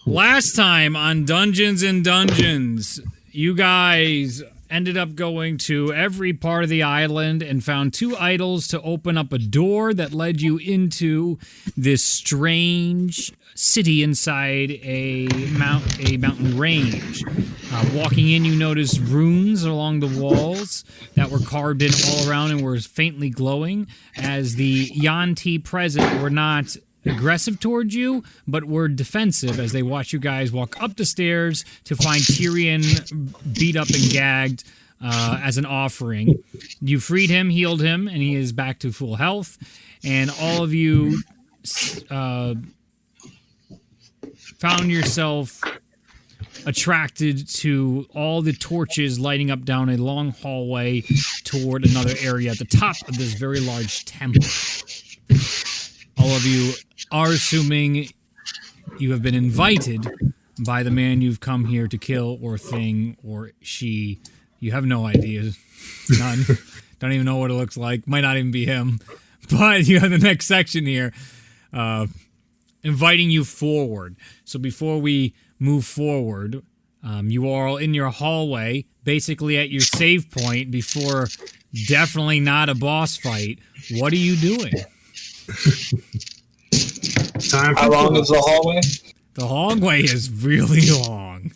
Last time on Dungeons and Dungeons, you guys ended up going to every part of the island and found 2 idols to open up a door that led you into this strange city inside a mountain range. Walking in, you noticed runes along the walls that were carved in all around and were faintly glowing, as the Yanti present were not aggressive towards you, but were defensive as they watched you guys walk up the stairs to find Tyrion beat up and gagged as an offering. You freed him, healed him, and he is back to full health. And all of you found yourself attracted to all the torches lighting up down a long hallway toward another area at the top of this very large temple. All of you are assuming you have been invited by the man you've come here to kill, or thing, or she. You have no idea. None. Don't even know what it looks like. Might not even be him. But you have the next section here inviting you forward. So before we move forward, you are all in your hallway, basically at your save point before definitely not a boss fight. What are you doing? How long is the hallway? The hallway is really long.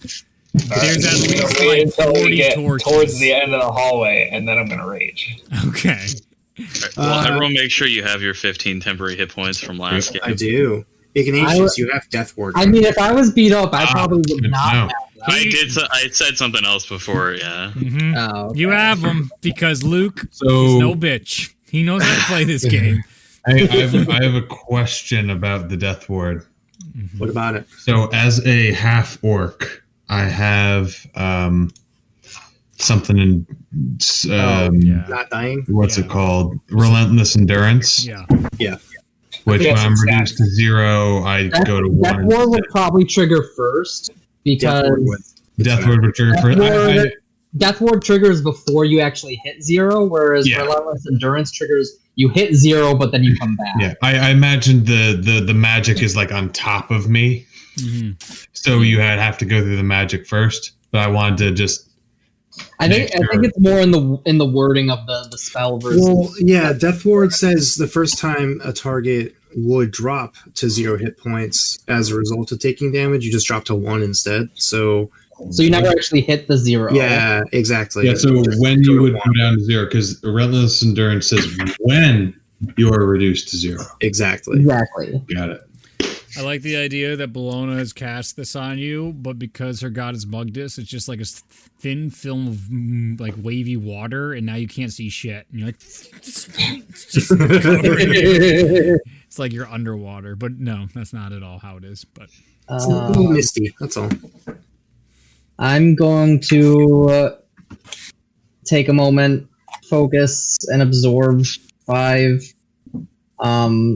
There's at least like 40 torches. Towards the end of the hallway, and then I'm going to rage. Okay. Well, everyone make sure you have your 15 temporary hit points from last game. I do. Ignatius, you have Death Ward. I mean, if I was beat up, I probably would not have that. I said something else before, yeah. Mm-hmm. Oh, okay. You have them because Luke is no bitch. He knows how to play this game. I have a question about the Death Ward. Mm-hmm. What about it? So, as a half orc, I have something in not dying. What's it called? Relentless endurance. Yeah. Which when I'm reduced to 0, I go to 1. Death Ward would probably trigger first because Death Ward would trigger first. Death Ward triggers before you actually hit 0, whereas Relentless Endurance triggers you hit 0, but then you come back. Yeah, I imagined the magic is like on top of me, so you have to go through the magic first. But I wanted to just. I think it's more in the wording of the spell versus. Well, yeah, Death Ward says the first time a target would drop to 0 hit points as a result of taking damage, you just drop to 1 instead. So you never actually hit the 0. Yeah, exactly. Yeah, so when you would go down to 0, because Relentless Endurance says when you are reduced to 0. Exactly. Got it. I like the idea that Bologna has cast this on you, but because her god is Mugdis, it's just like a thin film of like wavy water, and now you can't see shit. And you're like, it's just it's like you're underwater. But no, that's not at all how it is. But it's a little misty. That's all. I'm going to take a moment, focus, and absorb 5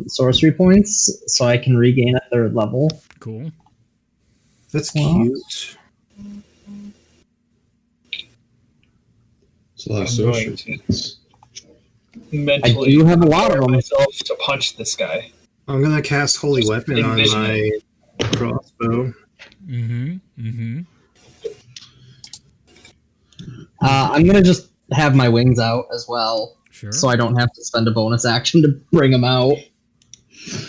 sorcery points so I can regain a 3rd level. Cool. That's cute. It's a lot of sorcery. Mentally, I do have a lot of them. Myself to punch this guy. I'm gonna cast Holy Weapon on my crossbow. I'm gonna just have my wings out as well. Sure. So I don't have to spend a bonus action to bring them out.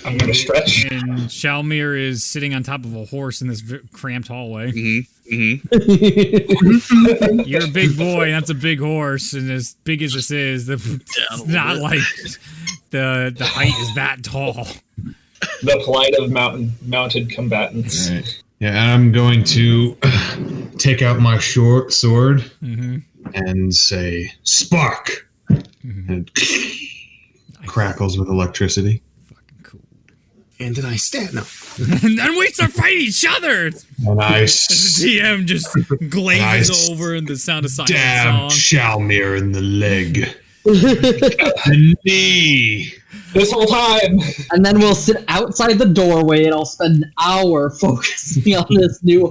I'm going to stretch. And Shalmir is sitting on top of a horse in this cramped hallway. You're a big boy, and that's a big horse, and as big as this is, it's not like the height is that tall. The plight of mounted combatants. Right. Yeah, and I'm going to take out my short sword and say, "Spark!" And it crackles with electricity. Fucking cool. And then I stand up. And then we start fighting each other. And I the DM just glazes over in the Sound of Silence stab song. Shalmir in the leg. The knee. This whole time. And then we'll sit outside the doorway and I'll spend an hour focusing on this new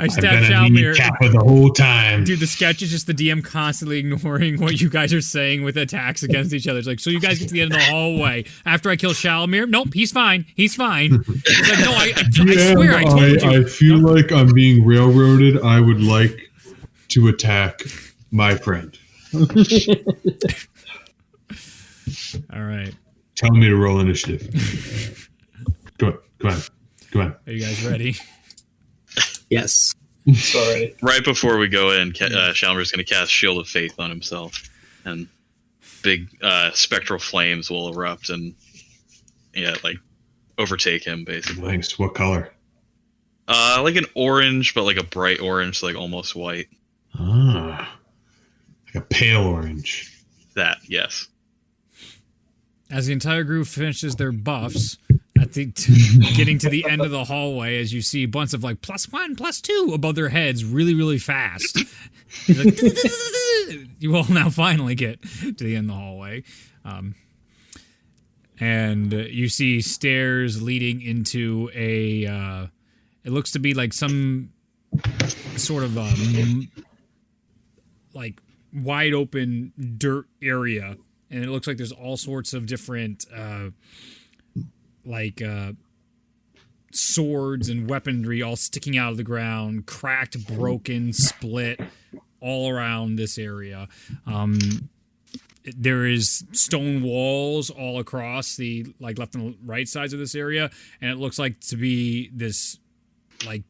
I I've stabbed been a Shalmir. kneecapper the whole time. Dude, the sketch is just the DM constantly ignoring what you guys are saying with attacks against each other. It's like, so you guys get to the end of the hallway. After I kill Shalmir, nope, he's fine. He's fine. It's like, no, I swear, I told you. I feel like I'm being railroaded. I would like to attack my friend. All right. Tell me to roll initiative. Come on. Are you guys ready? Yes. Sorry. Right before we go in, Shalmer's going to cast Shield of Faith on himself, and big spectral flames will erupt and overtake him basically. Nice. What color? Like an orange, but like a bright orange, like almost white. Ah, like a pale orange. That, yes. As the entire group finishes their buffs, getting to the end of the hallway, as you see a bunch of like +1, +2 above their heads really, really fast. Like, you all now finally get to the end of the hallway. And you see stairs leading into a... it looks to be like some sort of like wide open dirt area. And it looks like there's all sorts of different swords and weaponry all sticking out of the ground, cracked, broken, split, all around this area. There is stone walls all across the left and right sides of this area, and it looks like to be this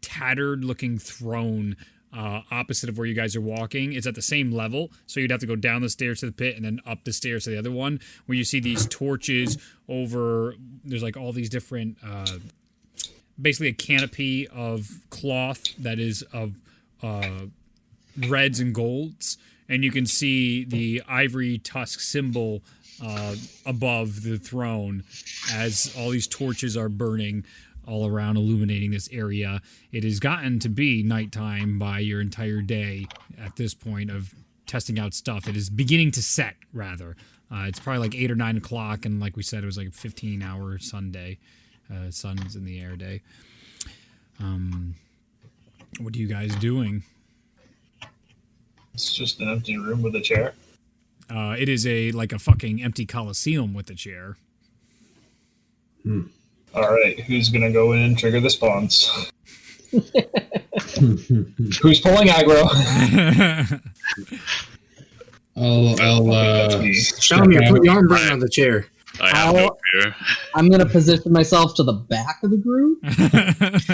tattered looking throne opposite of where you guys are walking. It's at the same level, so you'd have to go down the stairs to the pit and then up the stairs to the other one, where you see these torches over. There's all these different basically a canopy of cloth that is of reds and golds, and you can see the ivory tusk symbol above the throne as all these torches are burning all around, illuminating this area. It has gotten to be nighttime by your entire day at this point of testing out stuff. It is beginning to set, rather. It's probably 8 or 9 o'clock, and like we said, it was a 15-hour Sunday. Sun's in the air day. What are you guys doing? It's just an empty room with a chair. It is a fucking empty coliseum with a chair. All right, who's gonna go in and trigger the spawns? Who's pulling aggro? Shalmir, put your arm right on the chair. I have no fear. I'm going to position myself to the back of the group.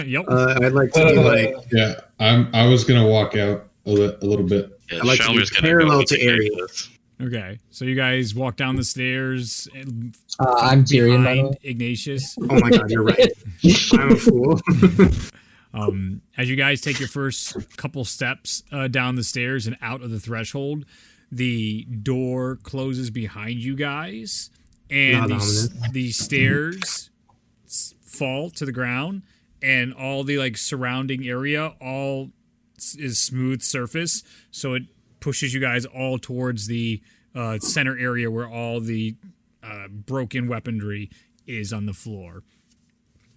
Yep. I'd like to do Yeah, I was gonna walk out a little bit. Yeah, I'd like to be Shalmer's gonna parallel go to indicate area. this. Okay, so you guys walk down the stairs I'm Tyrion, by the behind way. Ignatius. Oh my god, you're right. I'm a fool. As you guys take your first couple steps down the stairs and out of the threshold, the door closes behind you guys, and the stairs fall to the ground, and all the surrounding area all is smooth surface, so it pushes you guys all towards the center area where all the broken weaponry is on the floor.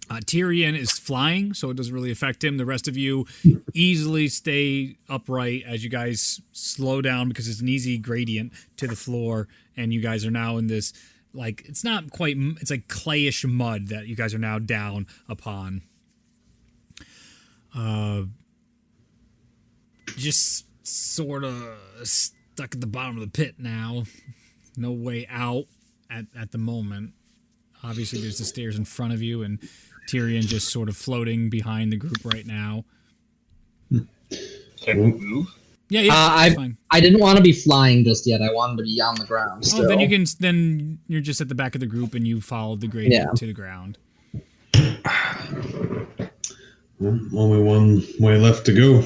Tyrion is flying, so it doesn't really affect him. The rest of you easily stay upright as you guys slow down because it's an easy gradient to the floor, and you guys are now in this, it's not quite, it's like clayish mud that you guys are now down upon. Just sort of stuck at the bottom of the pit now. No way out at the moment. Obviously, there's the stairs in front of you, and Tyrion just sort of floating behind the group right now. Can we move? Yeah, it's fine. I didn't want to be flying just yet. I wanted to be on the ground still. Oh, then you're just at the back of the group, and you followed the gradient to the ground. Well, only one way left to go.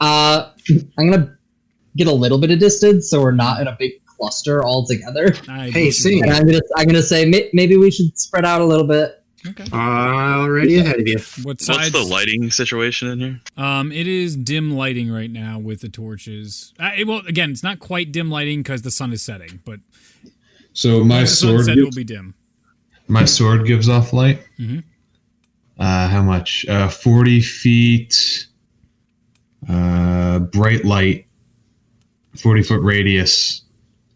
I'm gonna get a little bit of distance so we're not in a big cluster all together. Hey, see. And I'm gonna say maybe we should spread out a little bit. Okay. Already ahead of you. What's the lighting situation in here? It is dim lighting right now with the torches. Again, it's not quite dim lighting because the sun is setting, but So my once the sun sword set, it will be dim. my sword gives off light. Mm-hmm. How much? 40 feet. Bright light. 40-foot radius.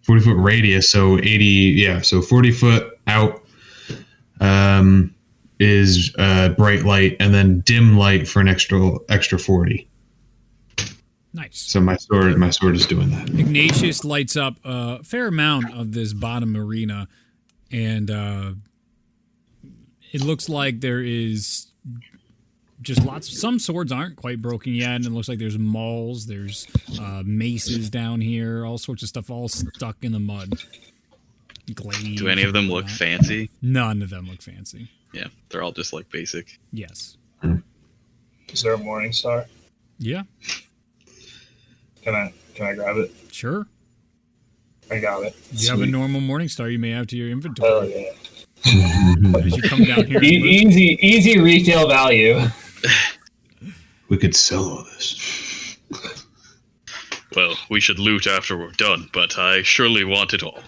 40-foot radius. So 80. Yeah. So 40 foot out. Is bright light, and then dim light for an extra 40. Nice. So my sword is doing that. Ignatius lights up a fair amount of this bottom arena, and it looks like there is just lots. Some swords aren't quite broken yet, and it looks like there's mauls, there's maces down here, all sorts of stuff, all stuck in the mud. Glaives. Do any of them look fancy? None of them look fancy. Yeah, they're all just like basic. Yes. Is there a morning star? Yeah. Can I grab it? Sure. I got it. You have a normal morning star you may add to your Oh inventory yeah. as you come down here. Easy retail value. We could sell all this. Well, we should loot after we're done, but I surely want it all.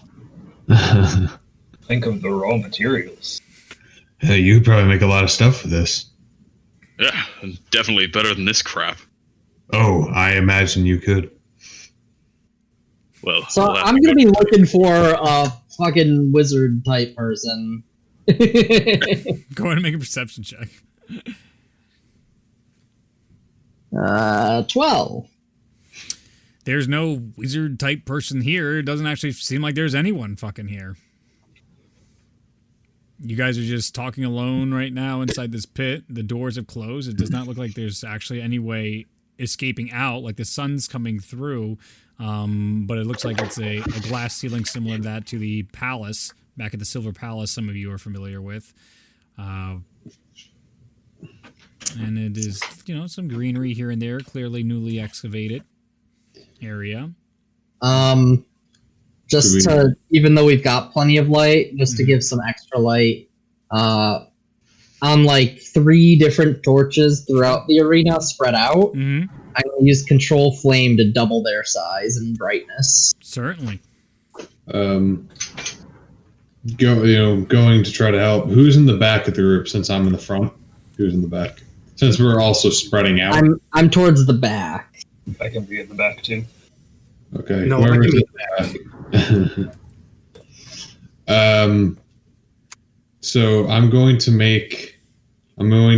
Think of the raw materials. Hey, you could probably make a lot of stuff for this. Yeah, definitely better than this crap. Oh, I imagine you could. Well, So we'll have I'm to gonna go- be looking for a fucking wizard type person. Go ahead and make a perception check. 12. There's no wizard type person here. It doesn't actually seem like there's anyone fucking here. You guys are just talking alone right now inside this pit. The doors have closed. It does not look like there's actually any way escaping out. Like the sun's coming through, but it looks like it's a glass ceiling similar to that to the palace back at the Silver Palace. Some of you are familiar with, and it is some greenery here and there, clearly newly excavated area. Just to, even though we've got plenty of light, just to give some extra light, on like 3 different torches throughout the arena spread out, I'm going to use Control Flame to double their size and brightness. Certainly. Going to try to help. Who's in the back of the group? Since I'm in the front, who's in the back? Since we're also spreading out. I'm towards the back. I can be at the back too. Okay. No, I whoever's can be in the back. So I'm going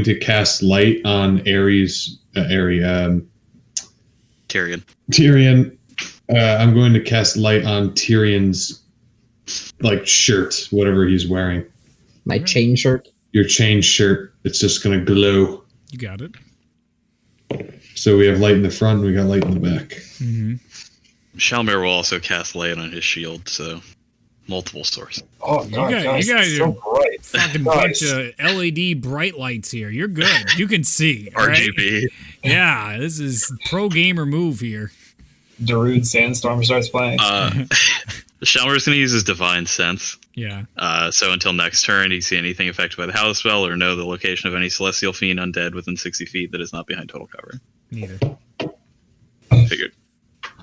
to cast light on Ares. Tyrion. Tyrion. I'm going to cast light on Tyrion's shirt, whatever he's wearing. My chain shirt. Your chain shirt. It's just going to glow. You got it. So we have light in the front, and we got light in the back. Mm-hmm. Shalmir will also cast light on his shield, so multiple sources. Oh god, you guys so are bright. fucking bunch of LED bright lights here. You're good. You can see. Right? RGB. Yeah, this is pro gamer move here. Darude Sandstorm starts playing. Shalmir's going to use his divine sense. Yeah. So until next turn, you see anything affected by the house spell or know the location of any celestial fiend undead within 60 feet that is not behind total cover. Neither. Figured.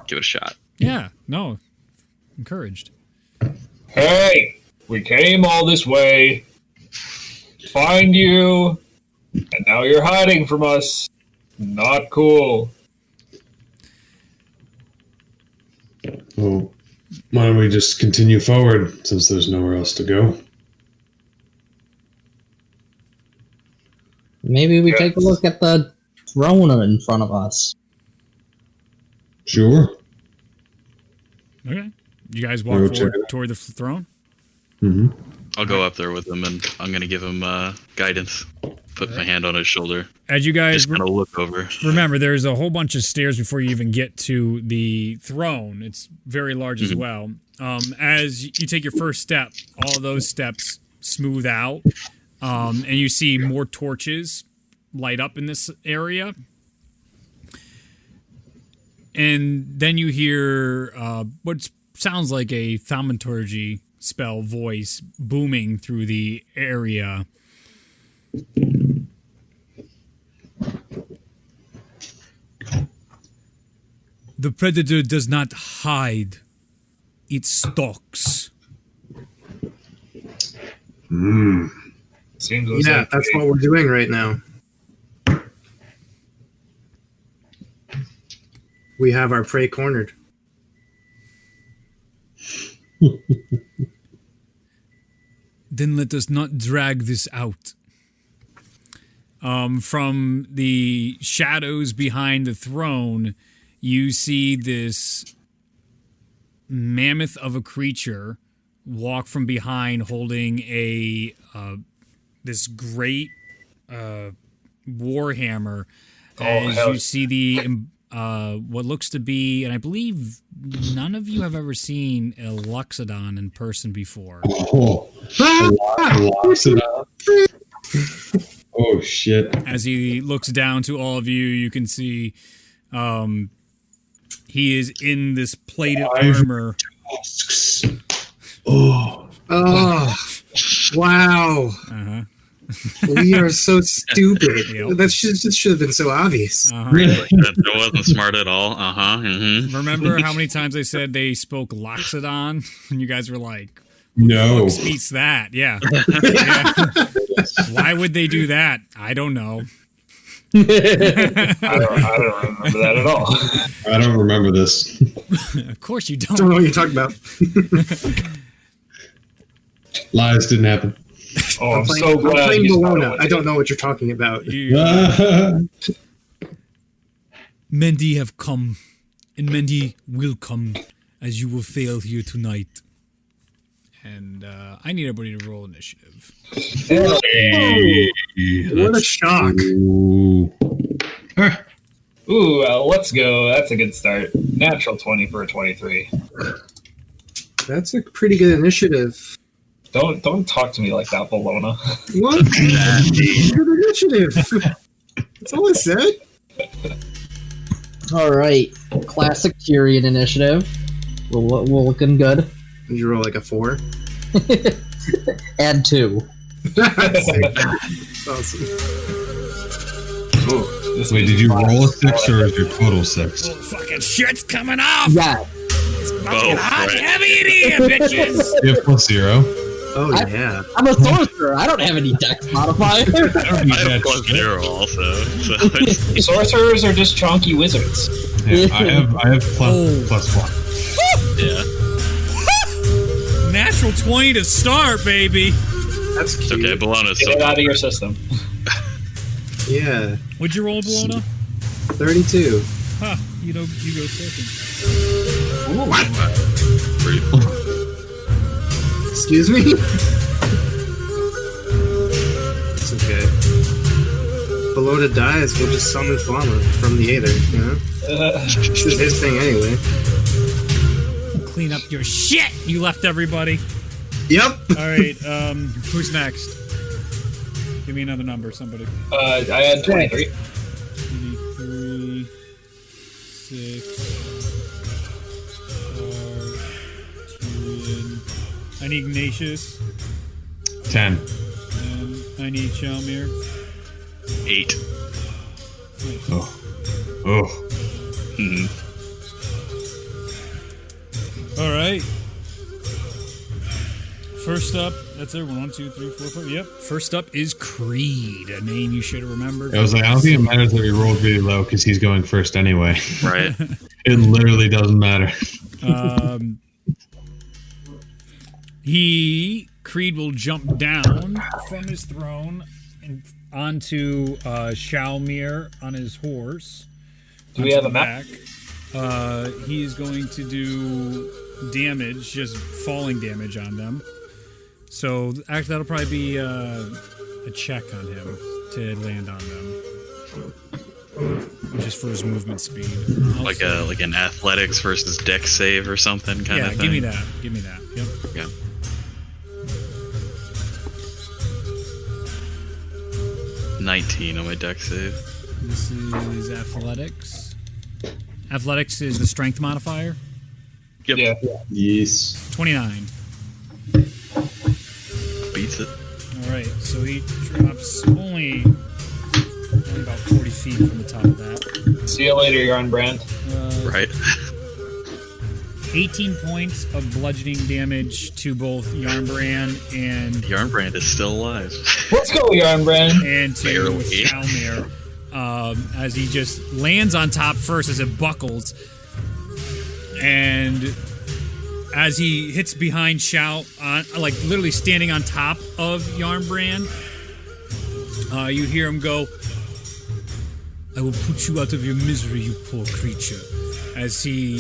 Give it a shot. Yeah. No. Encouraged. Hey, we came all this way to find you, and now you're hiding from us. Not cool. Well, why don't we just continue forward since there's nowhere else to go? Maybe we take a look at the throne in front of us. Sure. Okay. You guys walk We'll check forward it out. toward the throne? Mm-hmm. I'll go up there with him, and I'm going to give him guidance. Put my hand on his shoulder. As you guys Just kind of look over. remember, there's a whole bunch of stairs before you even get to the throne. It's very large as well. As you take your first step, all those steps smooth out, and you see more torches light up in this area. And then you hear what sounds like a thaumaturgy spell voice booming through the area. The predator does not hide. It stalks. Seems Yeah, that's what we're doing right now. We have our prey cornered. Then let us not drag this out. From the shadows behind the throne, you see this mammoth of a creature walk from behind holding a this great warhammer. As you see the what looks to be, and I believe none of you have ever seen a Loxodon in person before. Oh, oh shit! As he looks down to all of you, you can see he is in this plated armor. Oh, Wow. Uh-huh. We are so stupid. Yep. That should have been so obvious. That wasn't smart at all. Remember how many times I said they spoke Loxodon? And you guys were like, no. "Who speaks that?" Yeah. Yeah. Why would they do that? I don't know. I don't remember that at all. I don't remember this. Of course you I don't don't. know what you're talking about. Lies didn't happen. Oh, I'm so glad. I'm playing you Bologna. started I don't know what you're talking about. Mendy have come, and Mendy will come, as you will fail here tonight. And I need everybody to roll initiative. Hey. What a shock. Ooh. Ooh, let's go. That's a good start. Natural 20 for a 23. That's a pretty good initiative. Don't talk to me like that, Bologna. What? Good initiative. That's all I said. All right, classic Tyrion initiative. We're looking good. Did you roll like a 4? Add 2. Awesome. Ooh, this Wait, is did you fun. roll a 6 or is your total 6? Fucking shit's coming off! Yeah. Fucking hot right. heavy in here, bitches! You have +0. Oh, yeah. I'm a sorcerer. I don't have any dex modifier. I don't need I have that shit. +0 also. So it's, Sorcerers are just chonky wizards. Yeah, I have Oh. +1. yeah. Natural 20 to start, baby! That's It's cute. okay, Bologna's Get still it out of your system. Yeah. What'd you roll, Bologna? 32. Huh, you go second. pretty. Excuse me? It's okay. Bologna dies, we'll just summon Flama from the Aether, you know? This is his thing anyway. Clean up your shit! You left everybody. Yep. Alright, who's next? Give me another number, somebody. I had 23. 23, 6, 5, 2, I need Ignatius, 10. and I need Shalmir. 8. Oh. Oh. Mhm. Alright. First up, that's everyone. 1, 2, 3, 4, 5. Yep. First up is Creed, a name you should have remembered. I was like, I don't think it matters that we rolled really low because he's going first anyway. Right. It literally doesn't matter. Creed will jump down from his throne and onto Shalmir on his horse. Do we have a onto map? the back. He is going to do damage, just falling damage on them. So actually, that'll probably be a check on him to land on them, just for his movement speed. Like an athletics versus dex save or something kind of thing. give me that. Give me that. Yep. Yeah. $19 on my dex save. This is athletics. Athletics is the strength modifier. Yep. Yeah. Yes. 29. Beats it. All right, so he drops only about 40 feet from the top of that. See you later, you're on brand. Right. 18 points of bludgeoning damage to both Yarnbrand and Yarnbrand is still alive. Let's go, Yarnbrand. and to Barely. Shalmir, as he just lands on top first as it buckles, and as he hits behind like literally standing on top of Yarnbrand, you hear him go, "I will put you out of your misery, you poor creature." As he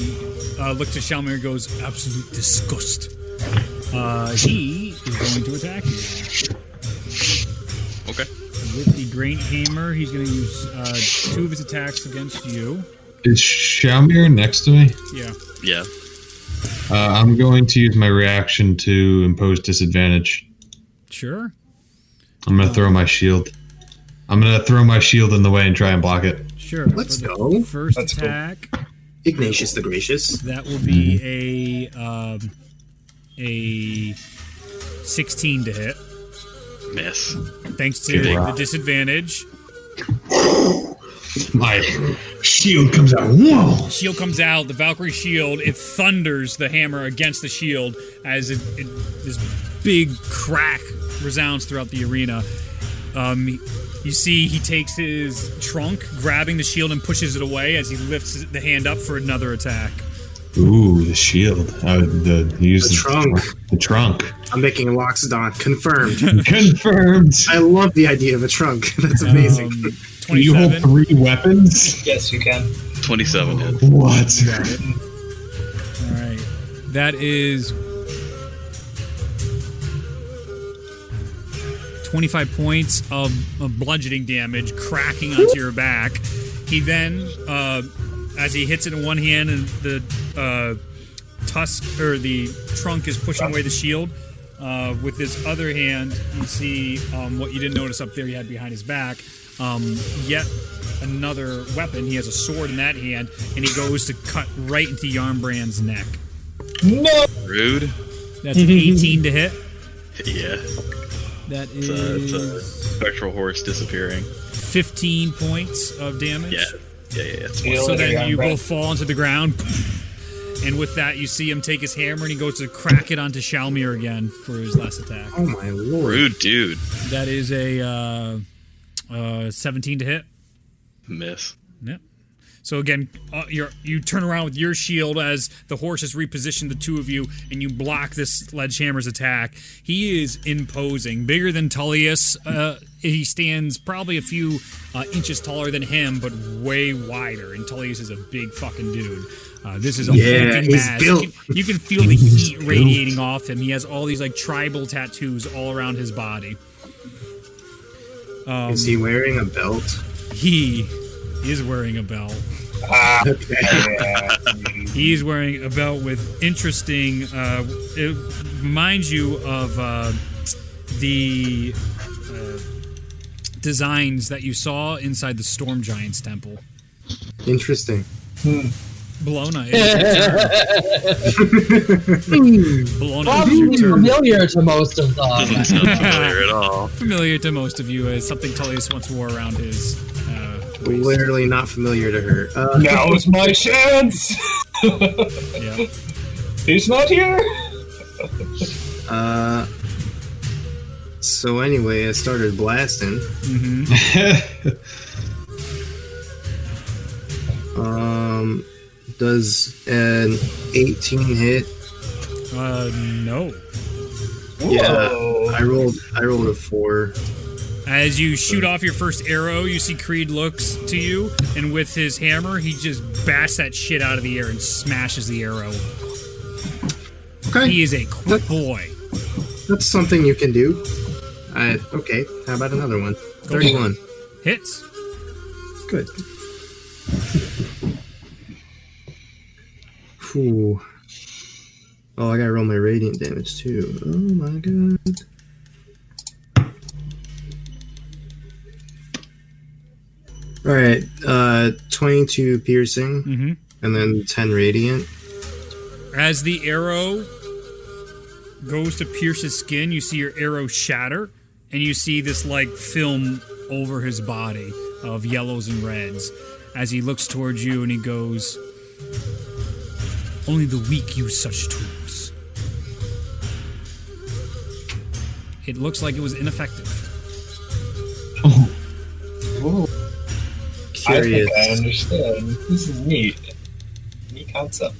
looks at Shalmir and goes, "Absolute disgust." He is going to attack you. Okay. With the Great Hammer, he's going to use 2 of his attacks against you. Is Shalmir next to me? Yeah. Yeah. I'm going to use my reaction to impose disadvantage. Sure. I'm going to throw my shield. I'm going to throw my shield in the way and try and block it. Sure. Let's For the go. First Let's go. attack, Ignatius the Gracious. that will be a 16 to hit. Miss. Thanks to Good the rock. disadvantage. My shield comes out. Whoa! Shield comes out, the Valkyrie shield, it thunders the hammer against the shield as this big crack resounds throughout the arena. You see he takes his trunk, grabbing the shield and pushes it away as he lifts the hand up for another attack. Ooh, the shield. Use The trunk. The trunk. I'm making a Loxodon. Confirmed. Confirmed. I love the idea of a trunk. That's amazing. Can you hold 27. 3 weapons? Yes, you can. 27 hits. What? All right. That is 25 points of bludgeoning damage cracking onto your back. He then, as he hits it in one hand and the tusk or the trunk is pushing away the shield, with his other hand, you see what you didn't notice up there he had behind his back. Yet another weapon. He has a sword in that hand, and he goes to cut right into Yarnbrand's neck. No! Rude. That's an 18 to hit. Yeah. That It's a is spectral horse disappearing. 15 points of damage. Yeah. It's Feel So it, then you Yarnbrand. both fall into the ground. And with that, you see him take his hammer and he goes to crack it onto Shalmir again for his last attack. Oh my lord. rude, dude. That is a 17 to hit. Miss. Yep. So again, you turn around with your shield as the horse has repositioned the two of you, and you block this sledgehammer's attack. He is imposing, bigger than Tullius. He stands probably a few inches taller than him, but way wider. And Tullius is a big fucking dude. This is a hulking he's mass. built. You can feel the heat radiating off him. He has all these like tribal tattoos all around his body. Is he wearing a belt? He is wearing a belt. Okay. Yeah. He's wearing a belt with interesting. It reminds you of the designs that you saw inside the Storm Giants temple. Interesting. Bologna is your turn. Bologna is your Probably turn. familiar to most of them. Doesn't sound familiar at all. Familiar to most of you as something Tullius once wore around his waist. Literally not familiar to her. Now's my chance! Yeah. He's not here! So anyway, I started blasting. Does an 18 hit? No. Yeah, Whoa. I rolled a 4. As you shoot off your first arrow, you see Creed looks to you, and with his hammer, he just basts that shit out of the air and smashes the arrow. Okay, He is a quick boy. that's something you can do. Okay, how about another one? 31. Hits. Good. Whew. Oh, I gotta roll my radiant damage too. Oh my god. Alright, 22 piercing, and then 10 radiant. As the arrow goes to pierce his skin, you see your arrow shatter, and you see this like film over his body of yellows and reds. As he looks towards you and he goes, Only the weak use such tools. It looks like it was ineffective. Oh, Ooh, Curious. I think I understand. This is neat. Neat concept.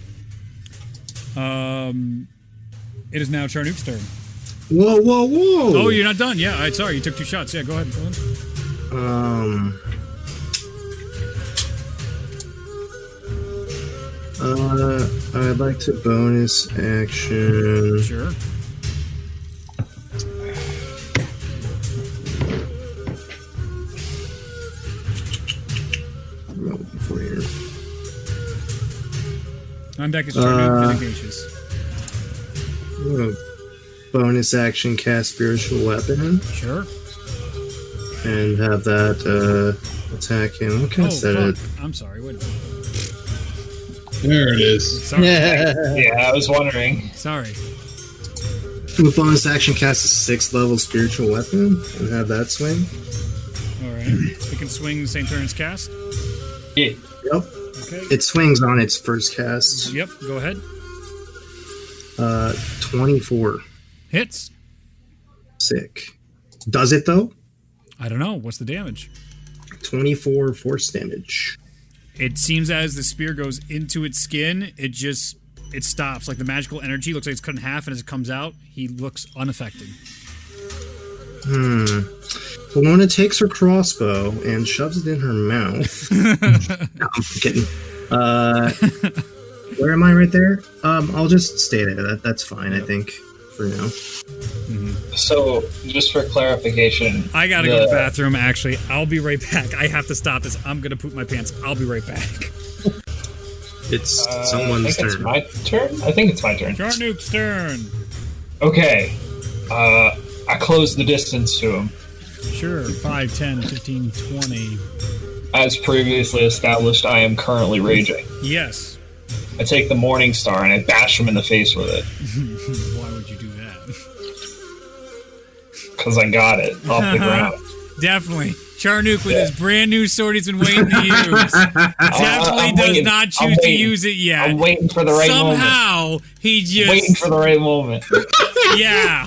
It is now Charnook's turn. Whoa, whoa, whoa! Oh, you're not done. Yeah, all right, sorry. You took 2 shots. Yeah, go ahead. Go ahead. I'd like to bonus action. Sure. Before here. I'm back as Charnook Ignatius. I'm gonna bonus action cast spiritual weapon Sure. and have that attack him. What can I set it? Fuck. I'm sorry. Wait a minute. there it is. Sorry. Yeah, I was wondering. Sorry. With bonus action cast a 6th level spiritual weapon and have that swing. All right. It can swing the same turn as cast. Yeah. Yep. Okay. It swings on its first cast. Yep. Go ahead. 24. Hits. Sick. Does it though? I don't know. What's the damage? 24 force damage. It seems as the spear goes into its skin, it stops. Like the magical energy looks like it's cut in half, and as it comes out, he looks unaffected. The one that takes her crossbow and shoves it in her mouth. No, I'm kidding. Where am I right there? I'll just stay there. That's fine, I think, for now. So, just for clarification, I gotta go to the bathroom, actually. I'll be right back. I have to stop this. I'm gonna poop my pants. I'll be right back. It's I someone's think it's turn. my turn? I think it's my turn. Charnook's turn. Okay. I close the distance to him. Sure. 5, 10, 15, 20. As previously established, I am currently raging. Yes. I take the Morning Star and I bash him in the face with it. Why would you do that? Because I got it off the ground. Definitely. Charnook with his brand new sword he's been waiting to use. Definitely I'm does waiting. not choose to use it yet. I'm waiting for the right moment. Somehow, he just... Waiting for the right moment. Yeah.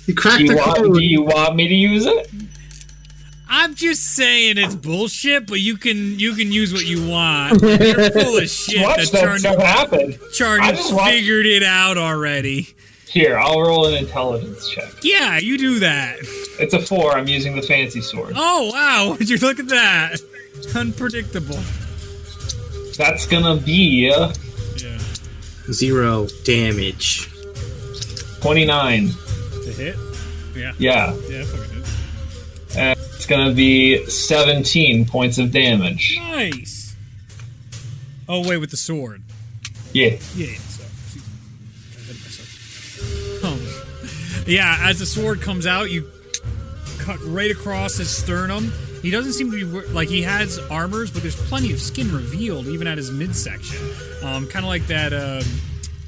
You cracked the code. Do you want me to use it? I'm just saying it's bullshit, but you can use what you want. You're full of shit Watch that stuff happen. I Charnook just want- figured it out already. Here, I'll roll an intelligence check. Yeah, you do that. It's a 4. I'm using the fancy sword. Oh, wow. Would you look at that? Unpredictable. That's gonna be Yeah. 0 damage. 29. To hit? Yeah. Yeah. Yeah, fucking hit. And it's gonna be 17 points of damage. Nice. Oh, wait, with the sword. Yeah. Yeah. So, yeah, as the sword comes out, you cut right across his sternum. He doesn't seem to be like he has armors, but there's plenty of skin revealed even at his midsection. Kind of like that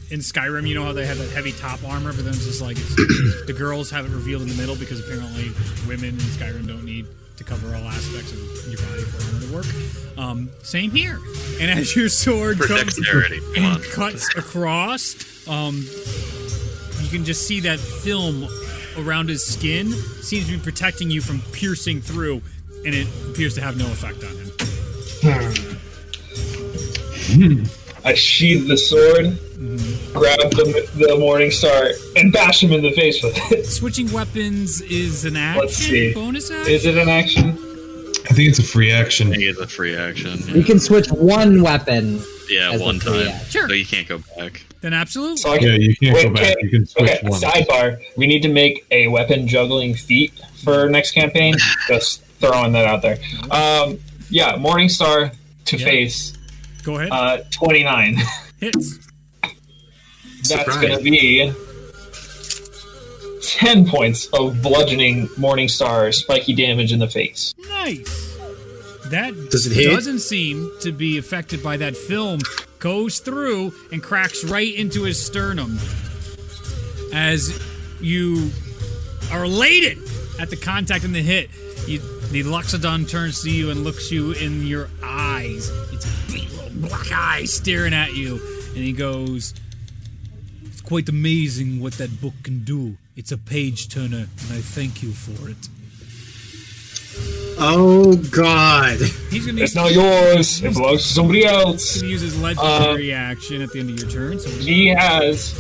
in Skyrim. You know how they have that heavy top armor, but then it's just like the girls have it revealed in the middle because apparently women in Skyrim don't need to cover all aspects of your body for armor to work. Same here. And as your sword For comes dexterity. Come and on. cuts across, you can just see that film around his skin seems to be protecting you from piercing through, and it appears to have no effect on him. I sheathe the sword, grab the Morning Star, and bash him in the face with it. Switching weapons is an action? Let's see. Bonus action? Is it an action? I think it's a free action. I think it's a free action. You can switch one weapon. Yeah, as a one free time. action. Sure. So you can't go back. Then absolutely. So I Yeah, you can't go back. okay, You can switch okay, one. sidebar. We need to make a weapon juggling feat for next campaign. Just throwing that out there. Yeah, Morning Star to Yeah. face. Go ahead. 29. Hits. That's Surprise. going to be 10 points of bludgeoning Morning Star spiky damage in the face. Nice. That Does it hit? doesn't seem to be affected by that film. Goes through and cracks right into his sternum. As you are elated at the contact and the hit, the Loxodon turns to you and looks you in your eyes. Its big little black eyes staring at you. And he goes, "It's quite amazing what that book can do. It's a page turner, and I thank you for it." Oh God! He's gonna It's not yours. It belongs to somebody else. He's gonna use his legendary action at the end of your turn. So He has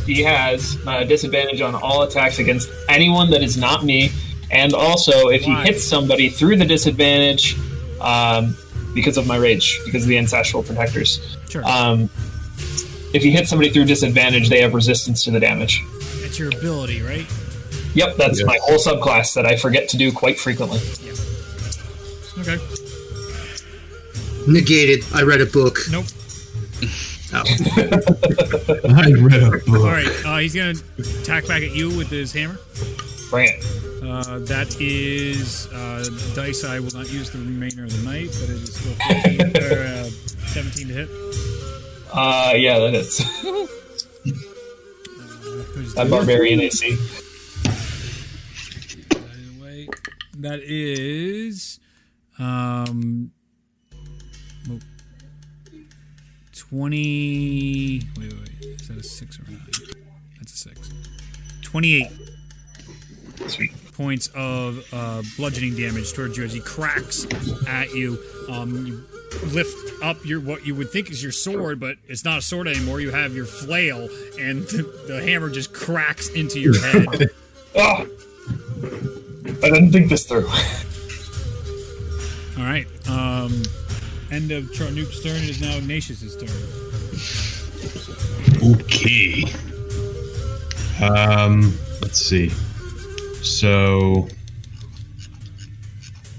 disadvantage on all attacks against anyone that is not me, and also if he Why? hits somebody through the disadvantage, because of my rage, because of the ancestral protectors. sure, If you hit somebody through disadvantage, they have resistance to the damage. that's your ability, right? Yep, that's my whole subclass that I forget to do quite frequently. Okay. Negated. I read a book. Nope. Oh. I read a book. All right. He's gonna attack back at you with his hammer. Bring it. That is dice. I will not use the remainder of the night, but it is still 15, or, 17 to hit. Yeah, that hits. That barbarian AC. That is 20. Wait. Is that a 6 or a 9? That's a 6. 28 Sweet. points of bludgeoning damage towards you as he cracks at you. You lift up what you would think is your sword, but it's not a sword anymore. You have your flail, and the hammer just cracks into your head. Oh! I didn't think this through. All right. End of Charnook's turn. It is now Ignatius's turn. Okay. Let's see. So,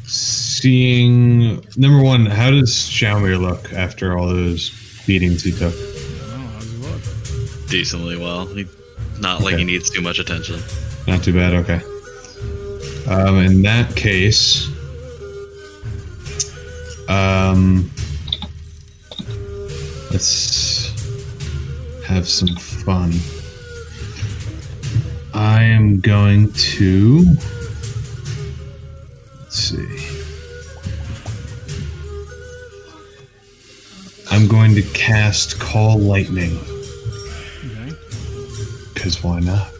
seeing number one, how does Shalmir look after all those beatings he took? Oh, how's he look? Decently well. Not like he needs too much attention. Not too bad. Okay. In that case, let's have some fun. I am going to, let's see. I'm going to cast Call Lightning. Okay. Because why not?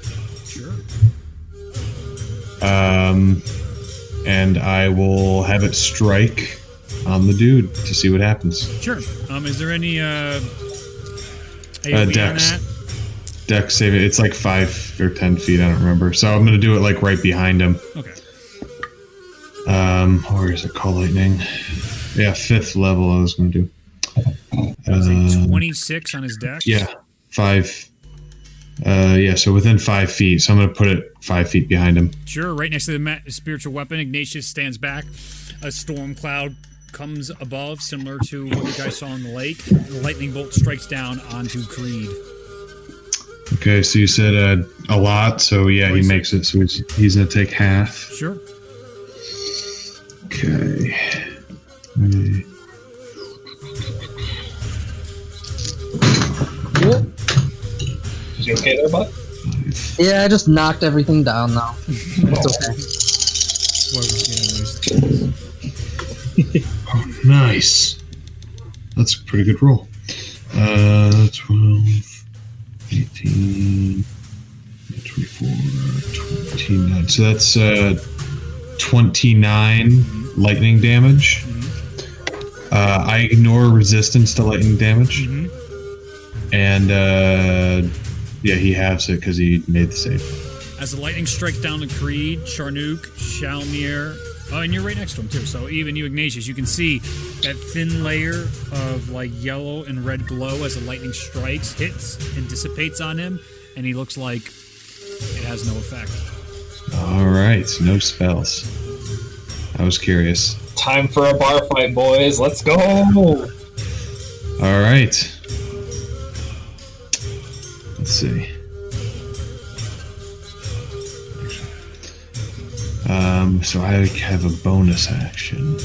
Sure. And I will have it strike on the dude to see what happens. Sure. Is there any AoE on Dex. that? Dex save it. It's like 5 or 10 feet. I don't remember. So I'm gonna do it like right behind him. Okay. Where is it? Call Lightning. Yeah, 5th level. I was gonna do. That was a 26 on his dex. Yeah, 5. Yeah, so within 5 feet. So I'm gonna put it 5 feet behind him. Sure. Right next to the spiritual weapon, Ignatius stands back. A storm cloud comes above, similar to what you guys saw in the lake. The lightning bolt strikes down onto Creed. Okay, so you said a lot. So yeah, he makes it. So he's gonna take half. Sure. Okay. Is you okay there, bud? Yeah, I just knocked everything down now. It's okay. Oh, nice. That's a pretty good roll. 12, 18, 24, 29. So that's 29 lightning damage. I ignore resistance to lightning damage. And yeah, he halves it because he made the save. As the lightning strikes down to Creed, Charnook, Shalmir, and you're right next to him too. So even you, Ignatius, you can see that thin layer of like yellow and red glow as the lightning strikes, hits, and dissipates on him, and he looks like it has no effect. All right, no spells. I was curious. Time for a bar fight, boys. Let's go. All right. Let's see. So I have a bonus action.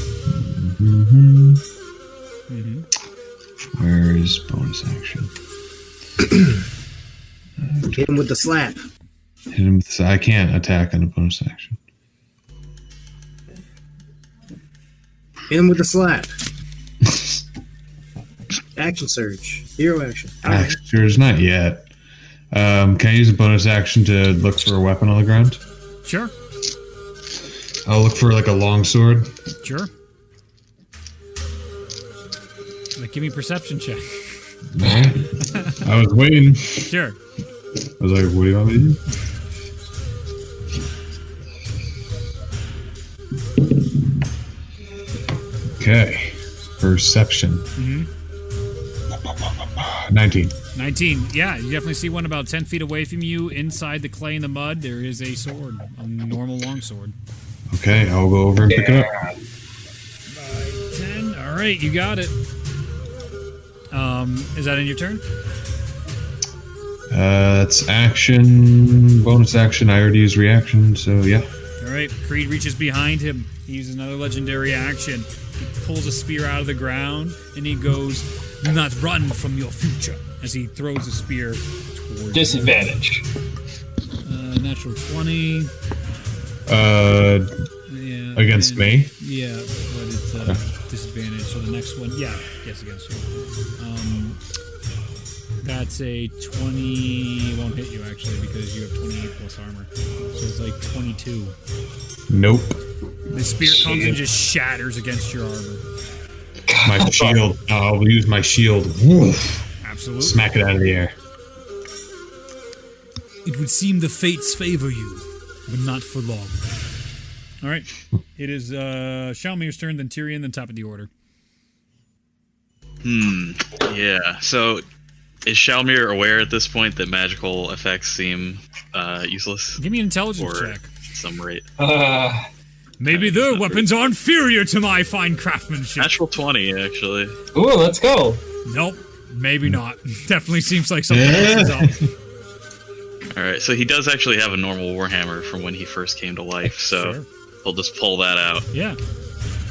Where is bonus action? Hit him with the slap. Hit him with I can't attack on a bonus action. Hit him with the slap. Action surge. Hero action. Actors, not yet. Can I use a bonus action to look for a weapon on the ground? Sure. I'll look for like a long sword. Sure. Like, give me a perception check. I was waiting. Sure. I was like, what do you want me to do? Okay. Perception. 19. 19. Yeah, you definitely see one about 10 feet away from you. Inside the clay and the mud, there is a sword. A normal longsword. Okay, I'll go over and pick it up. 10. All right, you got it. Is that in your turn? That's action, bonus action. I already used reaction, so yeah. All right, Creed reaches behind him. He uses another legendary action. He pulls a spear out of the ground, and he goes, "Do not run from your future," as he throws a spear towards Disadvantage. Natural 20. Yeah, Against me? Yeah, but it's disadvantage. So the next one, yes, against you. That's a 20. Won't hit you actually because you have 28 plus armor. So it's like 22. Nope. The spear comes and just shatters against your armor. My shield. I'll use my shield. Woof. Absolutely. Smack it out of the air. It would seem the fates favor you, but not for long. All right. It is Shalmir's turn, then Tyrion, then top of the order. Yeah. So, is Shalmir aware at this point that magical effects seem useless? Give me an intelligence Or check. some rate. Maybe their weapons are inferior to my fine craftsmanship. Natural 20, actually. Ooh, let's go. Nope. Maybe not. Definitely seems like something else is up. Alright, so he does actually have a normal Warhammer from when he first came to life, so Sure. he'll just pull that out. Yeah.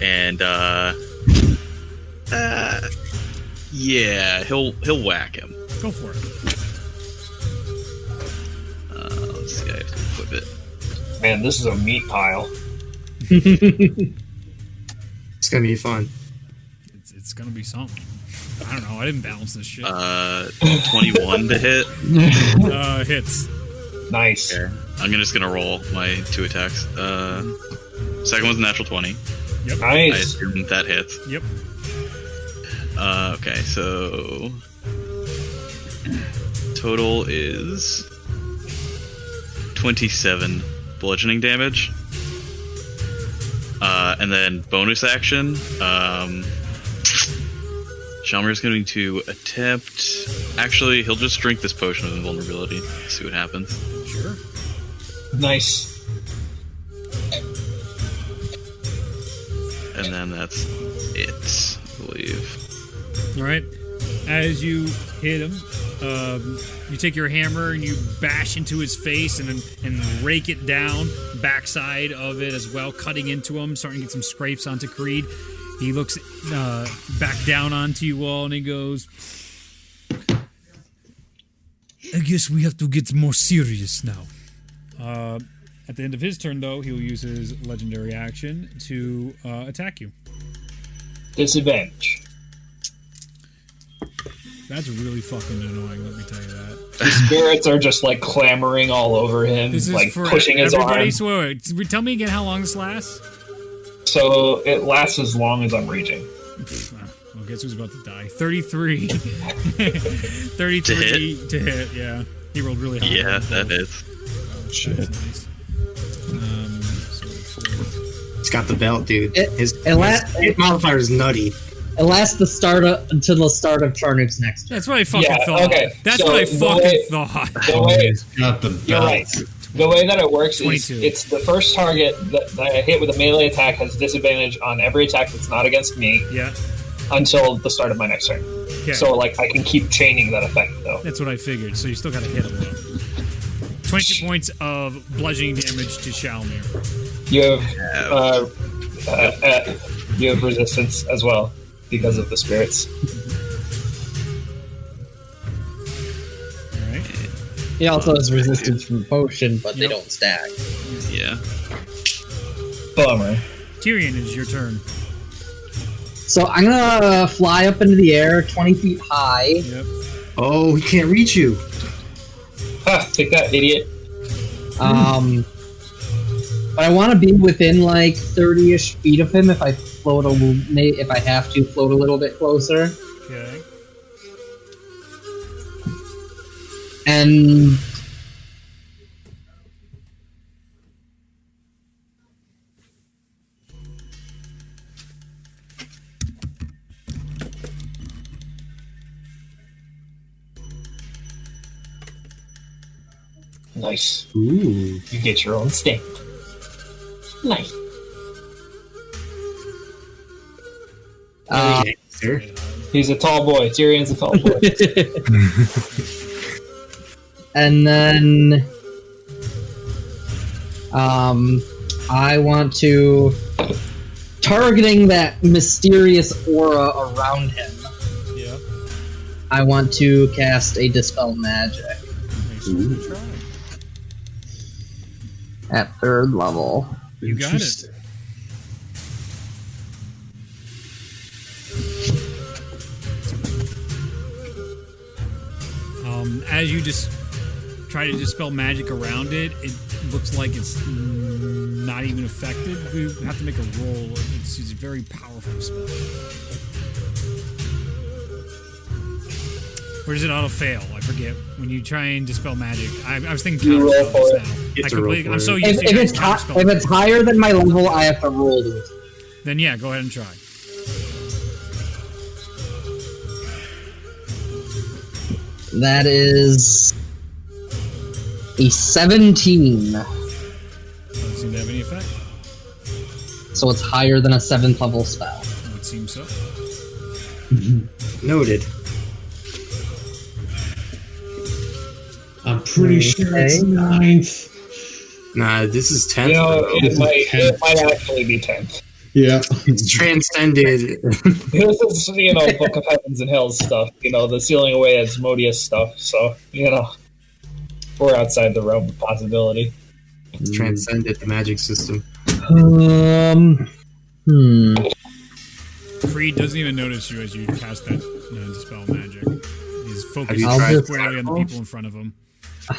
And, yeah, he'll whack him. Go for it. Let's see, I have to equip it. Man, this is a meat pile. It's gonna be fun. It's gonna be something. I don't know. I didn't balance this shit. 21 to hit. Hits. Nice. Okay. I'm just gonna roll my 2 attacks. Second one's a natural 20. Yep. I Nice. assume that hits. Yep. Okay, so total is 27 bludgeoning damage. And then bonus action, Shalmir's going to attempt... Actually, he'll just drink this potion of invulnerability. See what happens. Sure. Nice. And then that's it, I believe. All right. As you hit him, you take your hammer and you bash into his face and rake it down, backside of it as well, cutting into him, starting to get some scrapes onto Creed. He looks back down onto you all and he goes, "I guess we have to get more serious now." At the end of his turn, though, he'll use his legendary action to attack you. Disadvantage. That's really fucking annoying, let me tell you that. The spirits are just like clamoring all over him, This is like for pushing his everybody. arm. So wait, tell me again how long this lasts? So it lasts as long as I'm raging. Well, guess who's about to die? 33. 33 to hit, yeah. He rolled really high. Yeah, that is. Shit. That's nice. So He's got the belt, dude. His it modifier is nutty. It lasts until the start of Charnook's next turn. that's what I fucking Yeah, thought. okay, That's so what I the fucking way- thought. The way, He's got the you're belt. right. The way that it works is 22. it's the first target that I hit with a melee attack has disadvantage on every attack that's not against me Yeah. until the start of my next turn. Okay. So like I can keep chaining that effect though. That's what I figured. So you still gotta hit him though. 22 points of bludgeoning damage to Shalmir. You have you have resistance as well because of the spirits. Alright. He also has resistance from potion, but they Yep. don't stack. Yeah. Bummer. Tyrion, it is your turn. So I'm gonna fly up into the air, 20 feet high. Yep. Oh, he can't reach you. Ha! Take that, idiot. But I want to be within like 30-ish feet of him if I if I have to float a little bit closer. Okay. And Nice. Ooh. You get your own stand. Nice. Sir. He's a tall boy. Tyrion's a tall boy. and then I want to targeting that mysterious aura around him. Yep. I want to cast a Dispel Magic Makes sense to try. at 3rd level. You got it. As you just try to dispel magic around it, it looks like it's not even effective. We have to make a roll. It's a very powerful spell. Or does it auto fail? I forget. When you try and dispel magic, I was thinking You roll counter for spells it. now. You have to roll for I'm it. so If, used to if, it's counter spell. if it's higher than my level, I have to roll to it. Then yeah, go ahead and try. That is a 17. Doesn't seem to have any effect. So it's higher than a 7th level spell. It would seem so. Noted. I'm pretty sure it's Okay. 9th. Nah, this is 10th. You know, bro. it might actually be 10th. Yeah. It's transcended. This is, Book of Heavens and Hells stuff. The sealing away Asmodeus stuff. So, we're outside the realm of possibility. It's transcended the magic system. Creed doesn't even notice you as you cast that dispel magic. He's Have focused you tried squarely on the people in front of him.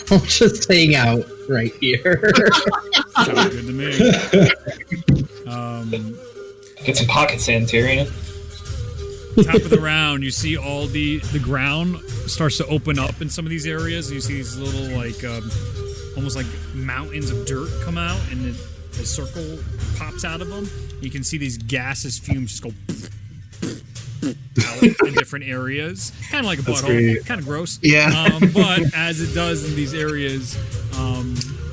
I'll just hang out right here. Sounds good to me. Get some pocket sand, Tyrion. Top of the round, you see all the ground starts to open up in some of these areas. And you see these little almost like mountains of dirt come out, and a circle pops out of them. You can see these gaseous fumes just go out in different areas, kind of like a That's butthole, great. kind of gross. Yeah. But as it does in these areas,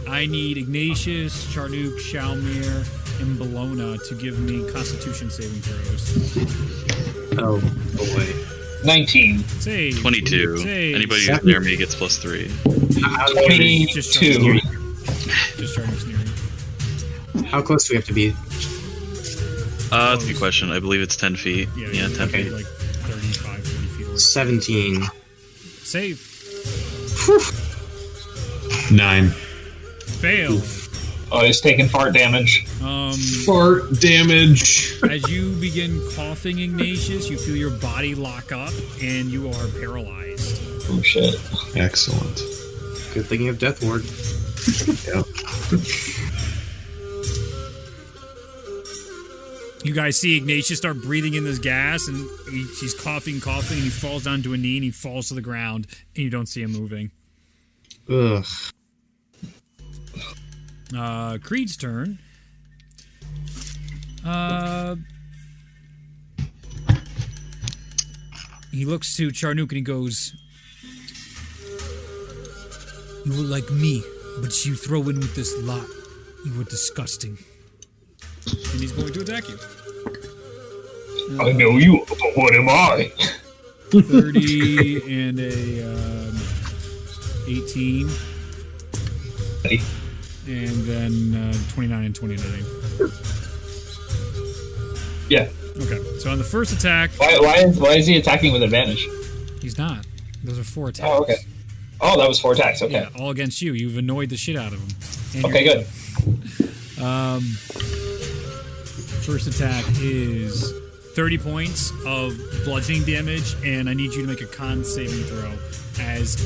I need Ignatius, Charnook, Shalmir, and Bologna to give me Constitution saving throws. Oh boy. 19. Save. 22. Save. Anybody who's near me gets +3. Just 22. Just Charnook's near you. How close do we have to be? That's a good question. I believe it's 10 feet. Yeah, 10 okay. feet. Like 35, 40 feet away. 17. Save. 9. Fail. Oh, he's taking fart damage. Fart damage. As you begin coughing, Ignatius, you feel your body lock up and you are paralyzed. Oh, shit. Excellent. Good thing you have Death Ward. Yep. You guys see Ignatius start breathing in this gas, and he's coughing, and he falls down to a knee, and he falls to the ground, and you don't see him moving. Ugh. Creed's turn. He looks to Charnook and he goes, "You were like me, but you throw in with this lot. You were disgusting." And he's going to attack you. I know you, but what am I? 30 and a 18. And then 29 and 29. Yeah. Okay, so on the first attack, Why is he attacking with advantage? he's not. Those are 4 attacks. Oh, okay. Oh, that was 4 attacks. Okay. Yeah, all against you. You've annoyed the shit out of him. And Okay, you're- good. First attack is 30 points of bludgeoning damage, and I need you to make a con saving throw. As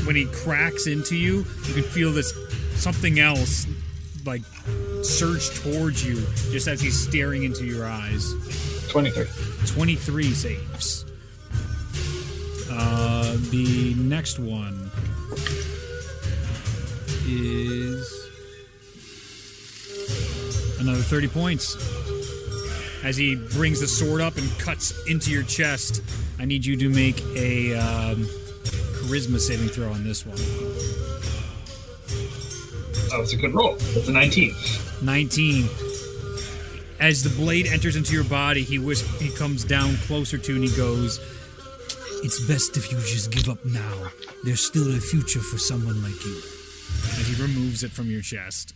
when he cracks into you, you can feel this something else like surge towards you just as he's staring into your eyes. 23. 23 saves. The next one is another 30 points. As he brings the sword up and cuts into your chest, I need you to make a charisma saving throw on this one. That was a good roll. That's a 19. 19. As the blade enters into your body, he comes down closer to and he goes, "It's best if you just give up now. There's still a future for someone like you." As he removes it from your chest.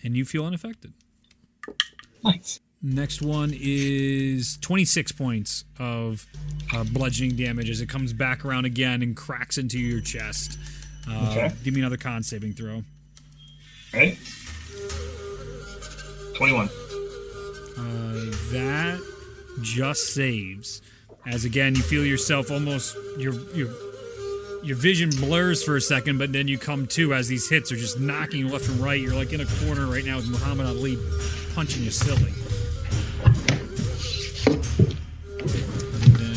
And you feel unaffected. Nice. Next one is 26 points of bludgeoning damage as it comes back around again and cracks into your chest. Okay. Give me another con saving throw. Right? 21. That just saves. As again, you feel yourself almost your vision blurs for a second, but then you come to as these hits are just knocking you left and right. You're like in a corner right now with Muhammad Ali punching you silly. And then,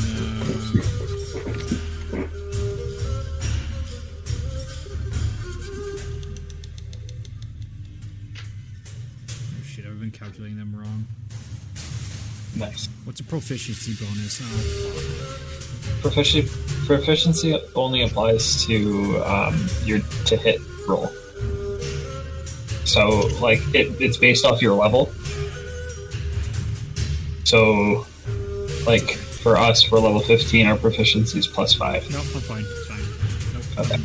oh shit, I've been calculating them wrong. Nice. What's a proficiency bonus? Proficiency only applies to your to hit roll. So, like, it's based off your level. So, like, for us, we're level 15, our proficiency is +5. Nope, I'm fine. It's fine. Nope. Okay.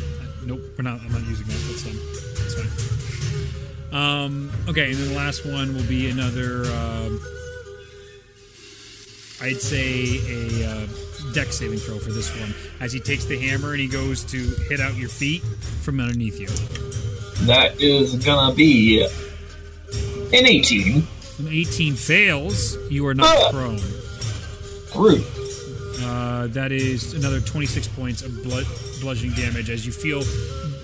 Nope, I'm not using that. That's done. It's fine. Okay, and then the last one will be another, I'd say a dex saving throw for this one. As he takes the hammer and he goes to hit out your feet from underneath you. That is gonna be an 18. An 18 fails. You are not prone. Rude. That is another 26 points of bludgeoning damage as you feel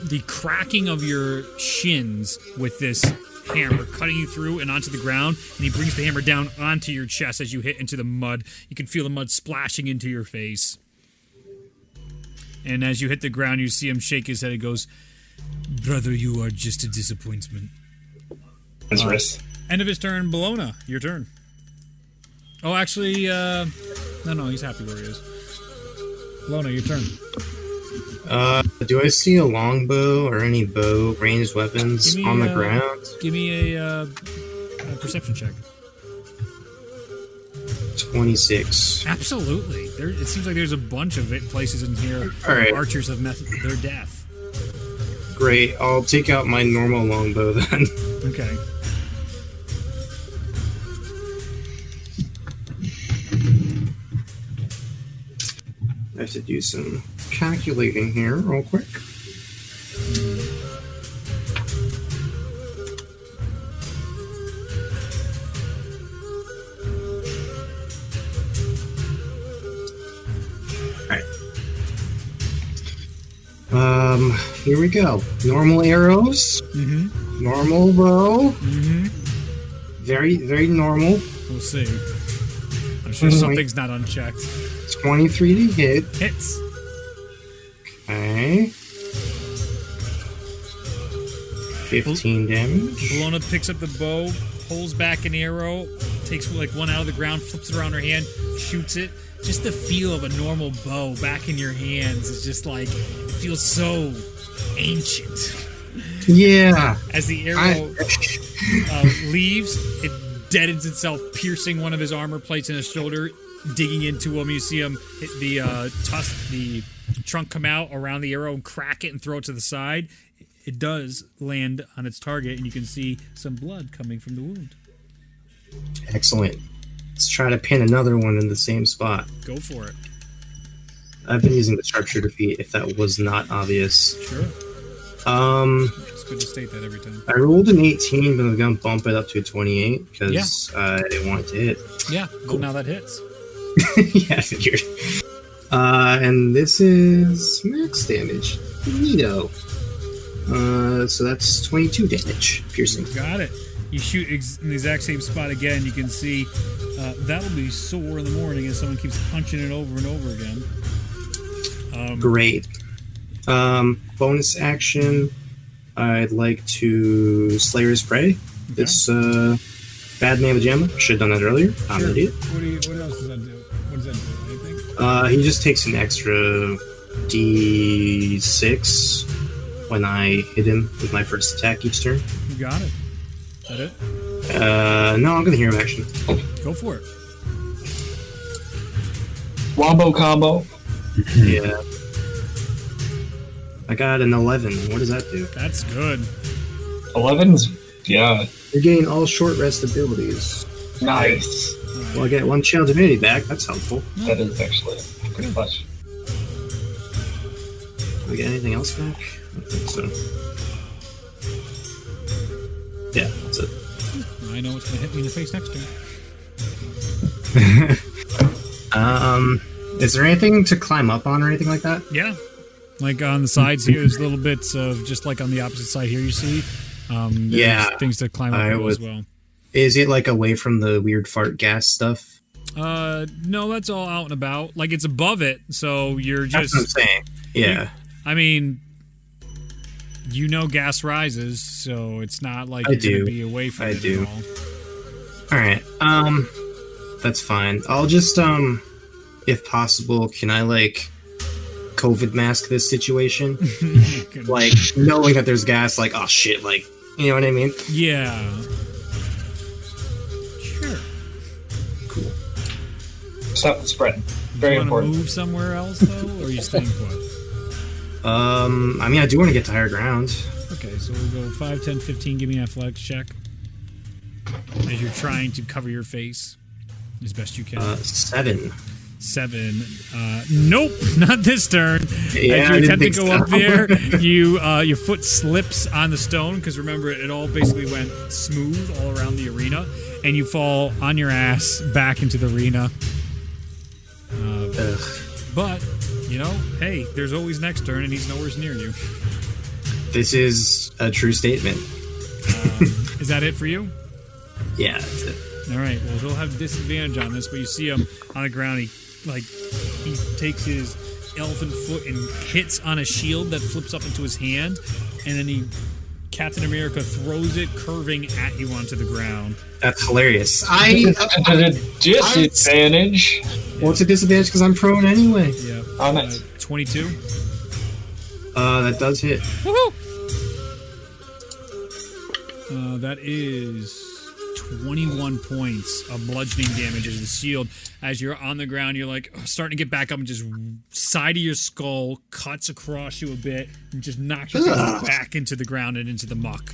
the cracking of your shins with this hammer cutting you through and onto the ground, and he brings the hammer down onto your chest as you hit into the mud. You can feel the mud splashing into your face. And as you hit the ground, you see him shake his head and goes, "Brother, you are just a disappointment." His wrist. End of his turn. Bologna, your turn. Oh, actually, no, he's happy where he is. Bologna, your turn. Do I see a longbow or any bow ranged weapons on the ground? Give me a perception check. 26. Absolutely. It seems like there's a bunch of places in here All right. where archers have met their death. Great. I'll take out my normal longbow then. Okay. I have to do some calculating here real quick. Alright. Here we go. Normal arrows. Mm-hmm. Normal bow. Mm-hmm. Very, very normal. We'll see. I'm sure something's not unchecked. 23 to hit. Hits. Okay. 15 damage. Bologna picks up the bow, pulls back an arrow, takes like one out of the ground, flips it around her hand, shoots it. Just the feel of a normal bow back in your hands is just like, it feels so ancient. Yeah. As the arrow leaves, it deadens itself, piercing one of his armor plates in his shoulder, digging into him. You see him hit the trunk come out around the arrow and crack it and throw it to the side. It does land on its target, and you can see some blood coming from the wound. Excellent. Let's try to pin another one in the same spot. Go for it. I've been using the sharpshooter feat, if that was not obvious. Sure. It's good to state that every time. I rolled an 18, but I'm gonna bump it up to a 28 because I want it to hit. Yeah, cool. Now that hits. Yeah, I figured. And this is max damage. Neato. So that's 22 damage, piercing. Got it. You shoot in the exact same spot again. You can see that'll be sore in the morning as someone keeps punching it over and over again. Great. Bonus action. I'd like to Slayer's Prey. Okay. It's bad man with Gemma. Should have done that earlier. I'm an idiot. What else does that do? What does that do? Anything? He just takes an extra D6 when I hit him with my first attack each turn. You got it. Is that it? No, I'm gonna hero action. Go for it. Wombo combo. Yeah. I got an 11. What does that do? That's good. 11's, yeah, You gain all short rest abilities. nice. Well, I get one channel divinity back. That's helpful. That is actually pretty clutch. Do we get anything else back? I don't think so. Yeah, that's it. I know what's going to hit me in the face next turn. Is there anything to climb up on or anything like that? Yeah. Like on the sides here, there's little bits of, just like on the opposite side here you see. There's things to climb up on as well. Is it like away from the weird fart gas stuff? No, that's all out and about. Like it's above it, so you're just... That's what I'm saying. Yeah. I mean, you know gas rises, so it's not like you're going to be away from it at all. Alright, that's fine. I'll just, if possible, can I, like, COVID mask this situation? Like, knowing that there's gas, like, oh shit, like, you know what I mean? Yeah. Sure. Cool. Stop the spread. Very you important. Move somewhere else, though, or are you staying put? I mean, I do want to get to higher ground. Okay, so we'll go 5, 10, 15. Give me an athletics check. As you're trying to cover your face as best you can. 7. 7. Nope, not this turn. Yeah, As you I didn't attempt to think go so. up there, your foot slips on the stone, because remember, it all basically went smooth all around the arena, and you fall on your ass back into the arena. But, you know, hey, there's always next turn, and he's nowhere near you. This is a true statement. Is that it for you? Yeah, that's it. All right. Well, he'll have disadvantage on this, but you see him on the ground. He takes his elfin foot and hits on a shield that flips up into his hand, and then Captain America throws it curving at you onto the ground. That's hilarious. Disadvantage. Well, it's a disadvantage because I'm prone anyway. Yeah. Oh, nice. 22. That does hit. Woohoo! That is 21 points of bludgeoning damage as the shield. As you're on the ground, you're like starting to get back up, and just side of your skull cuts across you a bit and just knocks you back into the ground and into the muck.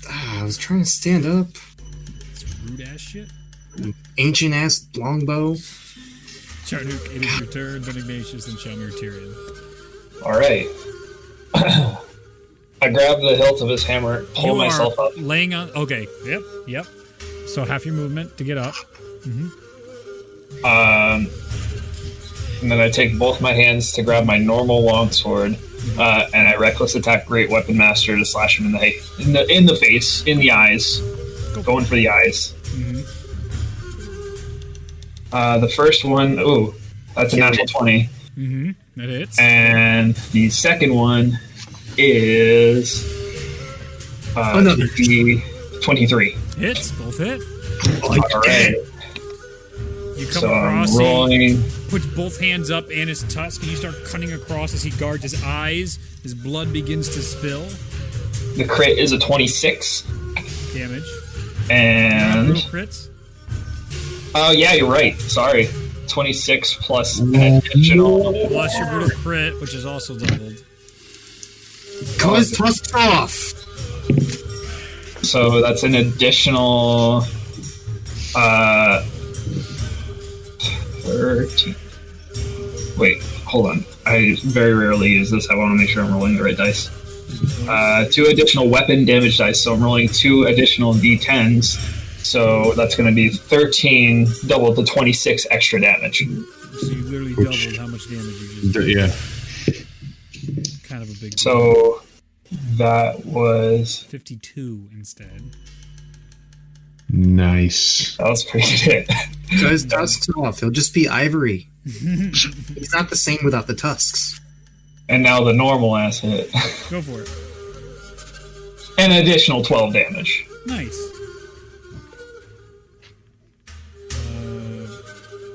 I was trying to stand up. It's rude ass shit. Ancient ass longbow. Charnook, it is your turn, then Ignatius, then Shelmir Tyrion. Alright. I grab the hilt of his hammer, pull myself up. Laying on. Okay. Yep. So half your movement to get up. And then I take both my hands to grab my normal longsword, and I reckless attack Great Weapon Master to slash him in the face, in the eyes. Going for the eyes. The first one, that's a natural 20. That hits. And the second one is 23. Hits. Both hit. Alright. You come So I'm across. rolling. He puts both hands up and his tusk, and you start cutting across as he guards his eyes. His blood begins to spill. The crit is a 26. Damage. And Crits. oh yeah, you're right. Sorry. 26 plus an additional. Plus your brutal crit, which is also doubled. Cut his tusk off. So that's an additional 13. Wait, hold on. I very rarely use this. I want to make sure I'm rolling the right dice. 2 additional weapon damage dice, so I'm rolling 2 additional d10s. So that's going to be 13 doubled to 26 extra damage. So you literally doubled how much damage you just did. Yeah. Kind of a big deal. So that was 52 instead. Nice. that was pretty good. Guys, dust off. He'll just be ivory. He's not the same without the tusks. And now the normal ass hit. Go for it. An additional 12 damage. Nice.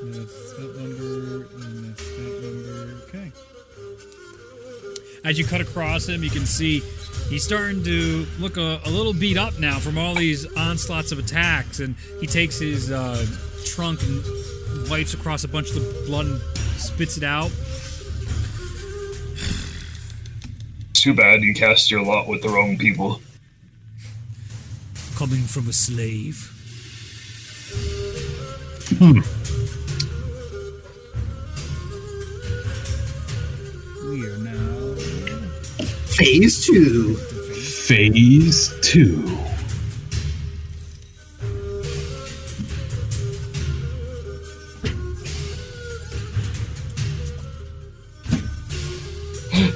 That's that number, and that's that number. Okay. As you cut across him, you can see he's starting to look a little beat up now from all these onslaughts of attacks, and he takes his trunk and wipes across a bunch of the blood and spits it out. Too bad you cast your lot with the wrong people. Coming from a slave. We are now Phase 2. Phase 2.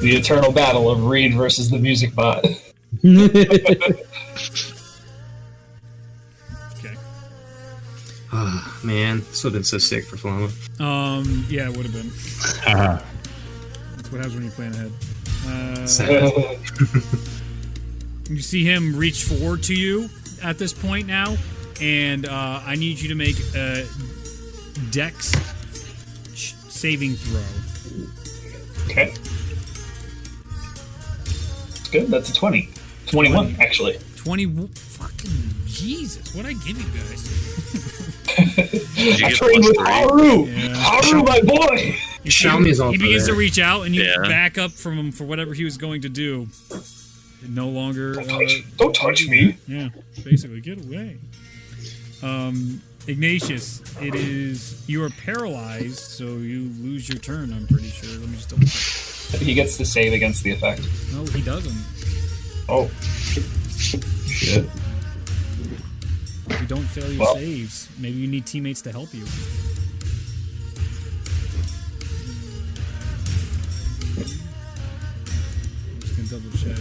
The eternal battle of Reed versus the music bot. okay. Ah, man. This would have been so sick for Flama. Yeah, it would have been. Haha. That's what happens when you plan ahead. Sad. You see him reach forward to you at this point now, and I need you to make a Dex saving throw. Okay. Good, that's a 20. 21, actually. 20. Fucking Jesus, what'd I give you guys? Did you I get trained with +3? Haru! Yeah. Haru, my boy! Xiaomi's also He begins to there. reach out, and you Yeah. back up from him for whatever he was going to do. No longer. Don't touch me. Yeah, basically, get away. Ignatius, it is. You are paralyzed, so you lose your turn, I'm pretty sure. Let me just double check. He gets to save against the effect. No, he doesn't. Oh, Shit. If you don't fail your Well. saves, maybe you need teammates to help you. I'm just gonna double check.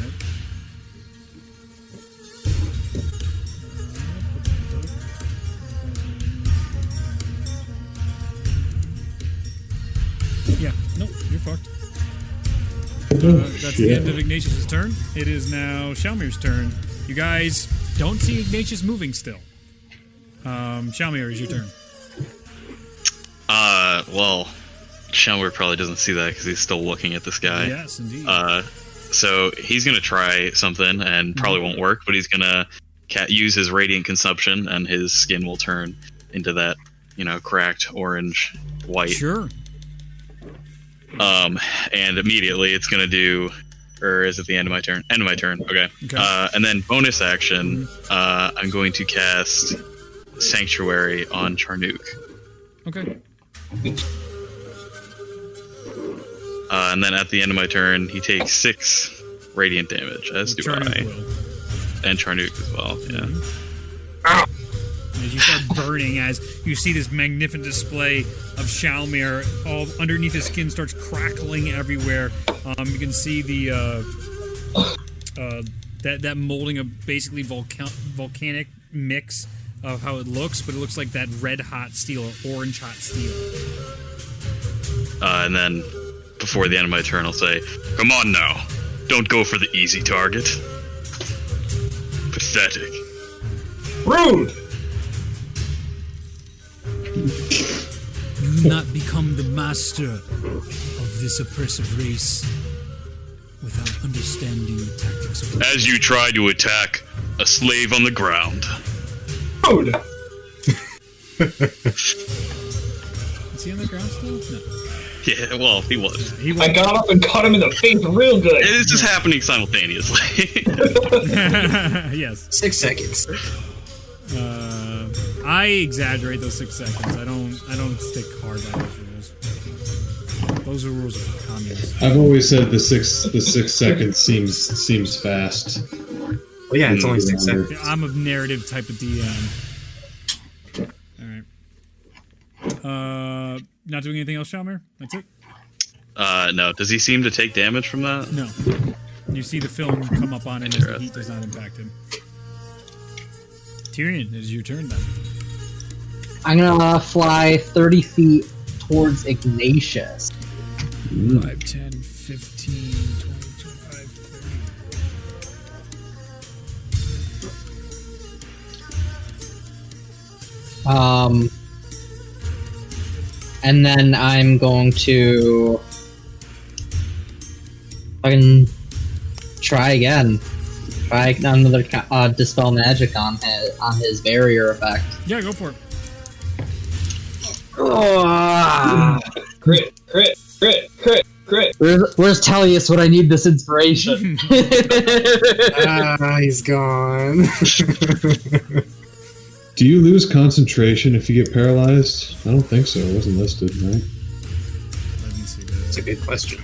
Yeah, nope, you're fucked. That's the end of Ignatius' turn. It is now Shalmir's turn. You guys don't see Ignatius moving still. Shalmir, is your turn. Well, Shelmer probably doesn't see that because he's still looking at this guy. Yes, indeed. So he's gonna try something and probably won't work, but he's gonna use his radiant consumption, and his skin will turn into that, cracked orange white. Sure. And immediately it's gonna do, or is it the end of my turn? End of my turn. Okay. And then bonus action, I'm going to cast Sanctuary on Charnook. Okay. And then at the end of my turn, he takes 6 radiant damage, as do Charnook I, will. and Charnook as well. Yeah. As you start burning, as you see this magnificent display of Shalmir, all underneath his skin starts crackling everywhere. You can see the that molding of basically volcanic mix of how it looks, but it looks like that red hot steel, or orange hot steel. And then before the end of my turn, I'll say, "Come on now, don't go for the easy target." Pathetic. rude! You not become the master of this oppressive race without understanding the tactics of As you try to attack a slave on the ground. Rude! Is he on the ground still? No. Yeah, well, he was. He I got up and caught him in the face real good. It is just happening simultaneously. Yes. 6 seconds. I exaggerate those 6 seconds. I don't stick hard by those rules. Those are rules of communism. I've always said the 6 seconds seems fast. Well, yeah, it's only 6 seconds. I'm a narrative type of DM. All right. Not doing anything else, Shalmir? That's it? No. Does he seem to take damage from that? No. You see the film come up on him as the heat does not impact him. Tyrion, it is your turn then. I'm gonna fly 30 feet towards Ignatius. 5, 10, 15, 20, 25, 30. And then I'm going to fucking try again. Try another dispel magic on his barrier effect. Yeah, go for it. Crit. Where's Tellius when I need this inspiration? He's gone. Do you lose concentration if you get paralyzed? I don't think so. It wasn't listed, right? Let me see this. That's a good question.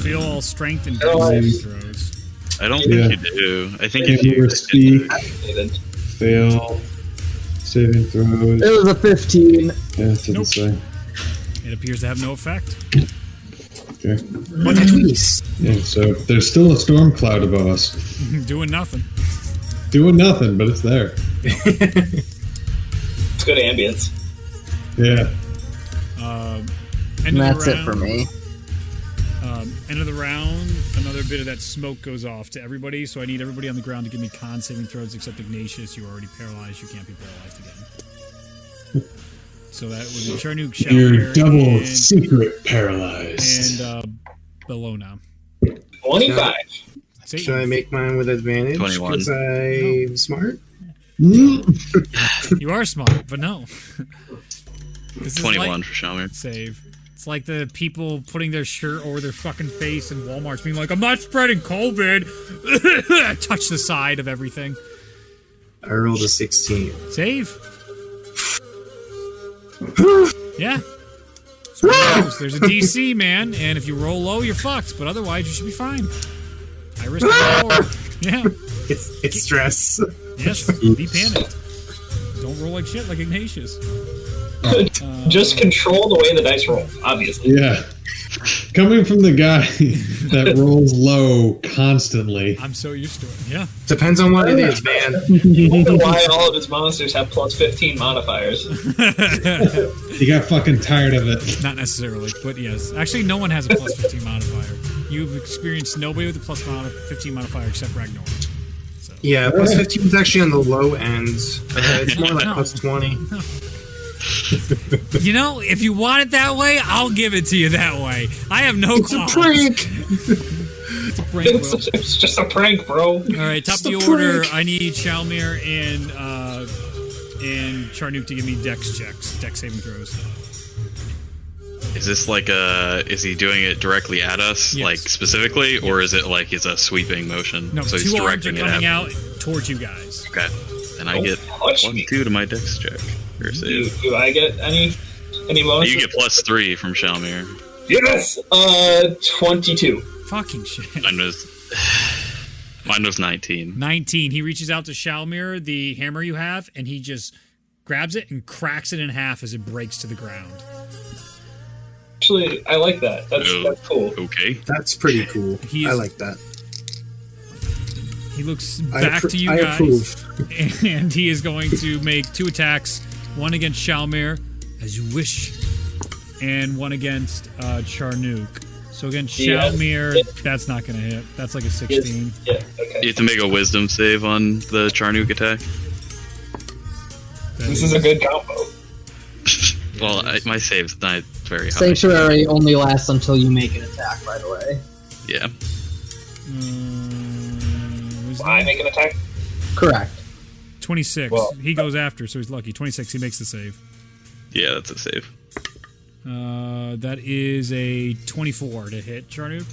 Feel all strength and saving throws. I don't think you do. I think if Fail you or speak, fail, saving throws. It was a 15. Yeah, it doesn't say. It appears to have no effect. Okay. What a twist! Yeah, so there's still a storm cloud above us. Doing nothing. Doing nothing, but it's there. It's good ambience. Yeah. And that's it for me. End of the round, another bit of that smoke goes off to everybody, so I need everybody on the ground to give me con saving throws except Ignatius. You're already paralyzed. You can't be paralyzed again. So that would be Charnuk, You're double and secret paralyzed. And Bellona. 25. Should I make mine with advantage? 21. Because I'm smart? You are smart, but no. This is 21 like for Shalmir. save. It's like the people putting their shirt over their fucking face in Walmart's being like, I'm not spreading COVID. Touch the side of everything. I rolled a 16. Save. Yeah. That's what it goes. There's a DC, man, and if you roll low, you're fucked, but otherwise, you should be fine. I risk it lower. Yeah. It's stress. Yes, be panicked. Don't roll like shit like Ignatius. Just control the way the dice roll, obviously. Yeah. Coming from the guy that rolls low constantly. I'm so used to it. Yeah. Depends on what it is, man. I wonder why all of his monsters have plus 15 modifiers. He got fucking tired of it. Not necessarily, but yes. Actually, no one has a plus 15 modifier. You've experienced nobody with a plus 15 modifier except Ragnar. So. Yeah, plus 15 is actually on the low end. It's more like plus 20. You know, if you want it that way, I'll give it to you that way. I have no It's qualms. a prank! It's a prank, bro. It's just a prank, bro. All right, top of the order. I need Shalmir and Charnuk to give me dex saving throws. Is this like is he doing it directly at us, Yes. like specifically, or is it like it's a sweeping motion? No, so he's two arms are directing it coming at out towards you guys. Okay, and I get touch me. +2 to my dex check. Or Do, save. do I get any bonuses? You get +3 from Shalmir. Yes! 22. Fucking shit. Mine was 19. 19. He reaches out to Shalmir, the hammer you have, and he just grabs it and cracks it in half as it breaks to the ground. Actually, I like that. That's cool. Okay. That's pretty cool. I like that. He looks back to you I guys, approve. and he is going to make 2 attacks. One against Shalmir, as you wish, and one against Charnuk. So against Shalmir, that's not going to hit. That's like a 16. Yeah, okay. You have to make a wisdom save on the Charnuk attack. This is a good combo. Well, my save's not very high. Sanctuary only lasts until you make an attack, by the way. Yeah. I make an attack? Correct. 26. Well, he goes after, so he's lucky. 26, he makes the save. Yeah, that's a save. That is a 24 to hit, Charnuk.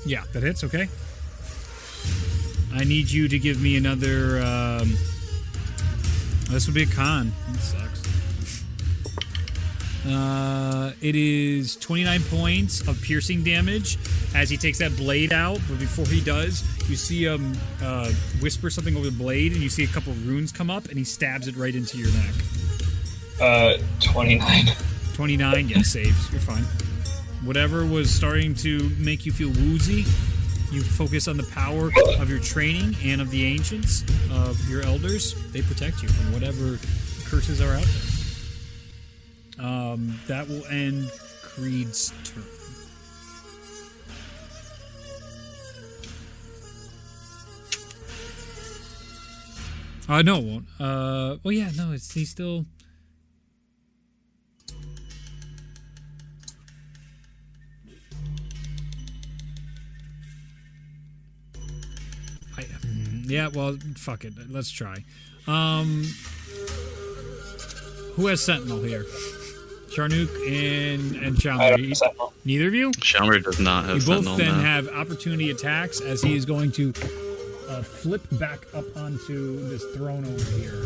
Yeah, that hits, okay. I need you to give me another... this would be a con. That sucks. It is 29 points of piercing damage as he takes that blade out. But before he does, you see him whisper something over the blade, and you see a couple of runes come up, and he stabs it right into your neck. 29. 29, yes, saves. You're fine. Whatever was starting to make you feel woozy, you focus on the power of your training and of the ancients, of your elders. They protect you from whatever curses are out there. That will end Creed's turn. No, it won't. Well, yeah, no, he's still... Yeah, well, fuck it. Let's try. Who has Sentinel here? Charnook and Shalmer. Neither of you? Shalmer does not have Sentinel. You both then have opportunity attacks as he is going to flip back up onto this throne over here.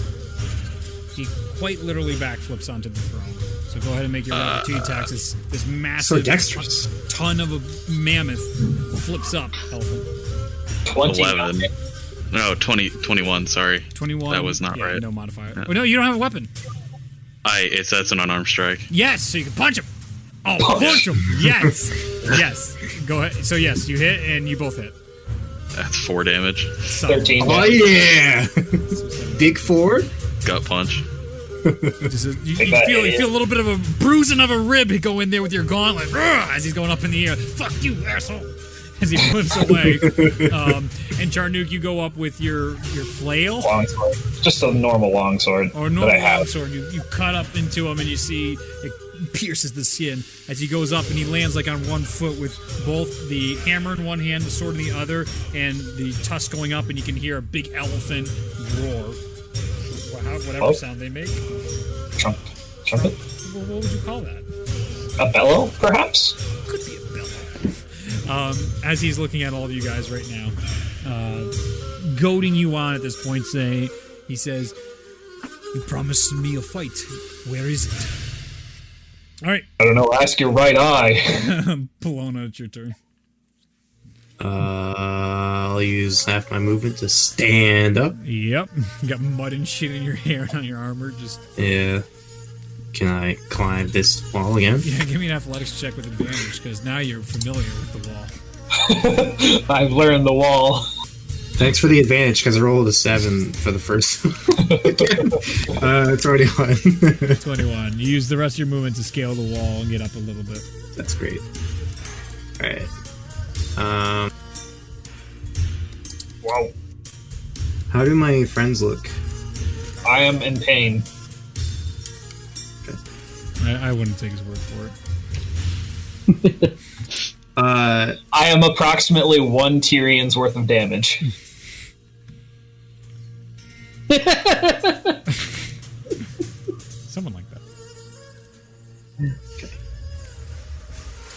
He quite literally backflips onto the throne. So go ahead and make your opportunity attacks. This massive So dexterous. ton of a mammoth flips up, Elephant. 11. No, 21, sorry. 21. That was not right. No modifier. Yeah. Oh, no, you don't have a weapon. That's an unarmed strike. Yes, so you can punch him. Oh, punch him. Yes. Yes. Go ahead. So, yes, you hit and you both hit. That's 4 damage. 13. Oh, yeah! Big 4? Gut punch. You feel a little bit of a bruising of a rib go in there with your gauntlet as he's going up in the air. Fuck you, asshole. As he flips away. And Charnook, you go up with your flail. Longsword. Just a normal longsword. Or normal longsword. You cut up into him and you see it pierces the skin as he goes up and he lands like on one foot with both the hammer in one hand, the sword in the other, and the tusk going up, and you can hear a big elephant roar. Whatever sound they make. Trumpet? What would you call that? A bellow, perhaps? Could be a bellow. As he's looking at all of you guys right now, goading you on at this point, he says, "You promised me a fight. Where is it?" All right. I don't know. Ask your right eye. Polona, it's your turn. I'll use half my movement to stand up. Yep. You got mud and shit in your hair and on your armor. Yeah. Can I climb this wall again? Yeah, give me an athletics check with advantage, because now you're familiar with the wall. I've learned the wall. Thanks for the advantage, because I rolled a 7 for the first 21. 21. You use the rest of your movement to scale the wall and get up a little bit. That's great. Alright. Wow. How do my friends look? I am in pain. I wouldn't take his word for it. I am approximately 1 Tyrion's worth of damage. Someone like that. Okay.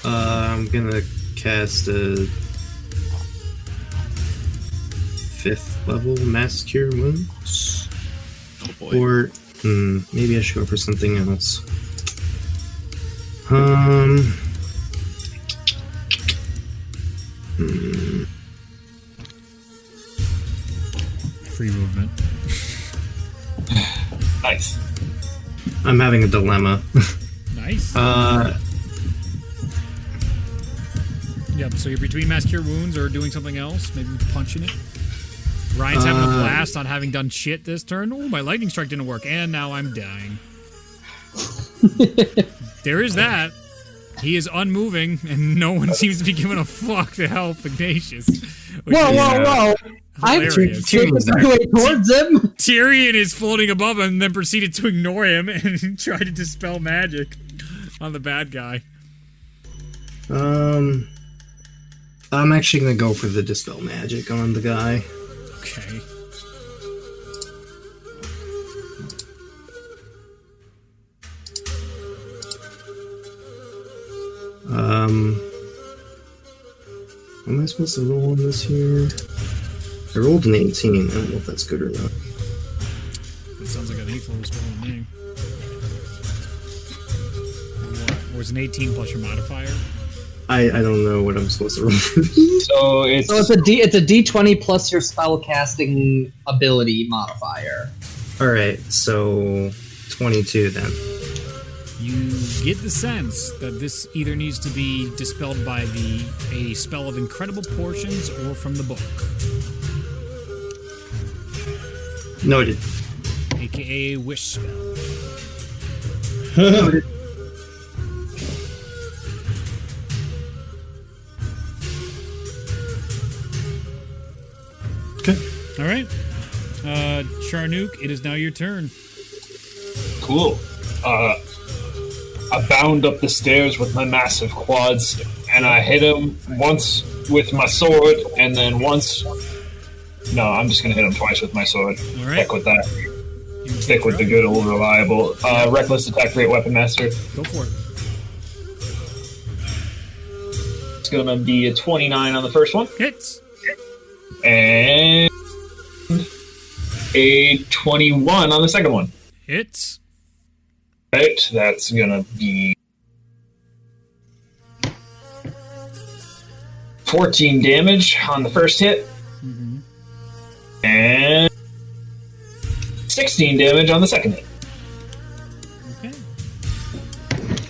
I'm gonna cast a 5th level Mass Cure Wounds. Oh boy. Or maybe I should go for something else. Free movement. Nice. I'm having a dilemma. Nice. Yep, so you're between Mass Cure Wounds or doing something else, maybe punching it. Ryan's having a blast not having done shit this turn. Oh, my lightning strike didn't work, and now I'm dying. There is that. He is unmoving, and no one seems to be giving a fuck to help Ignatius. Whoa! I'm Hilarious. making my way towards him. Tyrion is floating above him and then proceeded to ignore him and try to dispel magic on the bad guy. I'm actually gonna go for the dispel magic on the guy. Okay. Am I supposed to roll on this here? I rolled an 18. I don't know if that's good or not. That sounds like an 8 level spell to me. Or is an 18 plus your modifier? I don't know what I'm supposed to roll. So it's a D20 plus your spell casting ability modifier. All right, so 22 then. You get the sense that this either needs to be dispelled by a spell of incredible portions or from the book. Noted. AKA a wish spell. Noted. Okay. All right. Charnook, it is now your turn. cool. I bound up the stairs with my massive quads, and I hit him once with my sword, and then once... No, I'm just going to hit him twice with my sword. All right. Heck with that. Stick with the good old reliable. Reckless attack, great weapon master. Go for it. It's going to be a 29 on the first one. Hits. And a 21 on the second one. Hits. Right, that's going to be 14 damage on the first hit. Mm-hmm. And 16 damage on the second hit. Okay.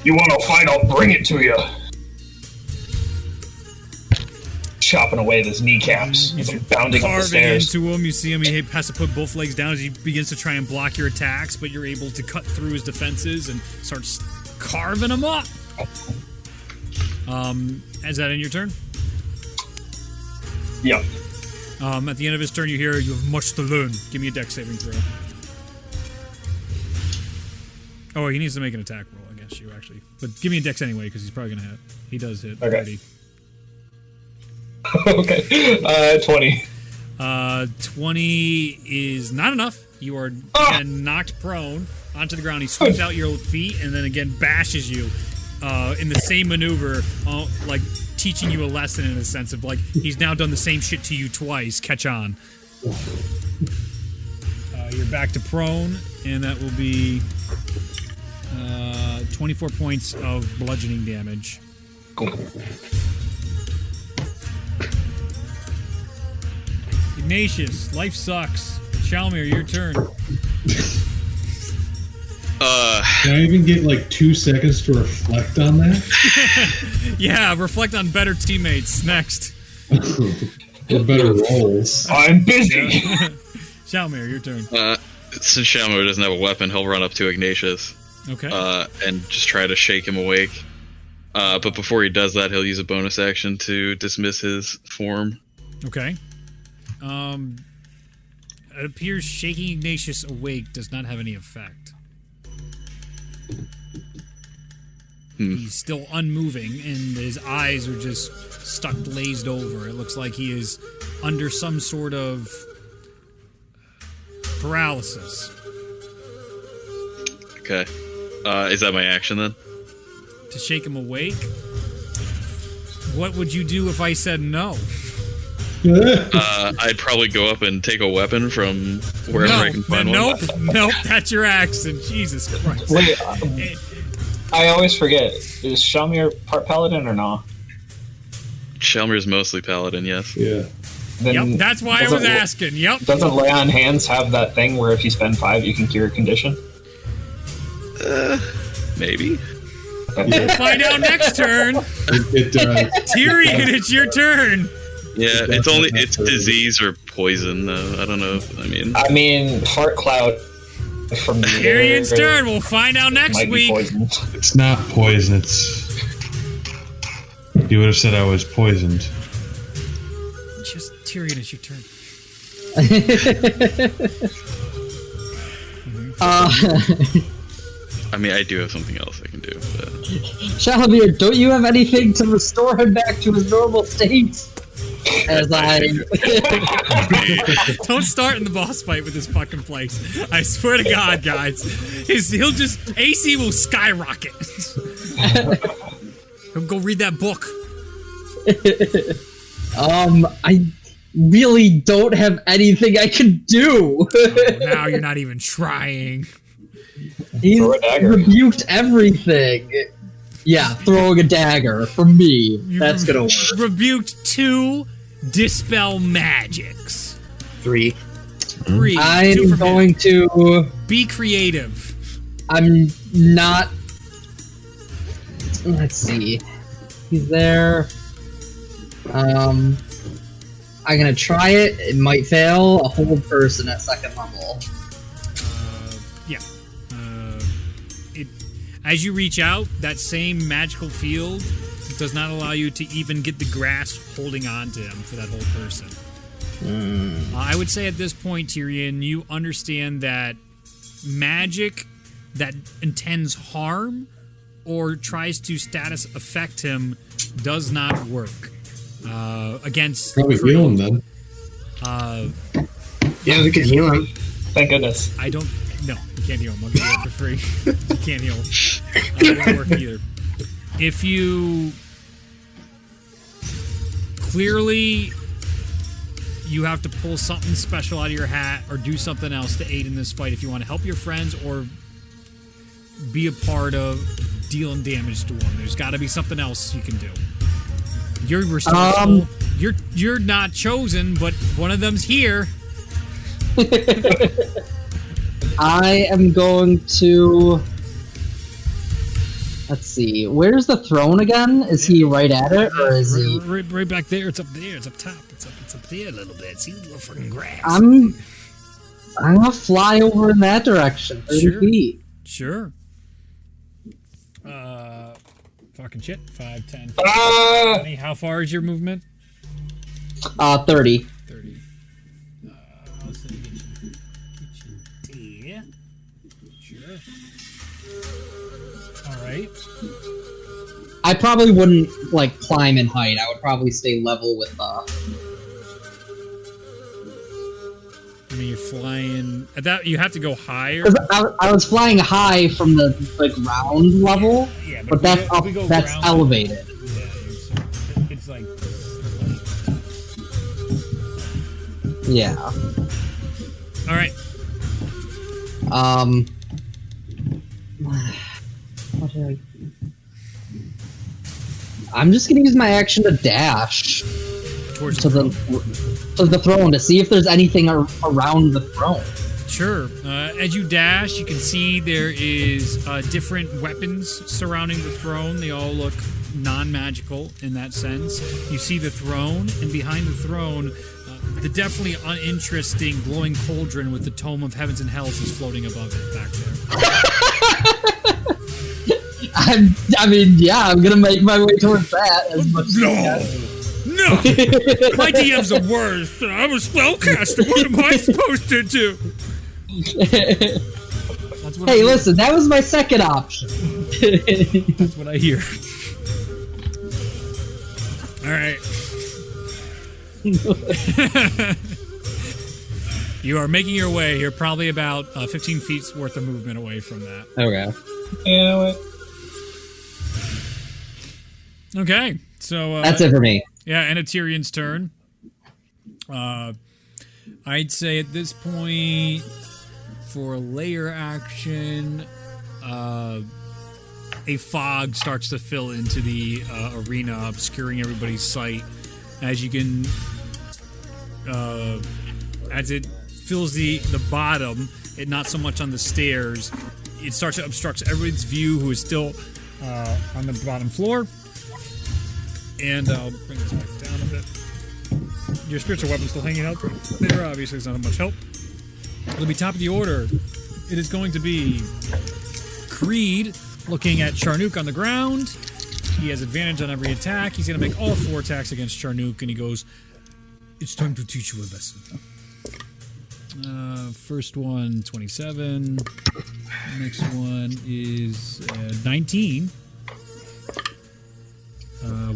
You want to fight, I'll bring it to you. Chopping away his kneecaps. As I'm bounding up the Carving stairs. into him, you see him. He has to put both legs down as he begins to try and block your attacks, but you're able to cut through his defenses and starts carving him up. Is that in your turn? Yep. At the end of his turn, you hear, "You have much to learn." Give me a dex saving throw. Oh, he needs to make an attack roll against you, actually. But give me a dex anyway, because he's probably going to hit. He does hit. Okay. 30. Okay. 20. 20 is not enough. You are again knocked prone onto the ground. He swings out your feet and then again bashes you in the same maneuver, like teaching you a lesson in a sense of like he's now done the same shit to you twice. Catch on. You're back to prone, and that will be 24 points of bludgeoning damage. Cool. Ignatius, life sucks. Shalmir, your turn. Can I even get like 2 seconds to reflect on that? Yeah, reflect on better teammates. Next. Or better rolls. I'm busy. Shalmir, your turn. Since Shalmir doesn't have a weapon, he'll run up to Ignatius. Okay. And just try to shake him awake. But before he does that, he'll use a bonus action to dismiss his form. Okay. It appears shaking Ignatius awake does not have any effect. He's still unmoving, and his eyes are just stuck glazed over. It looks like he is under some sort of paralysis. Okay. Is that my action then? To shake him awake? What would you do if I said no? I'd probably go up and take a weapon from wherever I can find one. Nope, that's your accent. Jesus Christ. Wait, I always forget. Is Shalmir part paladin or not? Shalmir's mostly paladin, yes. Yeah. Then Yep, that's why I was asking. Yep. Doesn't Lay on Hands have that thing where if you spend 5, you can cure a condition? Maybe. We'll find out next turn. It does. Tyrion, it's your turn. Yeah, it's disease or poison though. I don't know. I mean, fart cloud from the Tyrion's turn. We'll find out next might be week. poisoned. It's not poison. It's. You would have said I was poisoned. Just Tyrion, it's your turn. I do have something else I can do. But... Shalmir, don't you have anything to restore him back to his normal state? As Don't start in the boss fight with this fucking place. I swear to God, guys. He'll just... AC will skyrocket. He'll go read that book. I really don't have anything I can do. Now you're not even trying. He's rebuked everything. Yeah, throwing a dagger from me. That's gonna work. Rebuked 2 dispel magics. 3. 3. 2 I'm from going him. to. Be creative. I'm not. Let's see. He's there. I'm gonna try it. It might fail. A hold person at 2nd level. Yeah. As you reach out, that same magical field does not allow you to even get the grasp holding on to him for that whole person. I would say at this point, Tyrion, you understand that magic that intends harm or tries to status affect him does not work against. Probably heal him then. Yeah, we could heal him. Thank goodness. I don't. No, you can't heal him. I'll give you that for free. You can't heal him. It won't work either. If you clearly you have to pull something special out of your hat or do something else to aid in this fight if you want to help your friends or be a part of dealing damage to one. There's got to be something else you can do. You're resourceful. You're not chosen, but one of them's here. I am going to. Let's see. Where's the throne again? Is he right at it, or is he? Right back there. It's up there. It's up top. It's up there a little bit. See the little fucking grass. I'm gonna fly over in that direction. 30 feet. Sure. Fucking shit. 5, 10, 20. How far is your movement? 30. 30. So get you there. Sure. All right. I probably wouldn't like climb in height. I would probably stay level with I mean, you're flying. At that, you have to go higher. I was flying high from the ground level, Yeah, but that's up. That's elevated. Yeah, it's like. Yeah. All right. What did I'm just gonna use my action to dash Towards to the throne to see if there's anything around the throne. Sure. As you dash, you can see there is different weapons surrounding the throne. They all look non-magical in that sense. You see the throne, and behind the throne, the definitely uninteresting glowing cauldron with the Tome of Heavens and Hells is floating above it back there. I'm gonna make my way towards that as much as I can. No! My DM's the worst. I'm a spellcaster. What am I supposed to do? Hey, listen, that was my second option. That's what I hear. Alright. You are making your way. You're probably about 15 feet worth of movement away from that. Okay. You know what? Okay, so... That's it for me. Yeah, and it's Tyrion's turn. I'd say at this point, for a layer action, a fog starts to fill into the arena, obscuring everybody's sight. As you can, as it fills the bottom, it not so much on the stairs, it starts to obstruct everybody's view who is still on the bottom floor. And I'll bring this back down a bit. Your spiritual weapon's still hanging out there. Obviously, it's not much help. It'll be top of the order. It is going to be Creed looking at Charnook on the ground. He has advantage on every attack. He's going to make all 4 attacks against Charnook, and he goes, "It's time to teach you a lesson." First one, 27. Next one is 19.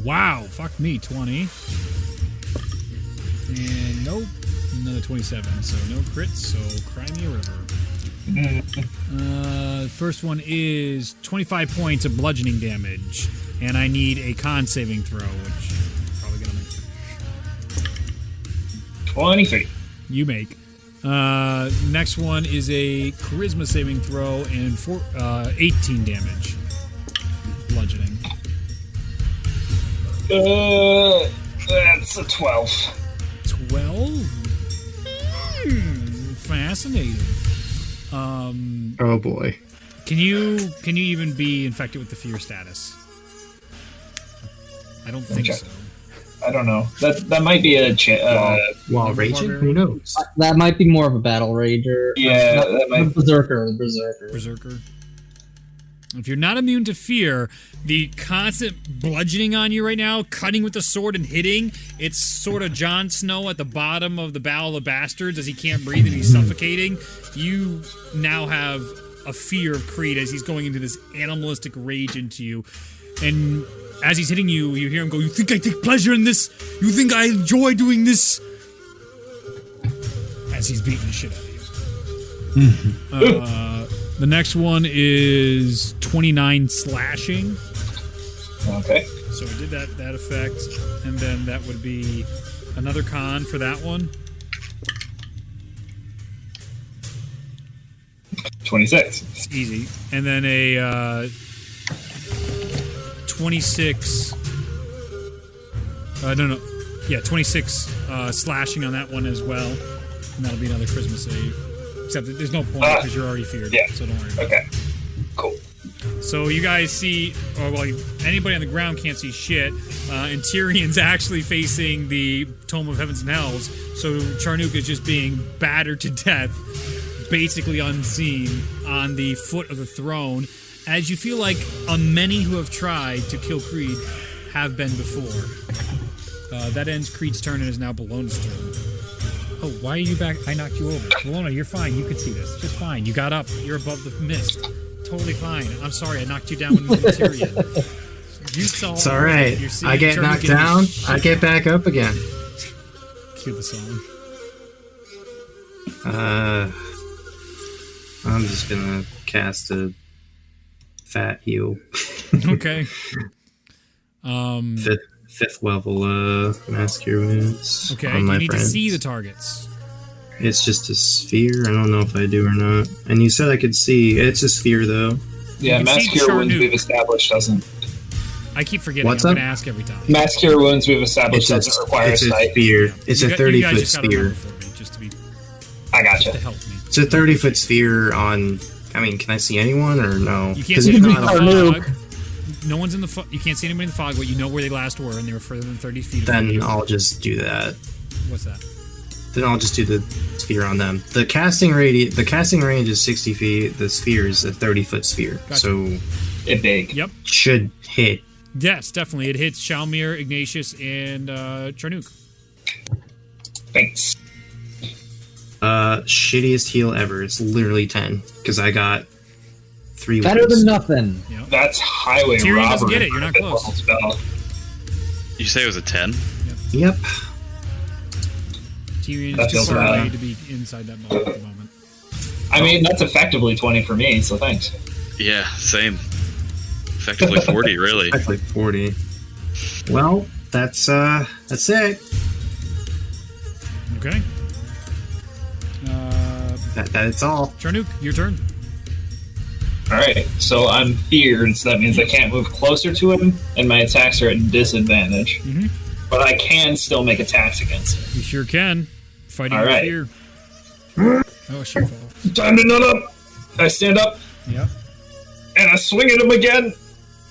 Wow, fuck me, 20. And nope, another 27, so no crits, so cry me a river. First one is 25 points of bludgeoning damage, and I need a con saving throw, which I'm probably gonna make. 23. You make. Next one is a charisma saving throw and 18 damage. bludgeoning. That's a 12. 12? Fascinating. Oh boy. Can you even be infected with the fear status? I don't think so. I don't know. That might be a While raging? Who knows? That might be more of a battle rager. Yeah, that might. Berserker. Berserker. If you're not immune to fear, the constant bludgeoning on you right now, cutting with the sword and hitting, it's sort of Jon Snow at the bottom of the Battle of the Bastards as he can't breathe and he's suffocating. You now have a fear of Creed as he's going into this animalistic rage into you. And as he's hitting you, you hear him go, "You think I take pleasure in this? You think I enjoy doing this?" As he's beating the shit out of you. The next one is 29 slashing. Okay. So we did that effect, and then that would be another con for that one. 26. It's easy. And then a 26. No. Yeah, 26 slashing on that one as well. And that'll be another charisma save. Except that there's no point because you're already feared. Yeah. So don't worry about Okay. Cool. it. So you guys see, or well, anybody on the ground can't see shit. And Tyrion's actually facing the Tome of Heavens and Hells. So Charnook is just being battered to death, basically unseen, on the foot of the throne. As you feel like many who have tried to kill Creed have been before. That ends Creed's turn and is now Bellona's turn. Oh, why are you back? I knocked you over. Bellona, you're fine. You can see this. Just fine. You got up. You're above the mist. Totally fine. I'm sorry. I knocked you down when you were Tyrion. You saw. It's alright. I get knocked down, I get back up again. Cue the song. I'm just gonna cast a fat heal. Okay. Fifth level mass cure wounds. Okay. On You my need friends. to see the targets. It's just a sphere. I don't know if I do or not. And you said I could see. It's a sphere though. Yeah, can mass see cure wounds Charnook. we've established doesn't. I keep forgetting. What's I'm up? going to ask every time. Mass cure wounds we've established doesn't require a it's a sight. sphere. It's You a got- 30 you guys foot just gotta remember sphere. for me, just I gotcha. to help me. It's a 30-foot sphere on. I mean, can I see anyone or no? You can't 'Cause see if anybody in not, the Charnook. fog. No one's in the fog. You can't see anybody in the fog, but you know where they last were, and they were further than 30 feet. from then you. I'll just do that. What's that? Then I'll just do the sphere on them. The casting range is 60 feet. The sphere is a 30-foot sphere. Gotcha. So It big. Yep. should hit. Yes, definitely. It hits Shalmir, Ignatius, and Charnook. Thanks. Shittiest heal ever. It's literally 10 because I got 3 Better wounds. than nothing. That's highway Tyrion robbery. doesn't get it, you're not Fifth close. level spell. You say it was a 10? Yep. Tyrion That is too feels far bad. away to be inside that moment at the moment. I mean, that's effectively 20 for me, so thanks. Yeah, same. Effectively 40, really. That's like 40. Well, that's it. Okay. That's all. Charnook, your turn. Alright, so I'm feared, so that means I can't move closer to him, and my attacks are at disadvantage. Mhm. But I can still make attacks against him. You sure can. Fighting All with right. fear. Oh, shit. Fall. Time to nut up! I stand up, Yep. and I swing at him again,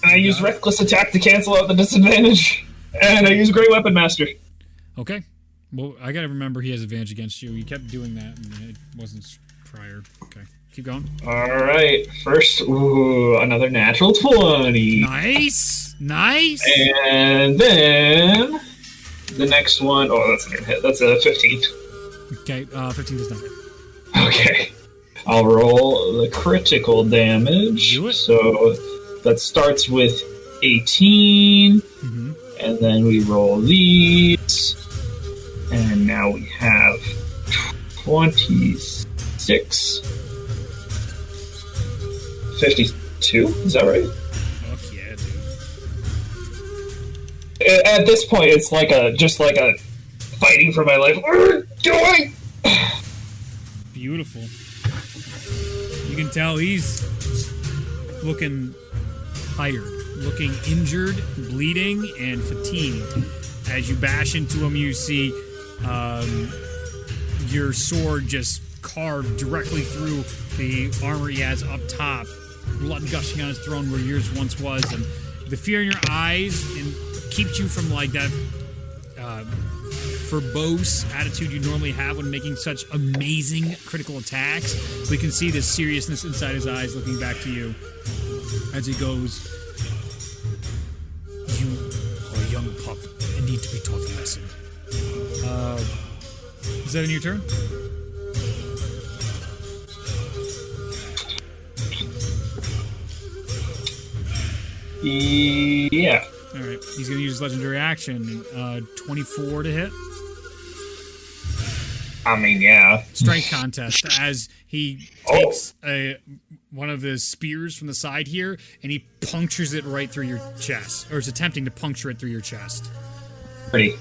and I use Reckless Attack to cancel out the disadvantage, and I use Great Weapon Master. Okay. Well, I gotta remember he has advantage against you. You kept doing that, and it wasn't prior. Okay. Keep going. Alright, first, another natural 20. Nice! Nice! And then the next one, that's a good hit. That's a 15. Okay, 15 does not hit. Okay. I'll roll the critical damage. Do it. So that starts with 18. Mhm. And then we roll these. And now we have 26. 52? Is that right? Fuck yeah, dude. At this point, it's like just like a fighting for my life. Doing. Beautiful. You can tell he's looking tired. looking injured, bleeding, and fatigued. As you bash into him, you see your sword just carved directly through the armor he has up top, blood gushing on his throne where yours once was, and the fear in your eyes and keeps you from like that verbose attitude you normally have when making such amazing critical attacks. We can see the seriousness inside his eyes looking back to you as he goes, "You are a young pup and need to be taught a lesson." Is that in your turn? Yeah. All right. He's going to use his legendary action. 24 to hit. I mean, yeah. Strength contest as he takes one of the spears from the side here and he punctures it right through your chest, or is attempting to puncture it through your chest. Pretty.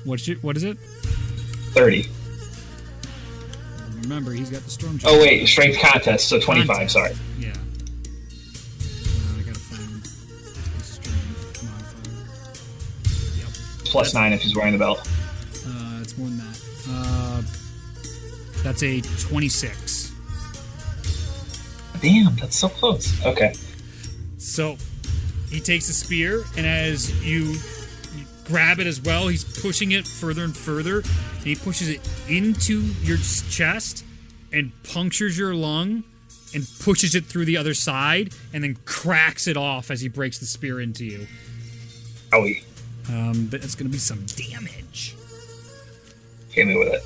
What is it? 30. Remember, he's got the storm. Oh wait, strength contest, so 25. Sorry. Yeah. I gotta find the strength modifier. Yep. Plus 9 if he's wearing the belt. It's more than that. That's a 26. Damn, that's so close. Okay. So he takes the spear, and as you grab it as well, he's pushing it further and further, and he pushes it into your chest and punctures your lung and pushes it through the other side and then cracks it off as he breaks the spear into you. Owie. But it's going to be some damage. Hit me with it.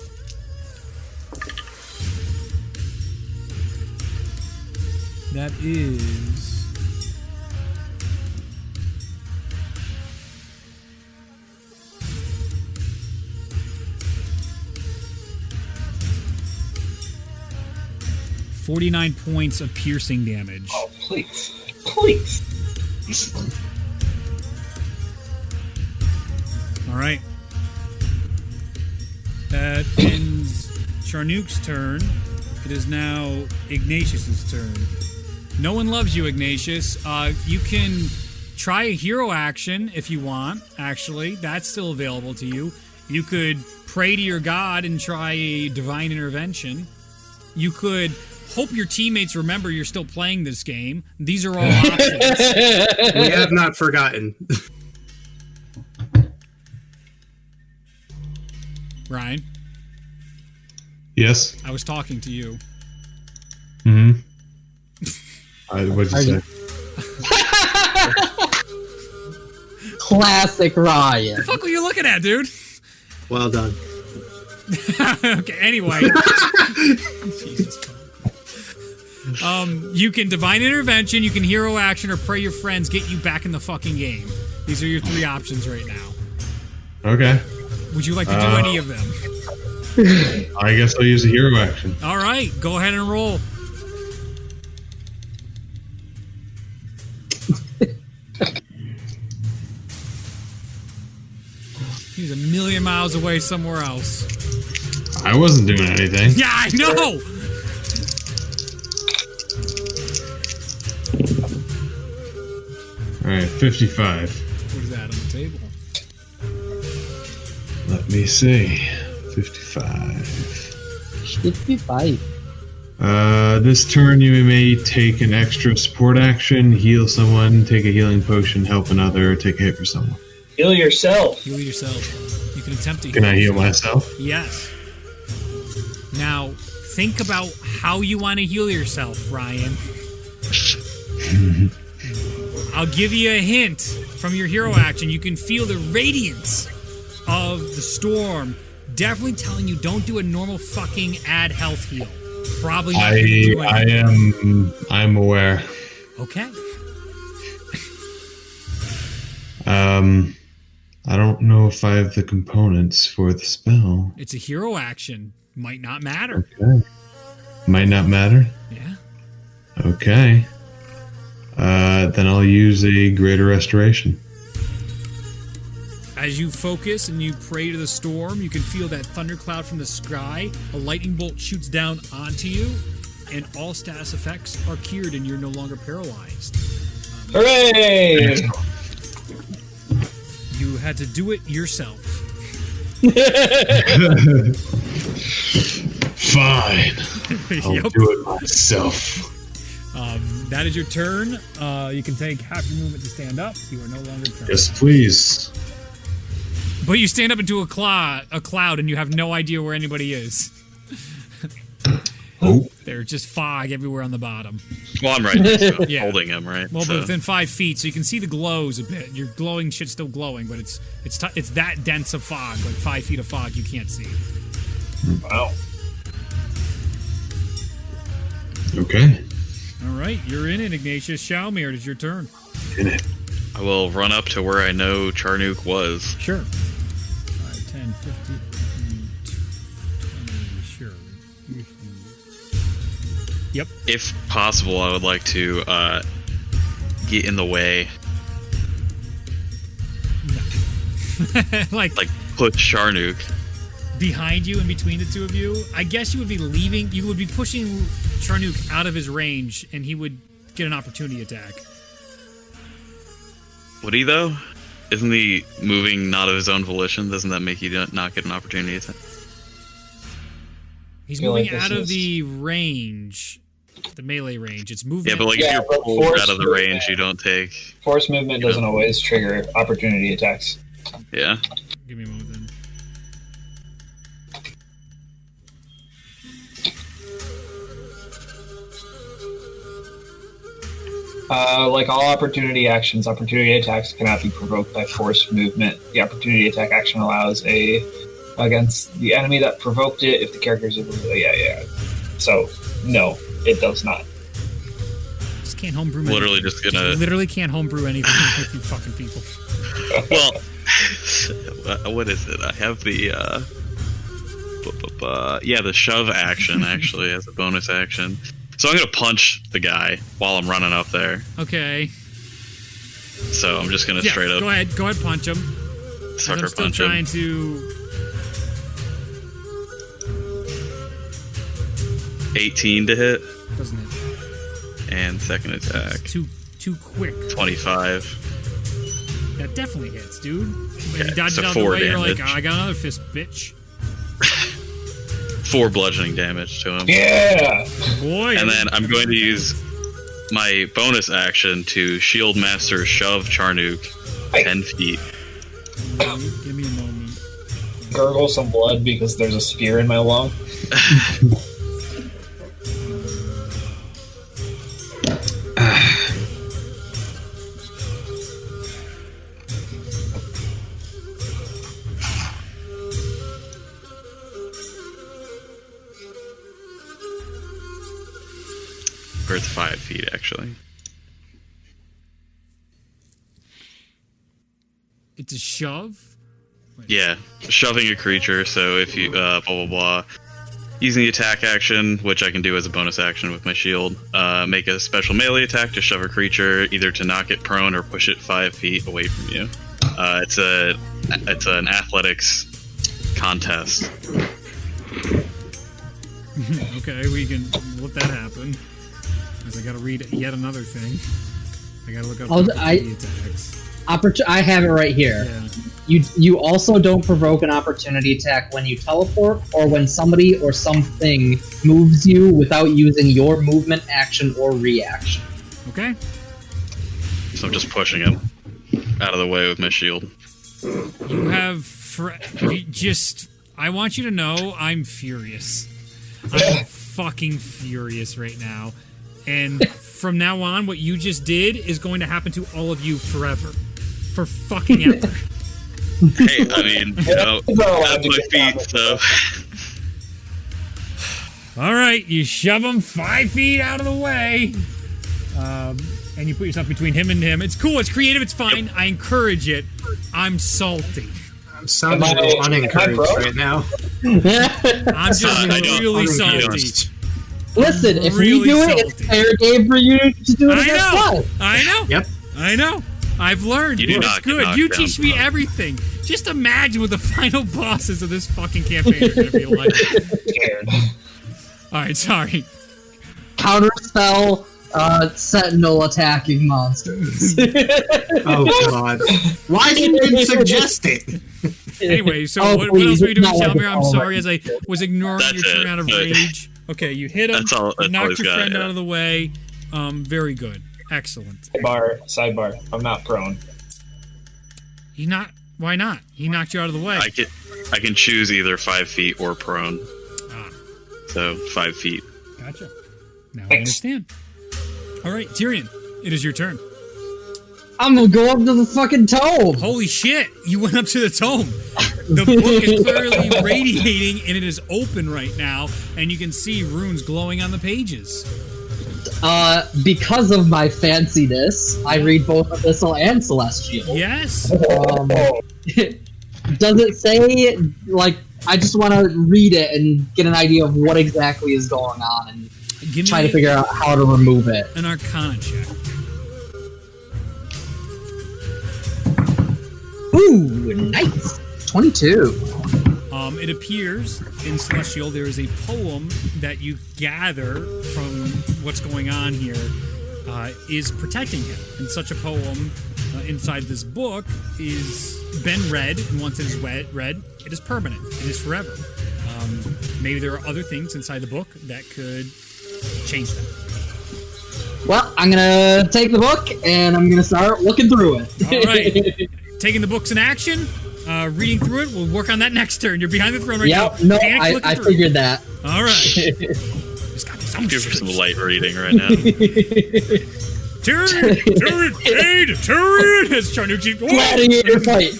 That is... $49 points of piercing damage. Oh, please. Please. All right. That ends Charnook's turn. It is now Ignatius's turn. No one loves you, Ignatius. You can try a hero action if you want, actually. That's still available to you. You could pray to your god and try a divine intervention. You could hope your teammates remember you're still playing this game. These are all options. We have not forgotten. Ryan, Yes. I was talking to you. Mm-hmm. What'd you say? Classic Ryan. The fuck were you looking at, dude? Well done. Okay, anyway. Jesus. You can divine intervention, you can hero action, or pray your friends get you back in the fucking game. These are your three options right now. Okay. Would you like to do any of them? I guess I'll use a hero action. All right, go ahead and roll. He's a million miles away somewhere else. I wasn't doing anything. Yeah, I know! Alright, 55. What is that on the table? Let me see. 55. 55. This turn you may take an extra support action, heal someone, take a healing potion, help another, or take a hit for someone. Heal yourself. Heal yourself. You can attempt to heal Can I heal yourself. myself? Yes. Now, think about how you want to heal yourself, Ryan. I'll give you a hint from your hero action. You can feel the radiance of the storm. Definitely telling you don't do a normal fucking add health heal. Probably not gonna do anything. I'm aware. Okay. I don't know if I have the components for the spell. It's a hero action. Might not matter. Okay. Might not matter? Yeah. Okay. Then I'll use a greater restoration. As you focus and you pray to the storm, you can feel that thundercloud from the sky. A lightning bolt shoots down onto you, and all status effects are cured and you're no longer paralyzed. Hooray! You had to do it yourself. Fine. I'll Yep. do it myself. That is your turn. You can take half your movement to stand up. You are no longer turning. Yes, please. But you stand up into a cloud, and you have no idea where anybody is. Oh. There's just fog everywhere on the bottom. Well, I'm right next to him, Yeah. holding him, right? Well, So- but within 5 feet, so you can see the glows a bit. Your glowing shit's still glowing, but it's that dense of fog, like 5 feet of fog you can't see. Wow. Okay. All right, you're in it, Ignatius. Shalmir, it is your turn. In it. I will run up to where I know Charnook was. Sure. 5, 10, 15, 20, sure. Yep. If possible, I would like to get in the way, like push Charnook. behind you and between the two of you, I guess you would be leaving. You would be pushing Charnook out of his range, and he would get an opportunity attack. Would he though? Isn't he moving not of his own volition? Doesn't that make you not get an opportunity attack? He's feel moving like this out of is- the range, the melee range. It's moving. Yeah, but like Yeah, if you're but pulled force out of the movement- range, you don't take. Force movement doesn't always trigger opportunity attacks. Yeah. Give me a moment then. Like all opportunity actions, opportunity attacks cannot be provoked by force movement. The opportunity attack action allows against the enemy that provoked it if the character's yeah. So no, it does not. Just can't homebrew. Literally anything. just gonna- Literally can't homebrew anything with you fucking people. Well, what is it? I have the the shove action actually as a bonus action. So I'm gonna punch the guy while I'm running up there. Okay. So I'm just gonna Yeah. straight up Go ahead, punch him. sucker I'm still punch trying him. to. 18 to hit, Doesn't it? and second attack Too quick. 25. That definitely hits, dude. When Yeah, you dodge it's it a out the 4 way, you're like, damage. oh, I got another fist, bitch. 4 bludgeoning damage to him. Yeah. Boy. And then I'm going to use my bonus action to shield master shove Charnook Hey. 10 feet. Give me a moment. Gurgle some blood because there's a spear in my lung. Or it's 5 feet actually. It's a shove. Yeah, shoving a creature. So if you blah blah blah, using the attack action, which I can do as a bonus action with my shield, make a special melee attack to shove a creature, either to knock it prone or push it 5 feet away from you. It's an athletics contest. Okay, we can let that happen. Because I gotta read yet another thing. I gotta look up opportunity attacks. I have it right here. Yeah. You also don't provoke an opportunity attack when you teleport or when somebody or something moves you without using your movement action or reaction. Okay. So I'm just pushing him out of the way with my shield. You have I want you to know I'm furious. I'm fucking furious right now. And from now on, what you just did is going to happen to all of you forever. For fucking ever. Hey, I mean, you know, that's my feet, so. Alright, you shove him 5 feet out of the way. And you put yourself between him and him. It's cool, it's creative, it's fine. I encourage it. I'm salty. I'm sounding a little unencouraged right now. I'm just I know. really salty. Unencouraged. Listen, if we Really do it, it's salty. fair game for you to do it I against know. us. I know. Yep. I know. I've learned. You do It's not get good. knocked You down teach me from that. everything. Just imagine what the final bosses of this fucking campaign are going to be like. Scared. All right, sorry. Counterspell Sentinel attacking monsters. Oh god. Why didn't you suggest it? Anyway, so Oh, what else please, were you doing, it's not like Shalmir? it's I'm all sorry right. as I was ignoring That's your turn it. out of rage. Okay, you hit him, That's all you knocked he's your got, friend yeah. out of the way. Very good. Excellent. Sidebar. I'm not prone. Why not? He knocked you out of the way. I can choose either 5 feet or prone. Ah, So 5 feet. gotcha. Now I Thanks. understand. All right, Tyrion, it is your turn. I'm gonna go up to the fucking tome. Holy shit! You went up to the tome. The book is clearly radiating, and it is open right now, and you can see runes glowing on the pages. Because of my fanciness, I read both Abyssal and Celestial. Yes. Does it say, like, I just want to read it and get an idea of what exactly is going on and Give try to me figure out how to remove it. an Arcana check. Ooh, nice! 22. It appears in Celestial there is a poem that you gather from what's going on here is protecting him. And such a poem inside this book is been read, and once it is read, it is permanent. It is forever. Maybe there are other things inside the book that could change that. Well, I'm gonna take the book and I'm gonna start looking through it. All right. Taking the books in action, reading through it. We'll work on that next turn. You're behind the throne right now. Yep, no, Panic looking I through. figured that. All right. Just got this. I'm Give her some light reading right now. Tyrion, as Charnucci. Gladiator fight.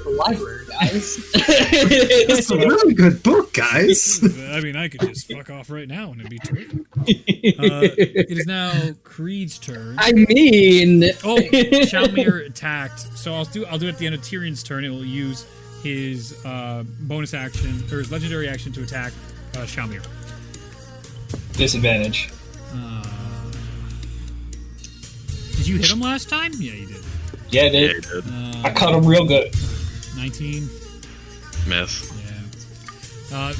The library, guys. It's a really good book, guys. I mean, I could just fuck off right now and it'd be terrific. It is now Creed's turn. I mean, Oh, Shalmir attacked. So I'll do it at the end of Tyrion's turn. It will use his bonus action or his legendary action to attack Shalmir. Disadvantage. Did you hit him last time? Yeah, you did. Yeah, Yeah, dude. he did. I caught him real good. 19. Miss. Yeah.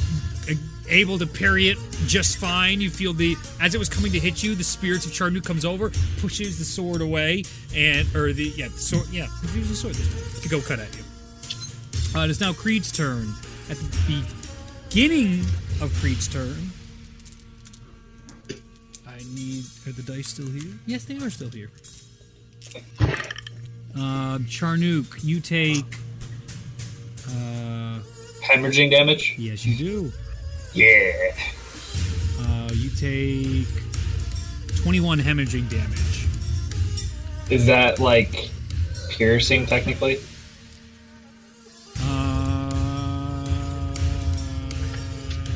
Able to parry it just fine. You feel as it was coming to hit you, the spirits of Charnu comes over, pushes the sword away, the sword to go cut at you. It is now Creed's turn. At the beginning of Creed's turn, are the dice still here? Yes, they are still here. Charnook, you take. Hemorrhaging damage. Yes, you do. Yeah. You take 21 hemorrhaging damage. Is that like piercing technically?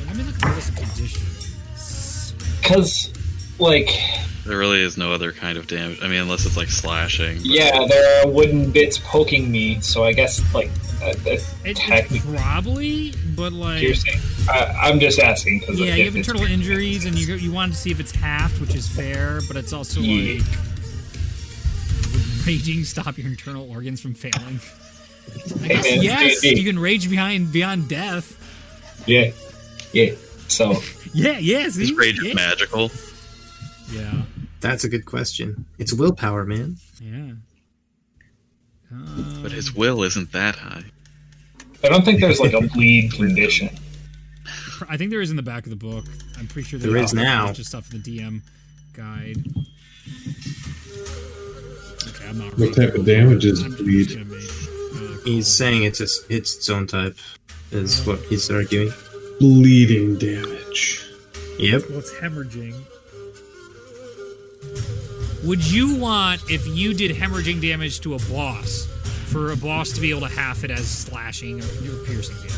Let me look at the list of conditions. Because, like, There really is no other kind of damage. I mean, unless it's like slashing. But yeah, there are wooden bits poking me, so I guess like It's technically probably, but like, piercing. I'm just asking because yeah, you have internal injuries, and you want to see if it's halved, which is fair, but it's also Yeah. like, would raging stop your internal organs from failing? I guess man, yes, D&D. you can rage beyond death. Yeah. So Yeah, see? his rage yeah. is magical. Yeah, That's a good question. It's willpower, man. yeah. But his will isn't that high. I don't think there's like a bleed condition. I think there is in the back of the book. I'm pretty sure There is a now. bunch of stuff in the DM guide. Okay, I'm not. What reading. type of damage is I'm just bleed? gonna make, He's call. saying it's its own type, is what he's arguing. Bleeding damage. Yep. Well, it's hemorrhaging. Would you want, if you did hemorrhaging damage to a boss, for a boss to be able to half it as slashing or piercing damage?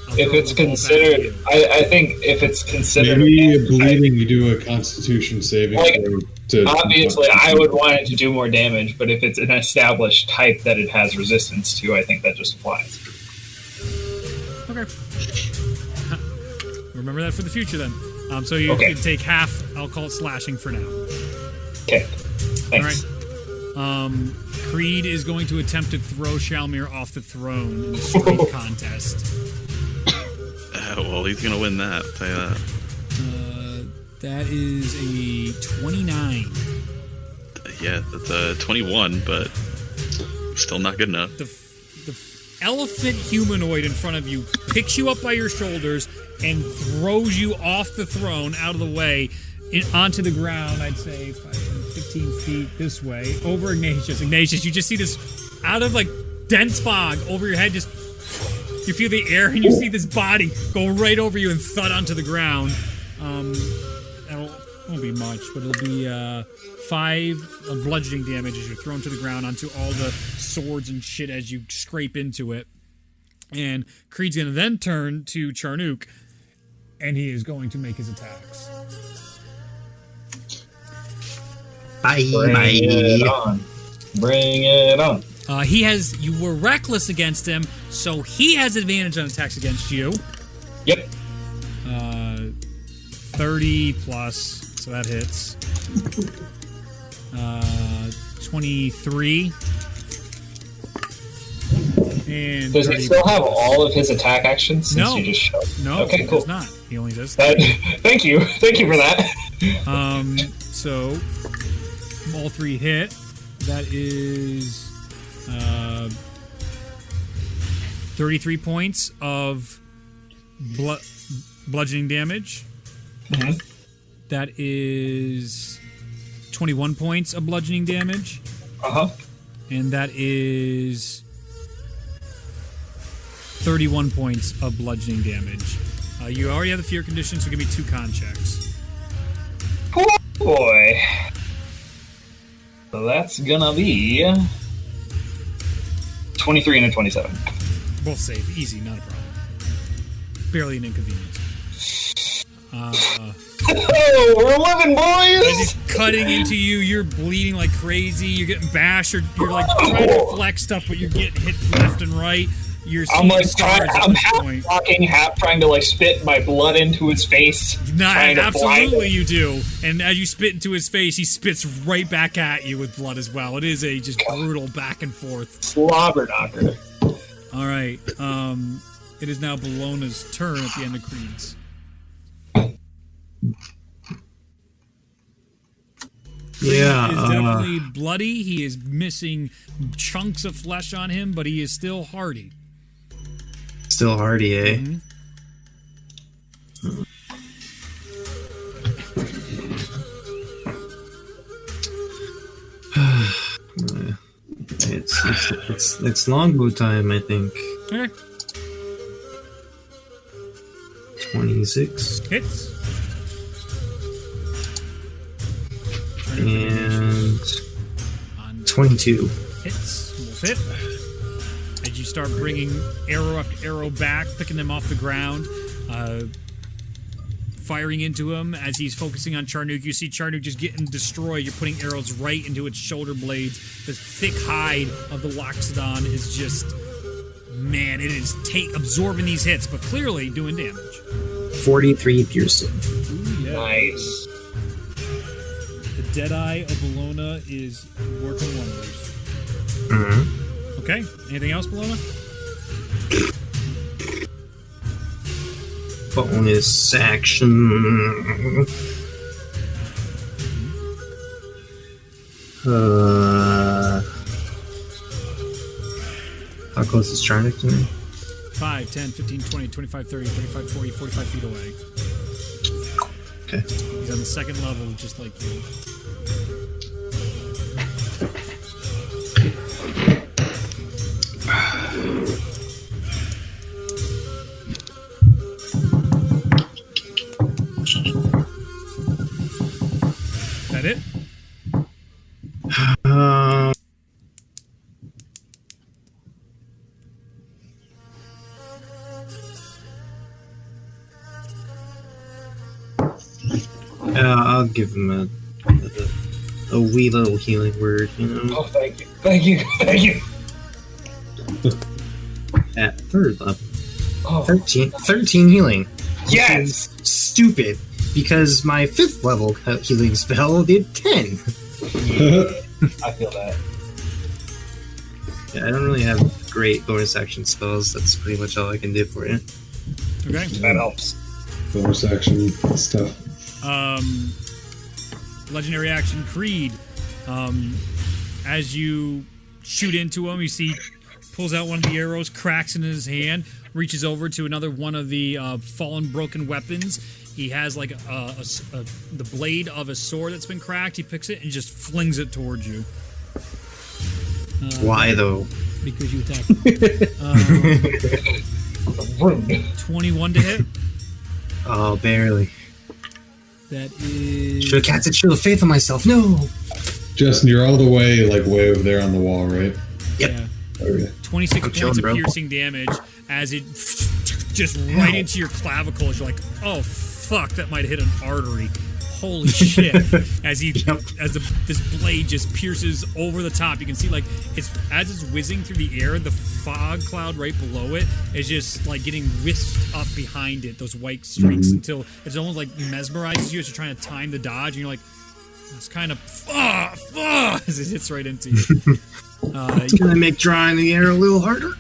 I'll If throw it's the ball back to considered, you. I think if it's considered, Maybe a bleeding, you do a Constitution saving Like, throw to. obviously I would want it to do more damage, but if it's an established type that it has resistance to, I think that just applies. Okay. Remember that for the future then. So you Okay. can take half, I'll call it slashing for now. Okay, All thanks. right. Creed is going to attempt to throw Shalmir off the throne in a straight contest. Well, he's gonna win that. I'll tell you that. That is a 29. Yeah, that's a 21, but still not good enough. The elephant humanoid in front of you picks you up by your shoulders and throws you off the throne out of the way onto the ground. I'd say 5, 10, 15 feet this way over Ignatius. Ignatius, you just see this out of like dense fog over your head. Just you feel the air and you see this body go right over you and thud onto the ground. It won't be much, but it'll be 5 of bludgeoning damage as you're thrown to the ground onto all the swords and shit as you scrape into it. And Creed's going to then turn to Charnook, and he is going to make his attacks. Bring it on. Bring it on. You were reckless against him, so he has advantage on attacks against you. Yep. 30 plus. So that hits. 23. And does he still have all of his attack actions since you just showed? No, okay, he cool. does not. He only does thank you for that. So all 3 hit. That is 33 points of bludgeoning damage. Mm-hmm. That is 21 points of bludgeoning damage. And that is 31 points of bludgeoning damage. You already have the fear condition, so give me 2 con checks. Oh boy. So that's gonna be 23 and a 27. Both save. Easy, not a problem. Barely an inconvenience. Oh, we're living, boys! As he's cutting into you, you're bleeding like crazy. You're getting bashed. You're like trying to flex stuff, but you're getting hit left and right. You're seeing I'm half blocking, half trying to like spit my blood into his face. Absolutely, you do. And as you spit into his face, he spits right back at you with blood as well. It is a just brutal back and forth slobber knocker. All right. It is now Bologna's turn at the end of Creed's. Yeah, He is definitely bloody. He is missing chunks of flesh on him, but he is still hardy. Still hardy, eh? Mm-hmm. It's longbow time, I think. Okay. 26. Hits. And 22. Hits. Will hit. As you start bringing arrow after arrow back, picking them off the ground, firing into him as he's focusing on Charnook. You see Charnook just getting destroyed. You're putting arrows right into its shoulder blades. The thick hide of the Loxodon is just, man, it is absorbing these hits, but clearly doing damage. 43 piercing. Ooh, yeah. Nice. The Deadeye of Bologna is working wonders. Mm-hmm. Okay, anything else, Bologna? Bonus action. How close is Charnook to me? 5, 10, 15, 20, 25, 30, 35, 40, 45 feet away. Okay. He's on the second level, just like you. Is that it? I'll give him a wee little healing word, you know. Oh, thank you. Thank you. Thank you. At 3rd level. Oh. 13 healing. Yes! Stupid, because my 5th level healing spell did 10. I feel that. Yeah, I don't really have great bonus action spells. That's pretty much all I can do for it. Okay. That helps. Bonus action stuff. Legendary action Creed. As you shoot into him, you see pulls out one of the arrows, cracks it in his hand, reaches over to another one of the fallen broken weapons. He has like the blade of a sword that's been cracked. He picks it and just flings it towards you. Why though? Because you attacked him. 21 to hit. Oh, barely. That is... Should have cast a shield of faith on myself. No! Justin, you're all the way, way over there on the wall, right? Yep. Yeah. Okay. 26 I'm points chilling, of bro. piercing damage as it just right into your clavicle. As you're like, oh, fuck, that might hit an artery. Holy shit. As this blade just pierces over the top, you can see as it's whizzing through the air, the fog cloud right below it is just getting whisked up behind it, those white streaks, until it's almost mesmerizes you as you're trying to time the dodge, and you're like, it's kind of as it hits right into you. It's gonna make drawing the air a little harder.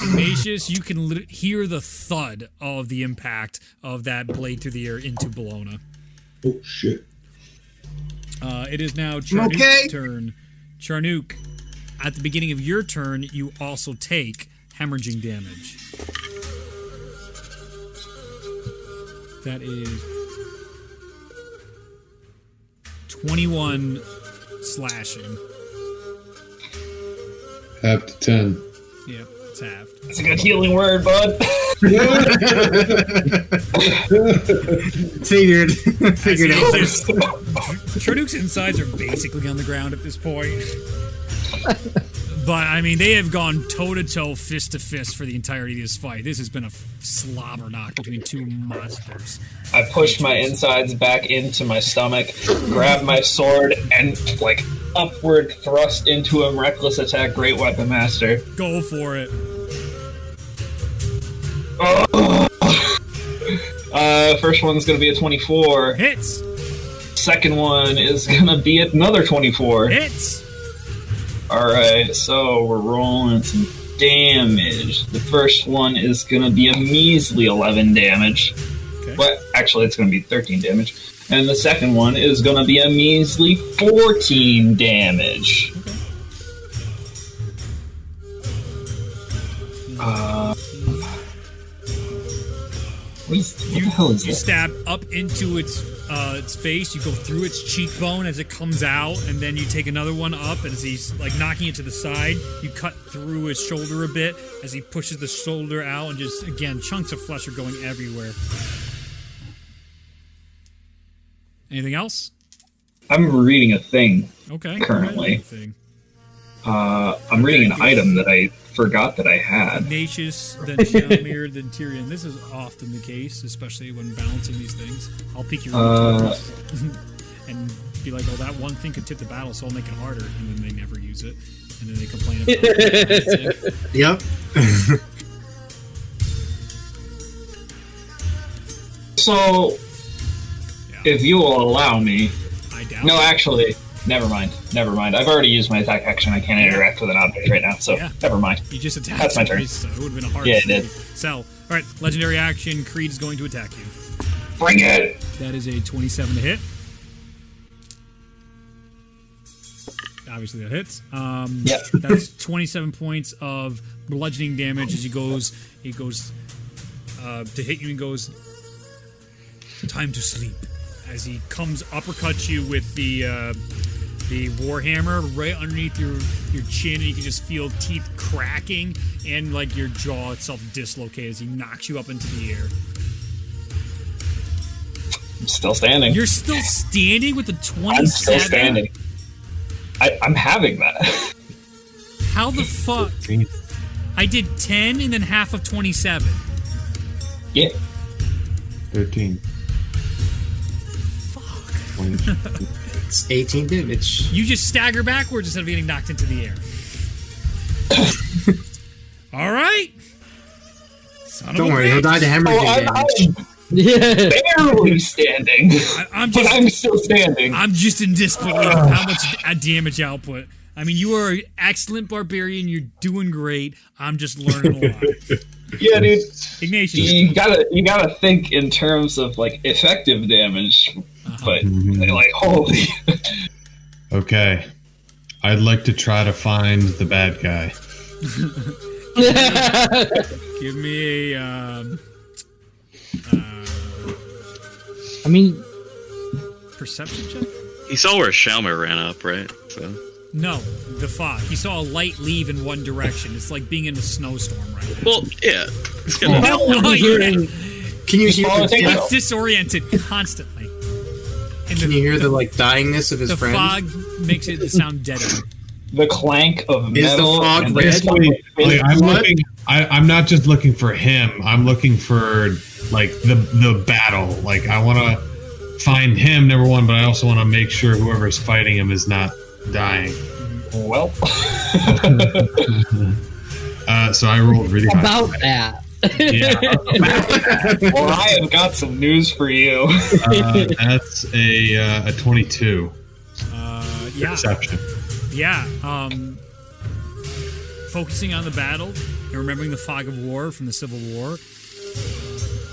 Ignatius, you can hear the thud of the impact of that blade through the air into Bologna. Oh, shit. It is now Charnook's turn. Charnook, at the beginning of your turn, you also take hemorrhaging damage. That is 21 slashing. Half to 10. Yep, it's halved. It's a good healing word, bud. Figured it. Charnook's insides are basically on the ground at this point. But, I mean, they have gone toe-to-toe, fist-to-fist for the entirety of this fight. This has been a slobber knock between two monsters. I push my insides back into my stomach, grab my sword, and, upward thrust into him, reckless attack, Great Weapon Master. Go for it. First one's gonna be a 24. Hits. Second one is gonna be another 24. Hits. Alright, so we're rolling some damage. The first one is gonna be a measly 11 damage. Okay. Well, actually, it's gonna be 13 damage. And the second one is gonna be a measly 14 damage. What the hell is You this? stab up into its face. You go through its cheekbone as it comes out, and then you take another one up, and as he's knocking it to the side, you cut through his shoulder a bit as he pushes the shoulder out, and just again chunks of flesh are going everywhere. Anything else? I'm reading a thing. Okay. Currently. Thing. I'm reading an item that I forgot that I had. Ignatius, then Shalmir, then Tyrion. This is often the case, especially when balancing these things. I'll pick your and be like, oh, that one thing could tip the battle, so I'll make it harder. And then they never use it. And then they complain about it. Yep. So, if you will allow me... I doubt No, it. actually, never mind. I've already used my attack action. I can't interact with an object right now, so never mind. You just attacked That's my turn. twice, so it would have been a hard Yeah, it did. So, alright, legendary action, Creed is going to attack you. Bring it! That is a 27 to hit. Obviously that hits. Yep. That's 27 points of bludgeoning damage as he goes to hit you and goes, time to sleep. As he comes uppercuts you with the warhammer right underneath your chin, and you can just feel teeth cracking and your jaw itself dislocate as he knocks you up into the air. I'm still standing. You're still standing with the 27? I'm still standing. I'm having that. How the fuck? I did 10 and then half of 27. Yeah. 13. Fuck. 20. It's 18 damage. You just stagger backwards instead of getting knocked into the air. All right. Don't worry, he'll die to hemorrhaging damage. Yeah. Barely standing. But I'm still standing. I'm just in disbelief of how much damage output. I mean, you are an excellent barbarian. You're doing great. I'm just learning a lot. Yeah, dude. Ignatius. You gotta think in terms of effective damage. but like, holy. Okay. I'd like to try to find the bad guy. Give me a. I mean, Perception check? He saw where Shalmer ran up, right? So. No, the fog. He saw a light leave in one direction. It's like being in a snowstorm right now. Well, yeah. It's gonna, Can you hear It's disoriented constantly. And Can you hear the like dyingness of his the friend? fog makes it sound deadening. The clank of metal. Is the fog and red? Like, I'm not just looking for him. I'm looking for like the battle. Like I want to find him, number one, but I also want to make sure whoever's fighting him is not dying. Well. So I rolled really high. about that. Yeah. Well, I have got some news for you. That's a 22. Yeah. Perception. Yeah. Focusing on the battle and remembering the fog of war from the Civil War,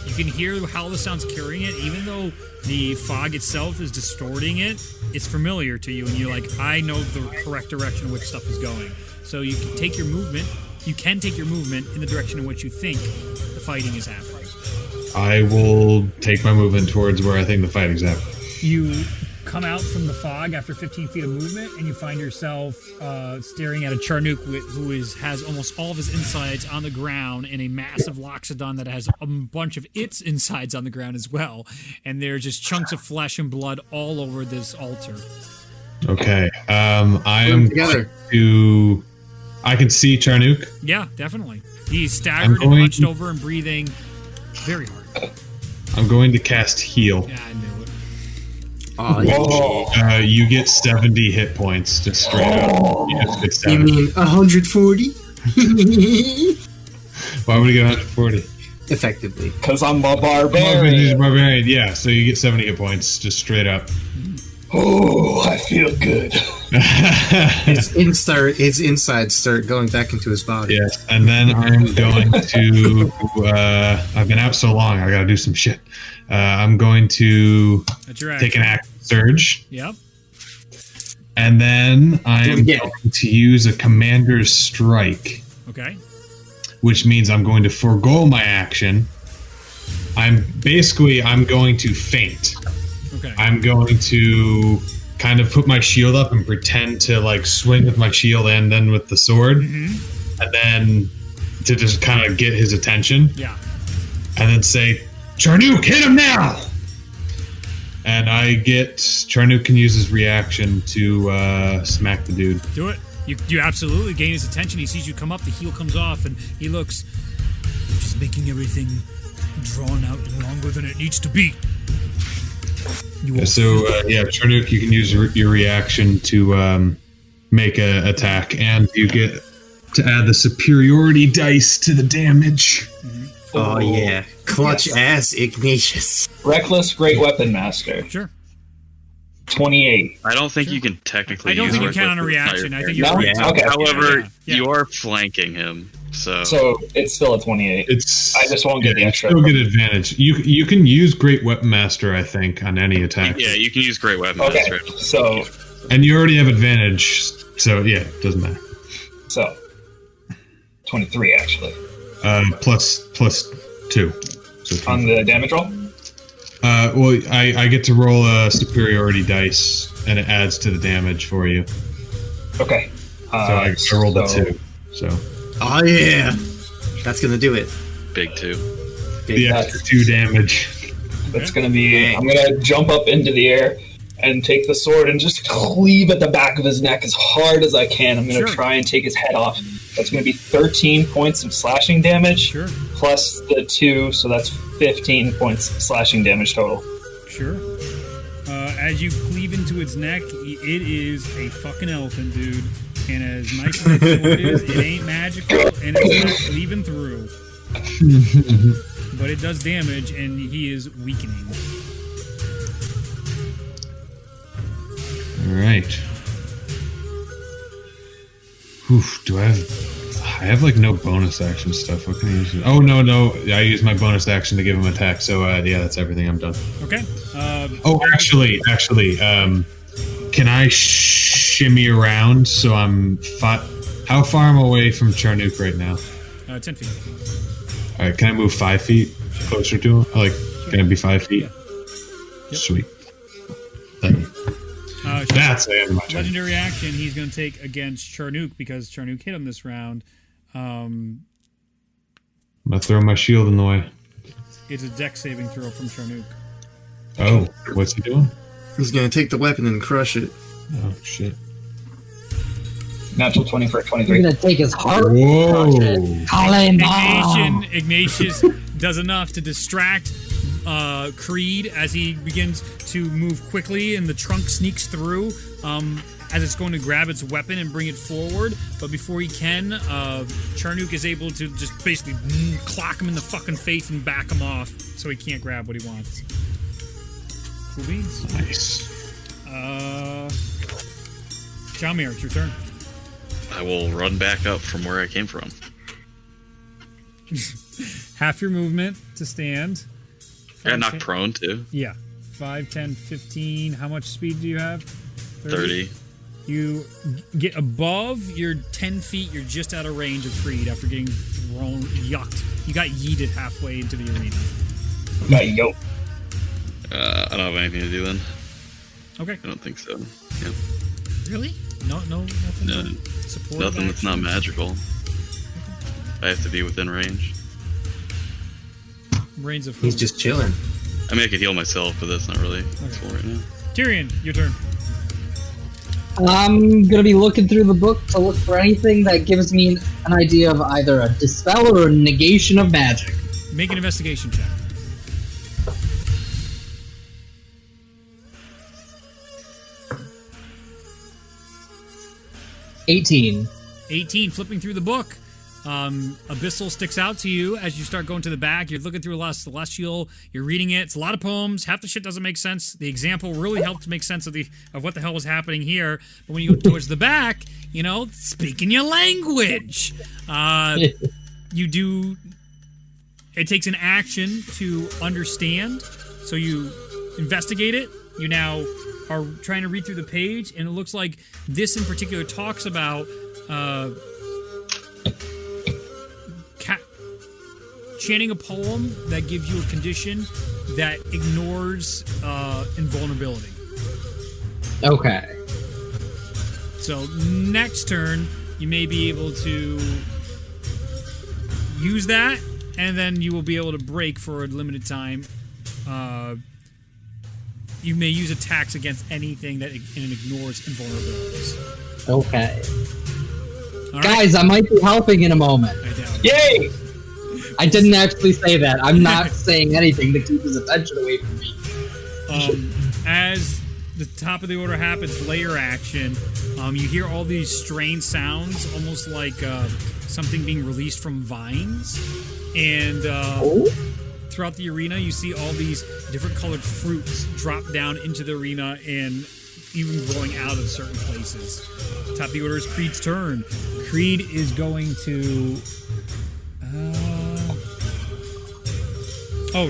you can hear how the sound's carrying it, even though the fog itself is distorting it. It's familiar to you, and you're like, I know the correct direction in which stuff is going. So you can take your movement. You can take your movement in the direction in which you think the fighting is happening. I will take my movement towards where I think the fighting's happening. You come out from the fog after 15 feet of movement, and you find yourself staring at a Charnook who has almost all of his insides on the ground, and a massive Loxodon that has a bunch of its insides on the ground as well. And there's just chunks of flesh and blood all over this altar. Okay. I am going to. I can see Charnook. Yeah, definitely. He's staggered and hunched over and breathing very hard. I'm going to cast Heal. Yeah, I knew it. Oh, You get 70 hit points just straight up. You just get you 70. mean 140? Why would you get 140? Effectively. Because I'm a He's a barbarian. barbarian. Yeah, so you get 70 hit points just straight up. Oh, I feel good. His insides start going back into his body. Yes, and then I'm going to. I've been out so long, I gotta do some shit. I'm going to take an active surge. Yep. And then I am going to use a commander's strike. Okay. Which means I'm going to forego my action. I'm going to feint. Okay. I'm going to kind of put my shield up and pretend to like swing with my shield and then with the sword. Mm-hmm. And then to just kind of get his attention. Yeah. And then say, Charnook, hit him now! And Charnook can use his reaction to smack the dude. Do it. You absolutely gain his attention. He sees you come up, the heel comes off, and he looks, you're just making everything drawn out longer than it needs to be. Charnook, you can use your reaction to make an attack, and you get to add the superiority dice to the damage. Mm-hmm. Oh, yeah. Clutch ass Ignatius. Reckless Great Weapon Master. Sure. 28. I don't think you can technically. I don't use think you can on a Reckless reaction. I with think your you're No? Okay. However, Yeah. you are flanking him, so it's still a 28. I just won't get the extra. Still get advantage. You can use Great Weapon Master, I think, on any attack. yeah, you can use Great Weapon Okay, Master. so And you already have advantage, so yeah, it doesn't matter. 23 actually Plus 2. So on the damage roll. I get to roll a superiority dice, and it adds to the damage for you. Okay. So I rolled a 2. So Oh, yeah. That's going to do it. Big 2. the extra 2 damage. That's gonna be. I'm gonna jump up into the air and take the sword and just cleave at the back of his neck as hard as I can. I'm gonna try and take his head off. That's gonna be 13 points of slashing damage. Sure. Plus the 2, so that's 15 points of slashing damage total. Sure. As you cleave into its neck, it is a fucking elephant, dude. And as nice as the sword is, it ain't magical, and it's not cleaving through. But it does damage, and he is weakening. All right. Oof, do I have I have like no bonus action stuff. What can I use? Oh no! I use my bonus action to give him attack. So yeah, that's everything. I'm done. Okay. Actually, can I shimmy around? So I'm how far am I away from Charnook right now? 10 feet. All right, can I move 5 feet closer to him? Like, can it be 5 feet? Yeah. Yep. Sweet. Thank you. That's the end of my turn. Legendary action he's going to take against Charnook because Charnook hit him this round. I'm going to throw my shield in the way. It's a dex saving throw from Charnook. Oh, what's he doing? He's gonna take the weapon and crush it. Oh, shit. Natural 20 for a He's 23. gonna take his heart. Whoa. Call him mom. Ignatius does enough to distract Creed as he begins to move quickly, and the trunk sneaks through as it's going to grab its weapon and bring it forward. But before he can, Charnook is able to just basically clock him in the fucking face and back him off so he can't grab what he wants. Cool beans. Nice. Jalmir, it's your turn. I will run back up from where I came from. Half your movement to stand. I got knocked prone too. Yeah. 5, 10, 15. How much speed do you have? 30. You get above your 10 feet. You're just out of range of Creed after getting thrown, yucked. You got yeeted halfway into the arena. Got yoked. I don't have anything to do then. Okay. I don't think so. Yeah. Really? Nothing. No, Support nothing that's not action? magical. I have to be within range. Brains of He's just chilling. I mean, I could heal myself, but that's not really useful right now. Tyrion, your turn. I'm gonna be looking through the book to look for anything that gives me an idea of either a dispel or a negation of magic. Make an investigation check. $18. 18, flipping through the book. Abyssal sticks out to you as you start going to the back. You're looking through a lot of Celestial. You're reading it. It's a lot of poems. Half the shit doesn't make sense. The example really helped make sense of what the hell was happening here. But when you go towards the back, speaking your language. You do. It takes an action to understand. So you investigate it. You now are trying to read through the page, and it looks like this in particular talks about chanting a poem that gives you a condition that ignores invulnerability. Okay. So next turn, you may be able to use that, and then you will be able to break for a limited time. You may use attacks against anything that ignores invulnerabilities. Okay. All right. Guys, I might be helping in a moment. I doubt it. Yay! I didn't actually say that. I'm not saying anything to keep his attention away from me. As the top of the order happens, layer action, you hear all these strange sounds, almost like something being released from vines. And throughout the arena, you see all these different colored fruits drop down into the arena and even growing out of certain places. Top of the order is Creed's turn. Creed is going to...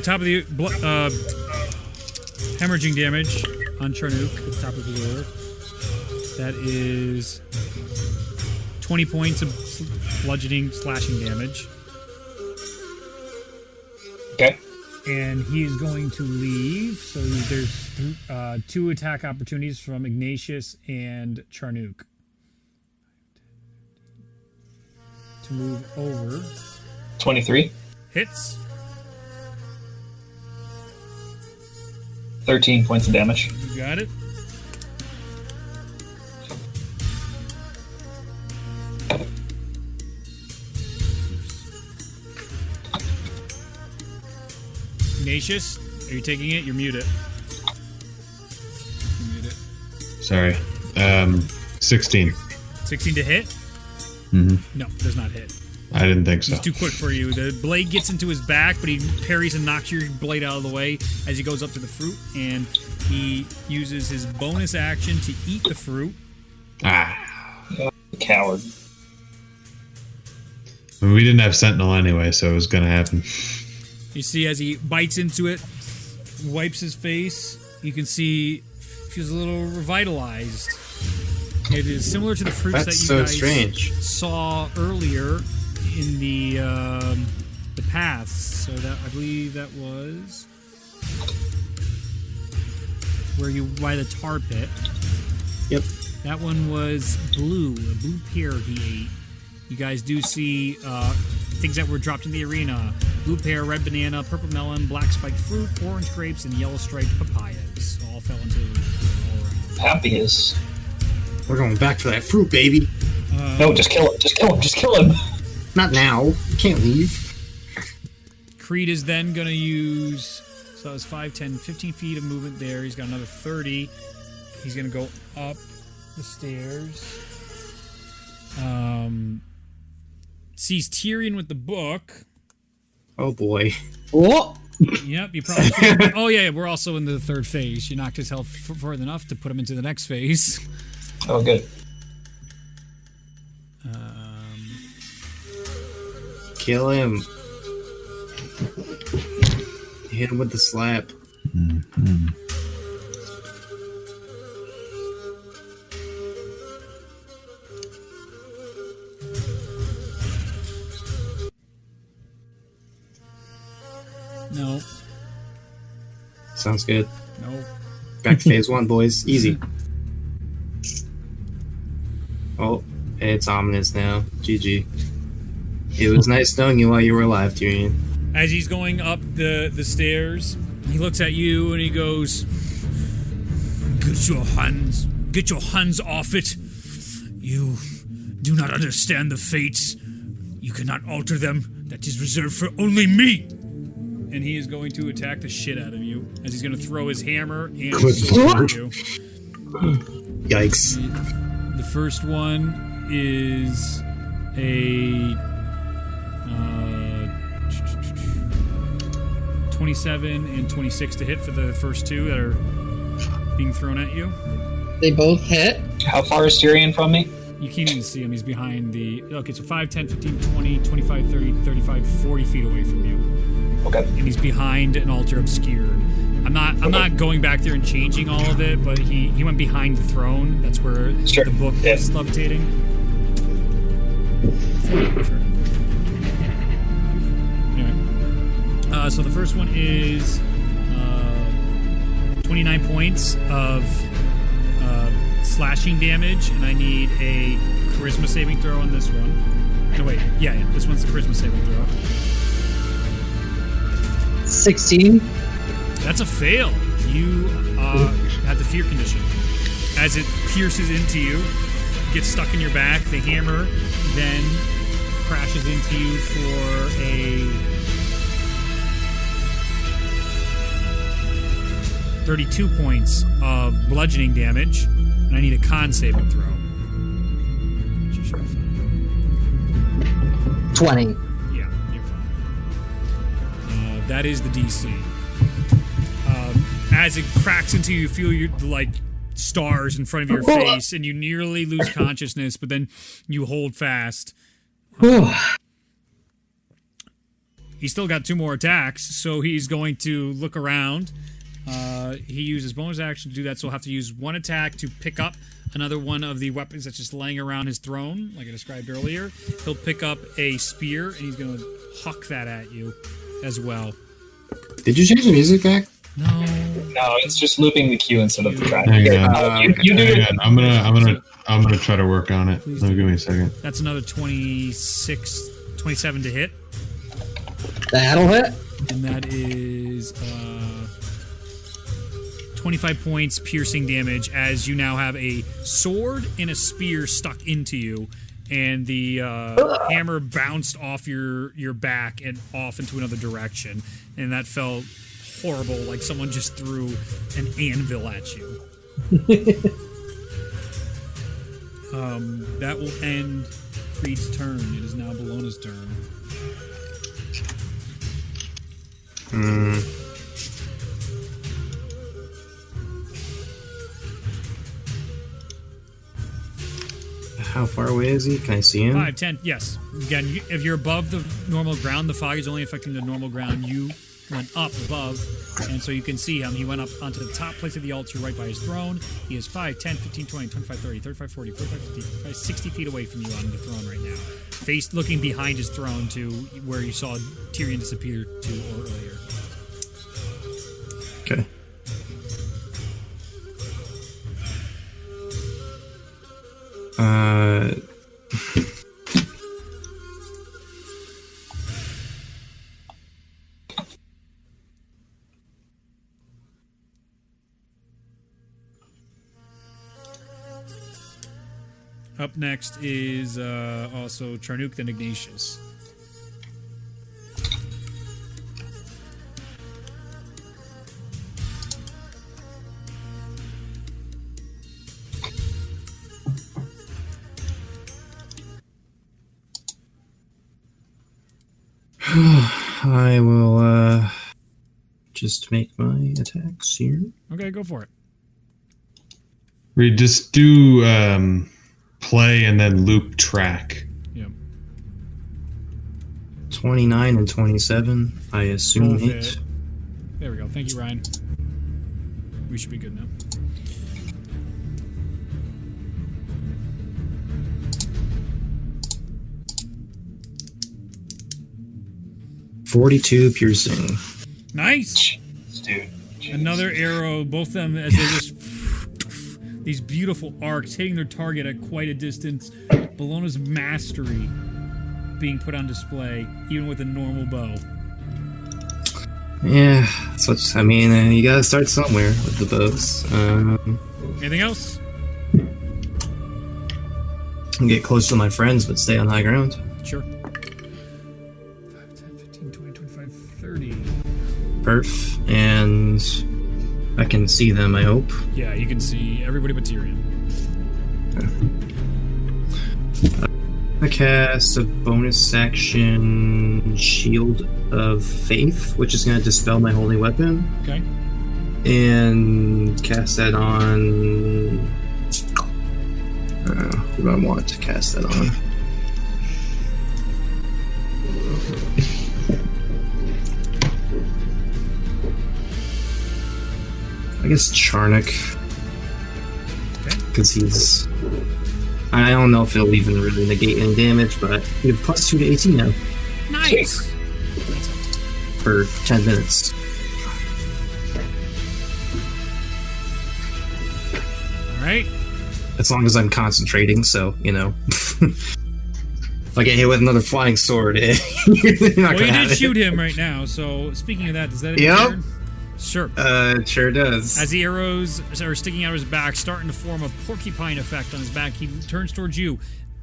top of the... hemorrhaging damage on Charnook at the top of the order. That is 20 points of bludgeoning, slashing damage. Okay. And he is going to leave. So there's 2 attack opportunities from Ignatius and Charnook. To move over. 23. Hits. 13 points of damage. You got it. Ignatius, are you taking it? You're muted. Sorry. 16. 16 to hit? Mm-hmm. No, does not hit. I didn't think so. He's too quick for you. The blade gets into his back, but he parries and knocks your blade out of the way as he goes up to the fruit, and he uses his bonus action to eat the fruit. Ah. Coward. I mean, we didn't have Sentinel anyway, so it was going to happen. You see as he bites into it, wipes his face, you can see feels a little revitalized. It is similar to the fruits That's that you so guys strange. saw earlier in the paths. So that I believe that was where you by the tar pit. Yep. That one was blue, a blue pear he ate. You guys do see things that were dropped in the arena. Blue pear, red banana, purple melon, black spiked fruit, orange grapes, and yellow striped papayas. All fell into all around. Happy is. We're going back for that fruit, baby. No, just kill him. Just kill him. Just kill him. Not now. You can't leave. Creed is then going to use... So that was 5, 10, 15 feet of movement there. He's got another 30. He's going to go up the stairs. Sees Tyrion with the book. Oh boy. Oh! Yep, you probably. Oh yeah, we're also in the third phase. You knocked his health further enough to put him into the next phase. Oh, good. Kill him. Hit him with the slap. Mm-hmm. No. Sounds good. No. Back to phase 1, boys. Easy. Oh, it's ominous now. GG. It was nice knowing you while you were alive, Tyrion. As he's going up the stairs, he looks at you and he goes, Get your hands off it. You do not understand the fates. You cannot alter them. That is reserved for only me. And he is going to attack the shit out of you, as he's going to throw his hammer and his sword at you. Yikes. The first one is a 27 and 26 to hit for the first two that are being thrown at you. They both hit. How far is Tyrion from me? You can't even see him. He's behind the... Okay, so 5, 10, 15, 20, 25, 30, 35, 40 feet away from you. Okay. And he's behind an altar obscured. I'm not going back there and changing all of it, but he went behind the throne. That's where Sure. the book is levitating. Sure. Anyway. So the first one is 29 points of slashing damage, and I need a charisma saving throw on this one. No, wait. Yeah, this one's the charisma saving throw. 16. That's a fail. You have the fear condition. As it pierces into you, gets stuck in your back, the hammer then crashes into you for a 32 points of bludgeoning damage, and I need a con saving throw. Which you should be fine. 20. Yeah, you're fine. That is the DC. As it cracks into you, you feel your stars in front of your face, and you nearly lose consciousness, but then you hold fast. He's still got 2 more attacks, so he's going to look around. He uses bonus action to do that, so he'll have to use 1 attack to pick up another one of the weapons that's just laying around his throne, like I described earlier. He'll pick up a spear, and he's going to huck that at you as well. Did you change the music back? No, it's just looping the cue instead of the track. Hang on. You do it. I'm gonna try to work on it. Please Give do. me a second. That's another 27 to hit, That'll hit. and that is 25 points piercing damage, as you now have a sword and a spear stuck into you, and the hammer bounced off your back and off into another direction, and that felt horrible, like someone just threw an anvil at you. That will end Creed's turn. It is now Bellona's turn. How far away is he? Can I see him? 5, 10, yes. Again, if you're above the normal ground, the fog is only affecting the normal ground. You went up above, and so you can see him. He went up onto the top place of the altar right by his throne. He is 5, 10, 15, 20, 25, 30, 35, 40, 45, 50, 55, 60 feet away from you on the throne right now. Face looking behind his throne to where you saw Tyrion disappear to earlier. Okay. Up next is also Charnuk and Ignatius. I will just make my attacks here. Okay, go for it. We just do play and then loop track. Yep. 29 and 27. I assume Both hit. hit. There we go. Thank you, Ryan. We should be good now. .42 piercing. Nice! Dude. Another arrow, both of them as they just... these beautiful arcs hitting their target at quite a distance. Bellona's mastery being put on display, even with a normal bow. Yeah, so I mean, you gotta start somewhere with the bows. Anything else? Get close to my friends, but stay on high ground. Sure. 5, 10, 15, 20, 25, 30. Perf, and I can see them, I hope. Yeah, you can see everybody but Tyrion. I cast a bonus action Shield of Faith, which is going to dispel my holy weapon, Okay. and cast that on... who do I want to cast that on? I guess Charnock. Okay. Because he's... I don't know if it'll even really negate any damage, but we have +2 to 18 now Nice! for 10 minutes. Alright. As long as I'm concentrating, so, you know. If I get hit with another flying sword, you're not Well, you gonna have did it. shoot him right now, so speaking of that, does that end Yep. your turn? Sure. It sure does. As the arrows are sticking out of his back, starting to form a porcupine effect on his back, he turns towards you,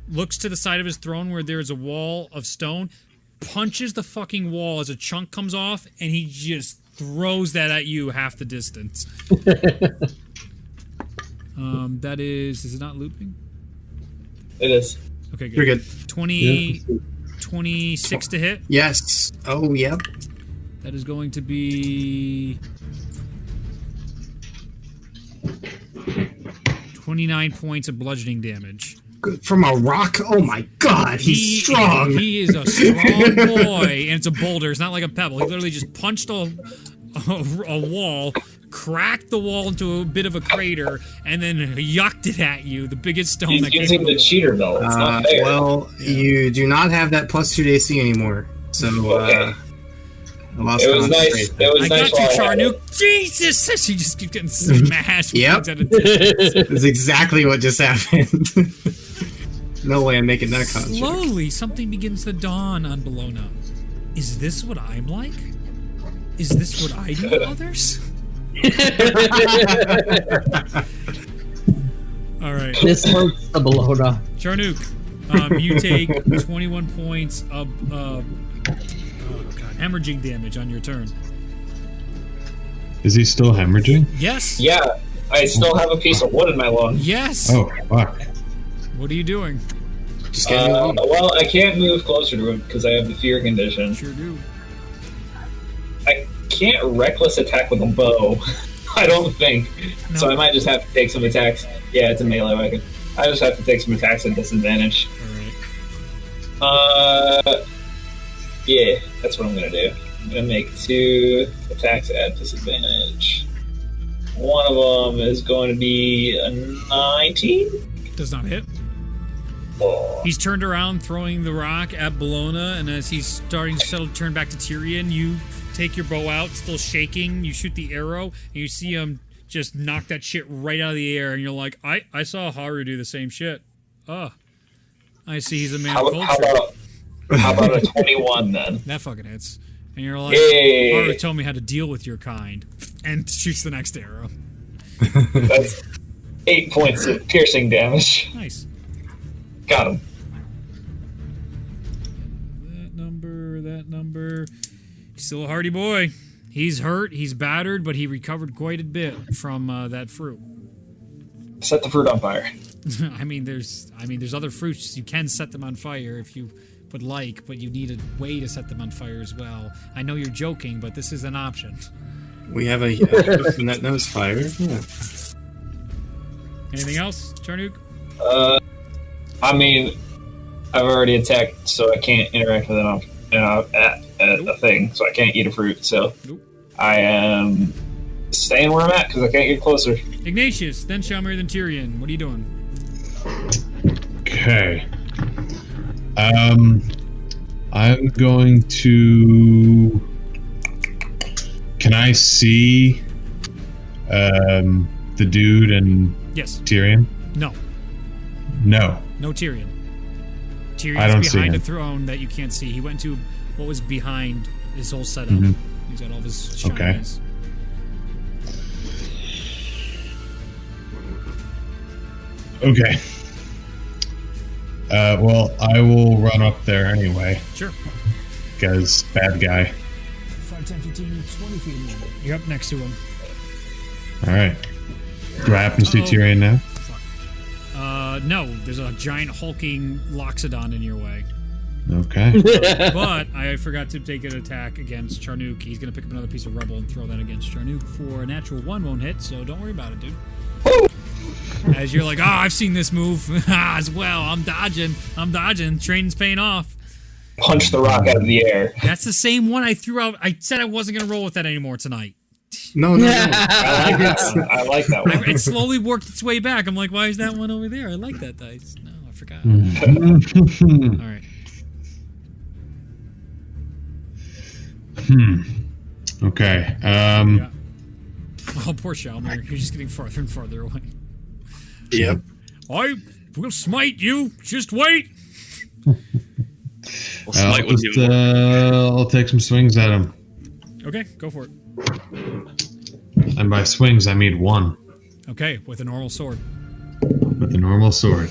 looks to the side of his throne where there's a wall of stone, punches the fucking wall as a chunk comes off, and he just throws that at you half the distance. That is it not looping? It is. Okay, good. You're good. 26 to hit. Yes. Oh, yep. That is going to be 29 points of bludgeoning damage. Good. From a rock? Oh my god, he's strong. He is a strong boy, and it's a boulder. It's not like a pebble. He literally just punched a wall, cracked the wall into a bit of a crater, and then yucked it at you. The biggest stone He's that came using from the wall. cheater belt. It's not fair. Well, you do not have that +2 to AC anymore. So, Okay. I lost It was nice. concentration. It was I nice got you, while I had it. Charnuk. Jesus! She just keeps getting smashed. with Yep. things at a distance. That's exactly what just happened. No way I'm making that concentrate. Slowly, something begins to dawn on Bellona. Is this what I'm like? Is this what I do to others? All right. This hurts the Bellona. Charnuk, you take 21 points of hemorrhaging damage on your turn. Is he still hemorrhaging? Yes. Yeah, I still have a piece of wood in my lung. Yes. Oh, fuck. What are you doing? Just get me alone. Well, I can't move closer to him because I have the fear condition. Sure do. I can't reckless attack with a bow. I don't think. No. So I might just have to take some attacks. Yeah, it's a melee weapon. I just have to take some attacks at disadvantage. Alright. Yeah, that's what I'm gonna do. I'm gonna make 2 attacks at disadvantage. One of them is going to be a 19. Does not hit. Oh. He's turned around, throwing the rock at Bologna, and as he's starting to turn back to Tyrion, you take your bow out, still shaking, you shoot the arrow, and you see him just knock that shit right out of the air, and you're like, I saw Haru do the same shit. Oh. I see he's a man of culture. How about a 21 then? That fucking hits. And you're like, Yay. Haru told me how to deal with your kind. And shoots the next arrow. That's 8 points of piercing damage. Nice. Got him. That number. He's still a hardy boy. He's hurt, he's battered, but he recovered quite a bit from that fruit. Set the fruit on fire. I mean, there's other fruits. You can set them on fire if you would like, but you need a way to set them on fire as well. I know you're joking, but this is an option. We have a person that knows fire. Yeah. Anything else, Charnook? I mean, I've already attacked, so I can't interact with a thing, so I can't eat a fruit. So Nope. I am staying where I'm at because I can't get closer. Ignatius, then Shalmir, then Tyrion. What are you doing? Okay. I'm going to. Can I see the dude and Yes. Tyrion? No. No. No Tyrion. I Tyrion's don't see behind a him. throne that you can't see. He went to what was behind his whole setup. Mhm. He's got all of his Okay. shinies. Okay. Well, I will run up there anyway, Sure. because bad guy. 5, 10, 15, 20 feet of movement. You're up next to him. All right. Do I happen to see Uh-oh. Tyrion now? Fuck. No. There's a giant hulking Loxodon in your way. Okay. But I forgot to take an attack against Charnook. He's going to pick up another piece of rubble and throw that against Charnook for a natural 1 won't hit, so don't worry about it, dude. As you're like, I've seen this move as well. I'm dodging. Training's paying off. Punch the rock out of the air. That's the same one I threw out. I said I wasn't going to roll with that anymore tonight. No. I like that one. I like that one. It slowly worked its way back. I'm like, why is that one over there? I like that dice. No, I forgot. All right. Okay. Yeah. Oh, poor Shalmir. You're just getting farther and farther away. Yep. I will smite you. Just wait. Well, Smite would do more. I'll take some swings at him. Okay, go for it. And by swings, I mean 1 Okay, with a normal sword. with a normal sword.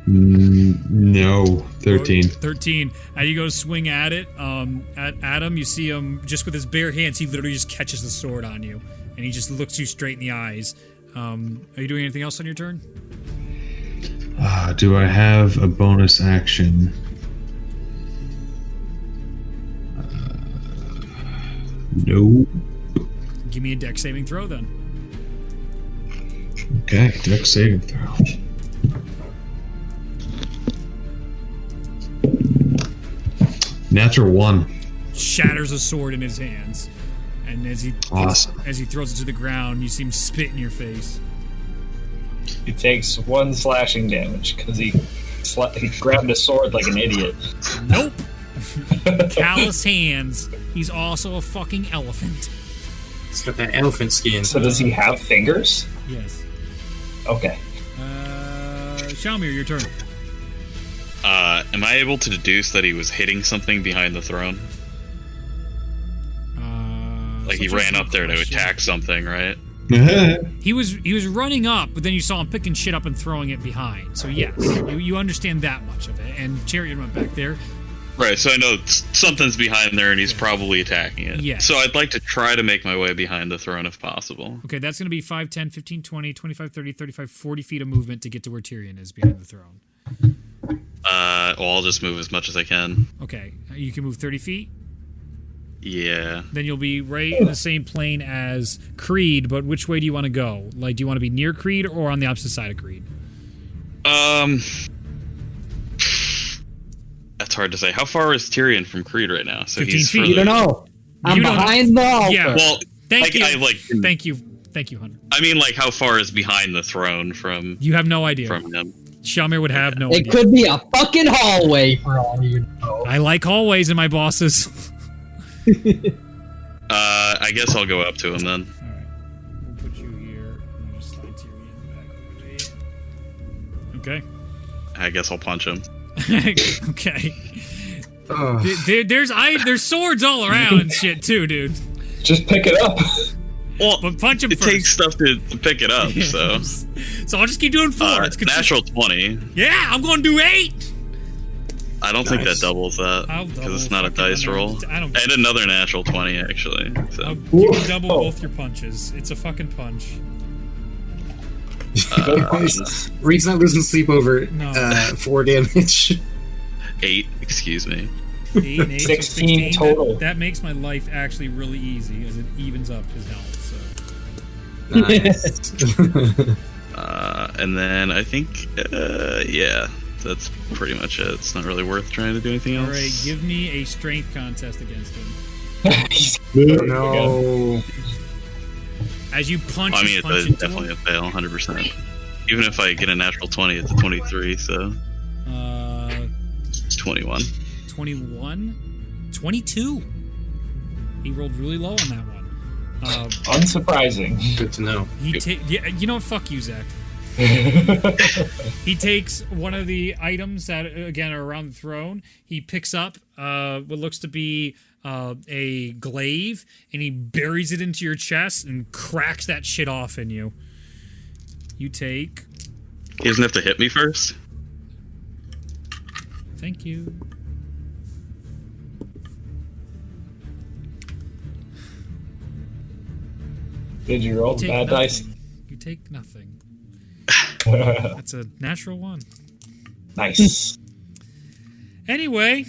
No, 13. 13. As you go swing at it, at Adam, you see him just with his bare hands. He literally just catches the sword on you, and he just looks you straight in the eyes. Are you doing anything else on your turn? Do I have a bonus action? No. Give me a dex saving throw then. Okay, dex saving throw. Natural 1. Shatters a sword in his hands, and as he Awesome. as he throws it to the ground, you see him spit in your face. He takes 1 slashing damage because he grabbed a sword like an idiot. Nope. Callous hands. He's also a fucking elephant. It's got that elephant skin. So does he have fingers? Yes. Okay. Shalmir, your turn. Am I able to deduce that he was hitting something behind the throne? Like he ran up there to attack something, right? He was running up, but then you saw him picking shit up and throwing it behind. So yes, you understand that much of it. And Chariot went back there. Right, so I know something's behind there and he's probably attacking it. Yes. So I'd like to try to make my way behind the throne if possible. Okay, that's going to be 5, 10, 15, 20, 25, 30, 35, 40 feet of movement to get to where Tyrion is behind the throne. Well, I'll just move as much as I can. Okay, you can move 30 feet? Yeah. Then you'll be right in the same plane as Creed, but which way do you want to go? Like, do you want to be near Creed or on the opposite side of Creed? That's hard to say. How far is Tyrion from Creed right now? So 15 he's feet. further- You don't know. I'm behind the altar. Yeah. Well, Thank you. Thank you, Hunter. I mean, like, how far is behind the throne from You have no idea. from him? Shalmir would have no It idea. could be a fucking hallway for all you know. I like hallways in my bosses. I guess I'll go up to him then. Alright. We'll put you here. I'll just slide Tyrion back away. Okay. I guess I'll punch him. Okay. Ugh. There's swords all around and shit too, dude. Just pick it up. Well, But punch him it first. takes stuff to pick it up, so. So I'll just keep doing 4. It's Natural 20. Yeah, I'm gonna do 8. I don't think that Nice. doubles that I'll because it's double not a fucking dice roll. I don't. And another natural 20 actually. So I'll you can double both your punches. It's a fucking punch. Reed's not losing sleep over No. 4 damage. 8, excuse me. 8 and 8, so 16 total. That makes my life actually really easy as it evens up his health. So Nice. And then I think, yeah, that's pretty much it. It's not really worth trying to do anything else. all right, give me a strength contest against him. No. As you punch, I mean, his it's punch into definitely him. a fail, 100%. Even if I get a natural 20, it's a 23, so 21. 21, 22. He rolled really low on that one. Unsurprising. Good to know. Yeah, you know what? Fuck you, Zach. He takes one of the items that again are around the throne. He picks up what looks to be a glaive, and he buries it into your chest and cracks that shit off in you. You take. He doesn't have to hit me first? Thank you. Did you roll You take bad nothing. dice? You take nothing. That's a natural 1. Nice. Anyway,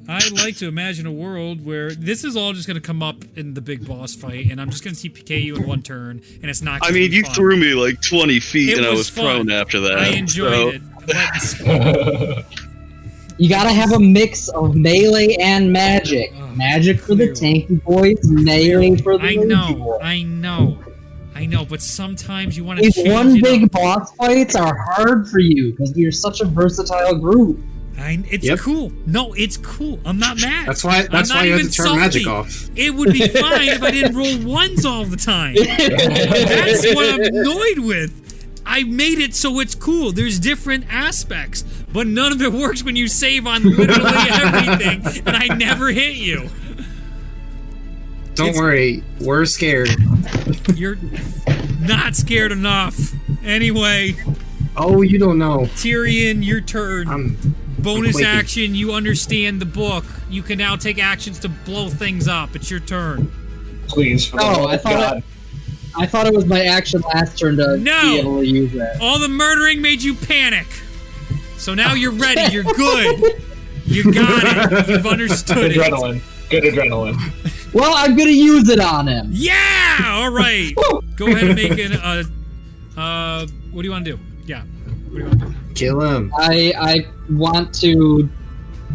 I'd like to imagine a world where this is all just going to come up in the big boss fight, and I'm just going to TPK you in 1 turn, and it's not I gonna mean, be you fun. threw me like 20 feet It and I was was fun. prone after that. I enjoyed so. it. But You gotta have a mix of melee and magic. Oh, Magic for the clearly. tanky boys, melee for the I ragey know, boys. I know, but sometimes you want to These change one it big up. boss fights are hard for you because you're such a versatile group. It's Yep. cool. No, it's cool. I'm not mad. That's why. That's I'm why not you had even to turn salty. magic off. It would be fine if I didn't roll 1s all the time. That's what I'm annoyed with. I made it so it's cool. There's different aspects, but none of it works when you save on literally everything, and I never hit you. Don't worry, we're scared. You're not scared enough. Anyway, Oh, you don't know. Tyrion, your turn. I'm Bonus quaking. action, you understand the book. You can now take actions to blow things up. It's your turn. Please, for the Oh, love I of thought God. I thought it was my action last turn to No. be able to use that. All the murdering made you panic. So now you're ready. You're good. You got it. You've understood it. Adrenaline. Good adrenaline. Well, I'm gonna use it on him. Yeah! All right. Go ahead and make an, what do you want to do? Yeah. What do you want to do? kill him. I want to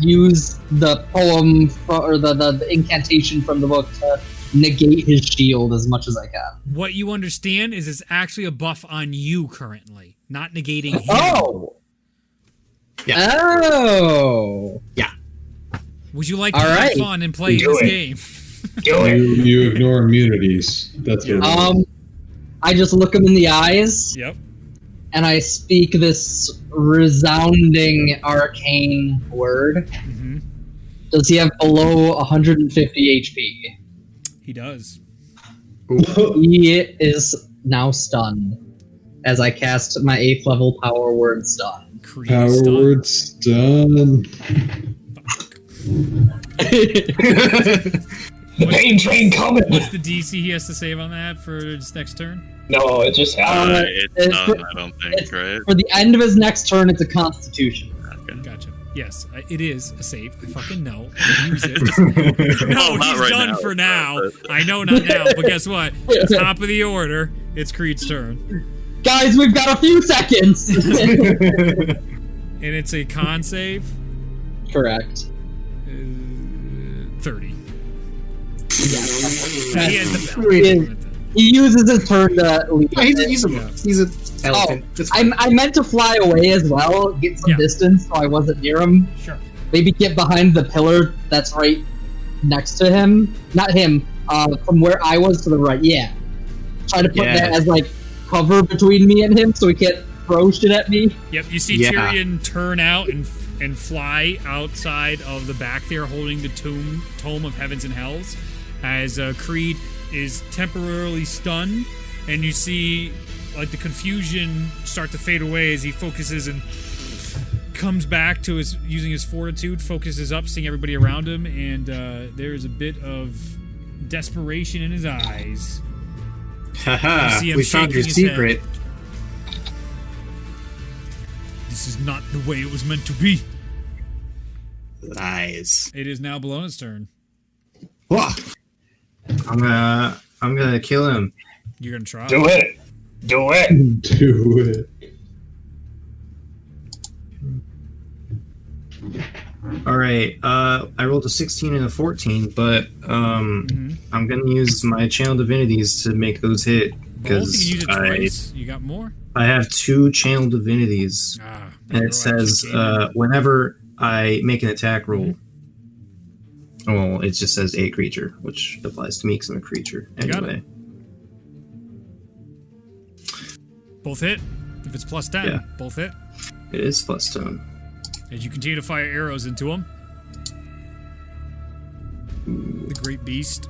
use the poem or the incantation from the book to negate his shield as much as I can. What you understand is it's actually a buff on you currently, not negating him. Oh. Yeah. Oh. Would you like to All have right. fun and play Do this it. game? Do it. You ignore immunities. That's what it is. I just look him in the eyes Yep. and I speak this resounding arcane word. Mm-hmm. Does he have below 150 HP? He does. He is now stunned as I cast my 8th level power word stun. Creed Power stun. word stun. The pain train coming. What's the DC he has to save on that for his next turn? No, it just happened. It's it's- none, I don't think, it's- right? For the end of his next turn, it's a constitution. Okay. Gotcha. Yes, it is a save. I fucking know. Use it. No, Well, not he's right done now, for it's now. not, I know not now, but guess what? Top of the order. It's Creed's turn. Guys, we've got a few seconds. And it's a con save. Correct. 30. Yeah. He has the bell. He uses his turn to leave. He's an elephant. It's fine. I meant to fly away as well, get some distance so I wasn't near him. Sure. Maybe get behind the pillar that's right next to him. Not him, from where I was to the right. Yeah. Try to put that as, like, cover between me and him so he can't throw shit at me. Yep, you see Tyrion turn out and fly outside of the back there holding the Tome of Heavens and Hells as Creed is temporarily stunned, and you see like the confusion start to fade away as he focuses and comes back to using his fortitude, focuses up, seeing everybody around him, and there is a bit of desperation in his eyes. Haha, we found your secret. This is not the way it was meant to be. Lies. It is now Bellona's turn. Whoa. I'm gonna kill him. You're gonna try. Do it. Do it. Do it. All right. I rolled a 16 and a 14, but I'm gonna use my channel divinities to make those hit because you can use it twice. You got more. I have 2 channel divinities, and it says whenever I make an attack roll. Well, it just says a creature, which applies to me because I'm a creature. Anyway. Both hit. If it's plus 10, both hit. It is plus 10. As you continue to fire arrows into him. The great beast.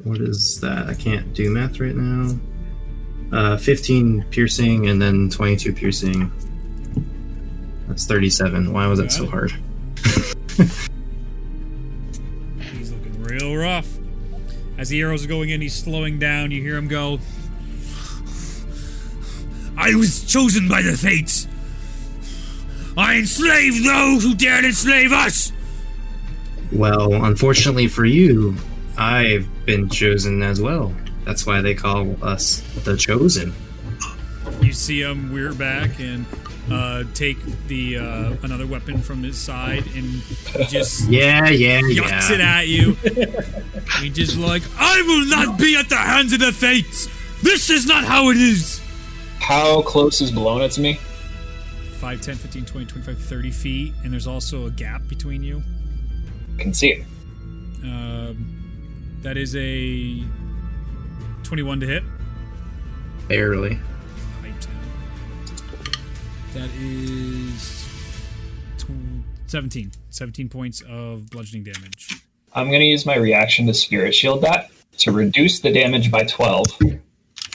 What is that? I can't do math right now. 15 piercing and then 22 piercing. That's 37. Why was that so hard? He's looking real rough. As the arrows are going in, he's slowing down. You hear him go, I was chosen by the fates. I enslaved those who dared enslave us. Well, unfortunately for you, I've been chosen as well. That's why they call us the Chosen. You see him weir back and take the another weapon from his side and just yucks it at you. He just like, I will not be at the hands of the fates. This is not how it is. How close is Bellona to me? 5, 10, 15, 20, 25, 30 feet, and there's also a gap between you. I can see it. That is a 21 to hit. Barely. That is 17. 17 points of bludgeoning damage. I'm going to use my reaction to Spirit Shield that to reduce the damage by 12.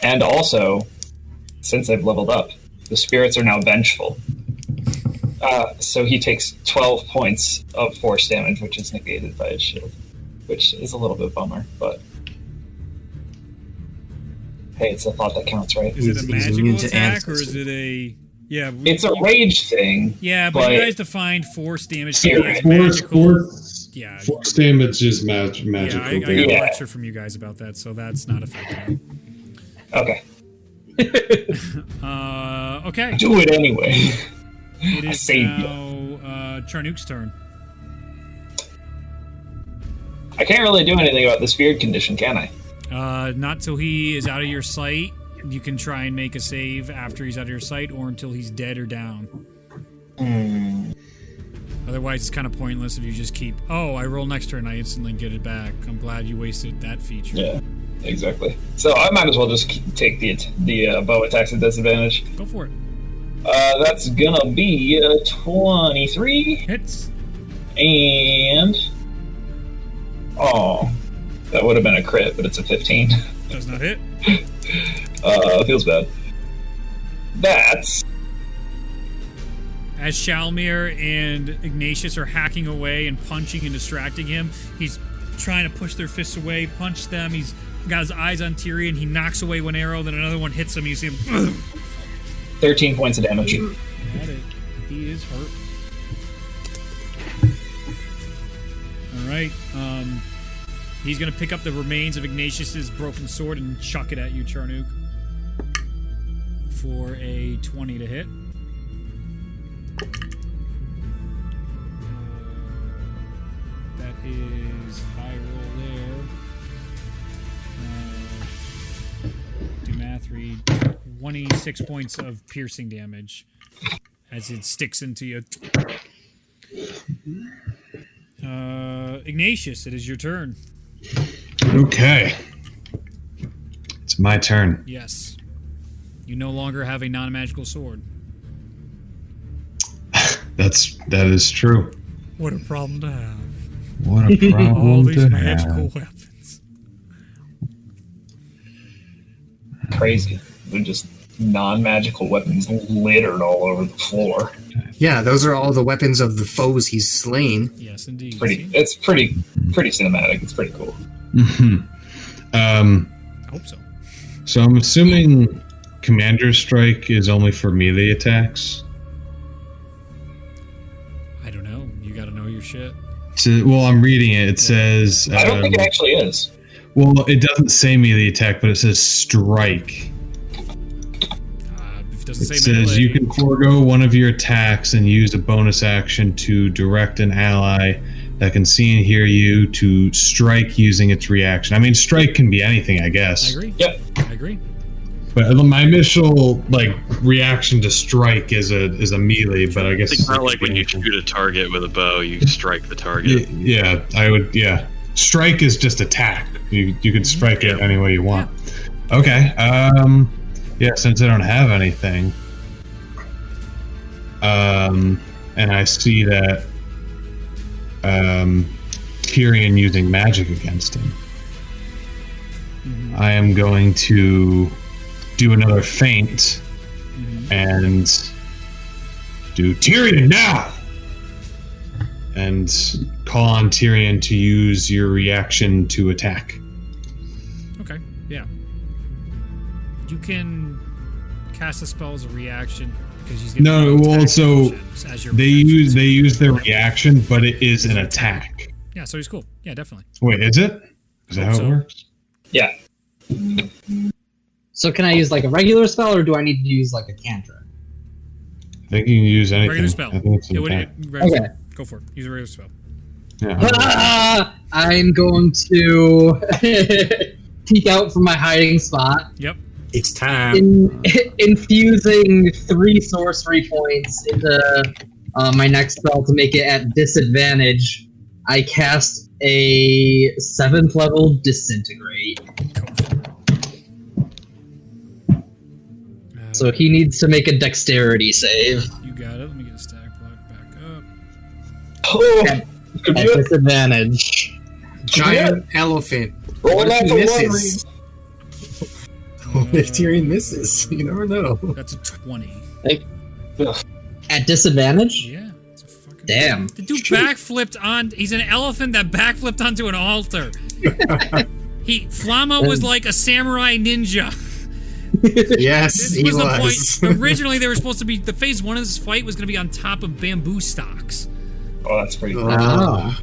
And also, since I've leveled up, the spirits are now vengeful. So he takes 12 points of force damage, which is negated by his shield. Which is a little bit bummer, but... Hey, it's a thought that counts, right? Is it a magical attack, or is it a... Yeah, it's a rage thing. Yeah, but you guys defined force damage. Force damage is magical. Yeah, I got a lecture from you guys about that, so that's not affected. Okay. Okay. Do it anyway. It is now Charnuk's turn. I can't really do anything about this feared condition, can I? Not till he is out of your sight. You can try and make a save after he's out of your sight, or until he's dead or down. Otherwise, it's kind of pointless if you just keep, oh, I roll next turn, I instantly get it back. I'm glad you wasted that feature. Yeah, exactly. So I might as well just take the bow attacks at disadvantage. Go for it. That's gonna be 23. Hits. And... Oh, that would have been a crit, but it's a 15. Does not hit. Feels bad. That's... As Shalmir and Ignatius are hacking away and punching and distracting him, he's trying to push their fists away, punch them. He's got his eyes on Tyrion. He knocks away one arrow, then another one hits him. You see him. 13 points of damage. Got it. He is hurt. All right. He's going to pick up the remains of Ignatius's broken sword and chuck it at you, Charnook. For a 20 to hit. That is high roll there. Do math, read. 26 points of piercing damage as it sticks into you. Ignatius, it is your turn. Okay. It's my turn. Yes. You no longer have a non-magical sword. That is true. What a problem to have. What a problem All these to magical have. weapons. Crazy. They're just non-magical weapons littered all over the floor. Yeah, those are all the weapons of the foes he's slain. Yes, indeed. It's pretty cinematic. It's pretty cool. I hope so. So I'm assuming Commander Strike is only for melee attacks. I don't know. You gotta know your shit. Well, I'm reading it. It says... I don't think it actually is. Well, it doesn't say melee attack, but it says strike. It doesn't It say says melee. you can forego one of your attacks and use a bonus action to direct an ally that can see and hear you to strike using its reaction. I mean, strike can be anything, I guess. I agree. Yep. I agree. But my initial reaction to strike is a melee, but I guess It's not like when you shoot a target with a bow, you strike the target. Yeah, I would. Yeah, strike is just attack. You can strike it any way you want. Yeah. Okay. Yeah, since I don't have anything, and I see that Tyrion using magic against him, I am going to do another feint and do Tyrion now, and call on Tyrion to use your reaction to attack. Okay. Yeah. You can cast a spell as a reaction because he's they use their reaction, but it is an attack. Yeah, so he's cool. Yeah, definitely. Wait, is it? Is that how it works? Yeah. So can I use like a regular spell, or do I need to use like a cantrip? I think you can use anything. Regular spell. I think it's an Okay. attack. Go for it. Use a regular spell. Yeah. I'm going to peek out from my hiding spot. Yep. It's time. Infusing 3 sorcery points into my next spell to make it at disadvantage. I cast a 7th level Disintegrate. So he needs to make a dexterity save. You got it. Let me get a stack block back up. Oh, At disadvantage. Giant elephant. Roll What that if for he one misses? What if Tyrion misses? You never know. That's a 20. At disadvantage? Yeah. It's a fucking Damn. The dude backflipped on. He's an elephant that backflipped onto an altar. Flamma was like a samurai ninja. Yes, This he was the was. point. Originally, they were supposed to be. The phase 1 of this fight was going to be on top of bamboo stalks. Oh, that's pretty cool. I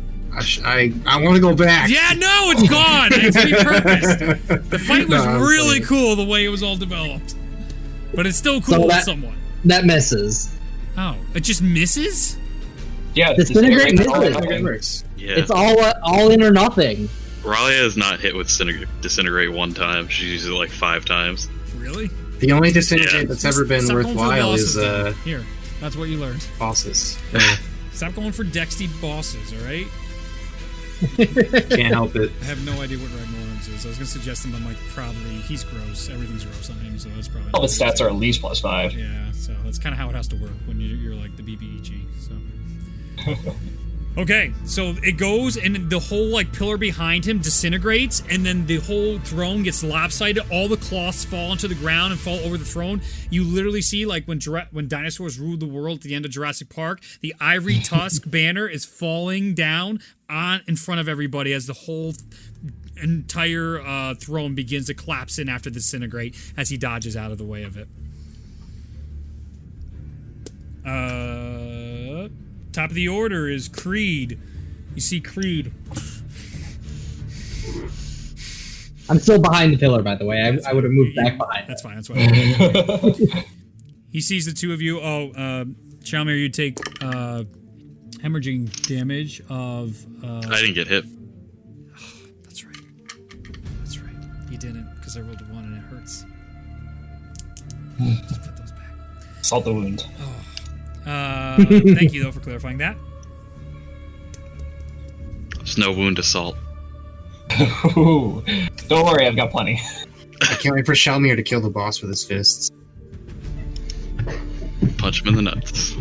want to go back. Yeah, no, it's gone. It's repurposed. The fight was really cool the way it was all developed, but it's still cool somewhat. That misses. Oh, it just misses? Yeah, Disintegrate disintegrate misses. Yeah. It's all in or nothing. Ralia is not hit with disintegrate one time. She uses it like 5 times. Really? The only disintegrate Yeah. that's ever been Stop going for worthwhile bosses, is then. Here, that's what you learned. bosses. Stop going for dexty bosses, all right? Can't help it. I have no idea what Ragnorum's is. I was going to suggest him, but I'm like, probably, he's gross. Everything's gross on him, so that's probably... All the stats are at least +5. Yeah, so that's kind of how it has to work when you're like the BBEG, so... Okay, so it goes, and the whole like pillar behind him disintegrates, and then the whole throne gets lopsided. All the cloths fall into the ground and fall over the throne. You literally see like when dinosaurs ruled the world at the end of Jurassic Park, the ivory tusk banner is falling down in front of everybody as the whole entire throne begins to collapse in after disintegrate as he dodges out of the way of it. Top of the order is Creed. You see Creed. I'm still behind the pillar, by the way. I would have moved back behind. That's fine. That's fine. He sees the two of you. Shalmir, you take hemorrhaging damage of. I didn't get hit. That's right. That's right. You didn't, because I rolled a 1 and it hurts. Just put those back. Salt the wound. Thank you, though, for clarifying that. There's no wound to salt. Ooh. Don't worry, I've got plenty. I can't wait for Shalmir to kill the boss with his fists. Punch him in the nuts.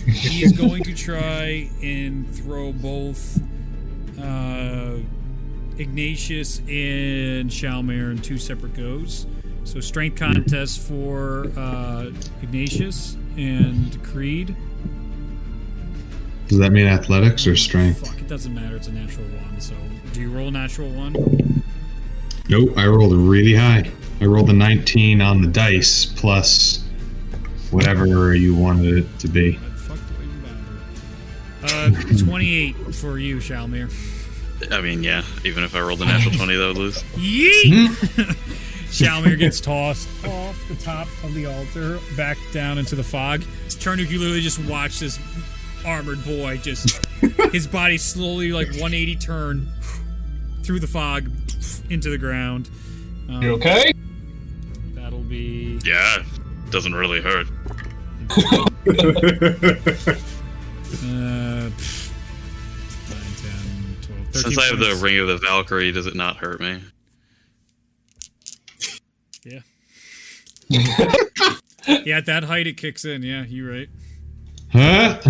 He's going to try and throw both Ignatius and Shalmir in 2 separate goes. So strength contest for Ignatius and Creed. Does that mean athletics or strength? Fuck, it doesn't matter. It's a natural 1. So do you roll a natural 1? Nope, I rolled really high. I rolled a 19 on the dice plus whatever you wanted it to be. What the fuck do I even bother? 28 for you, Shalmir. I mean, yeah. Even if I rolled a natural 20, that would lose. Yeet! Shalmir gets tossed off the top of the altar, back down into the fog. Charnuk, you literally just watch this armored boy just his body slowly like 180 turn through the fog into the ground. You okay? That'll be... Yeah, doesn't really hurt. 9, 10, 12, 13, Since I have the 14. Ring of the Valkyrie, does it not hurt me? Yeah. Yeah, at that height it kicks in. Yeah, you're right. Huh?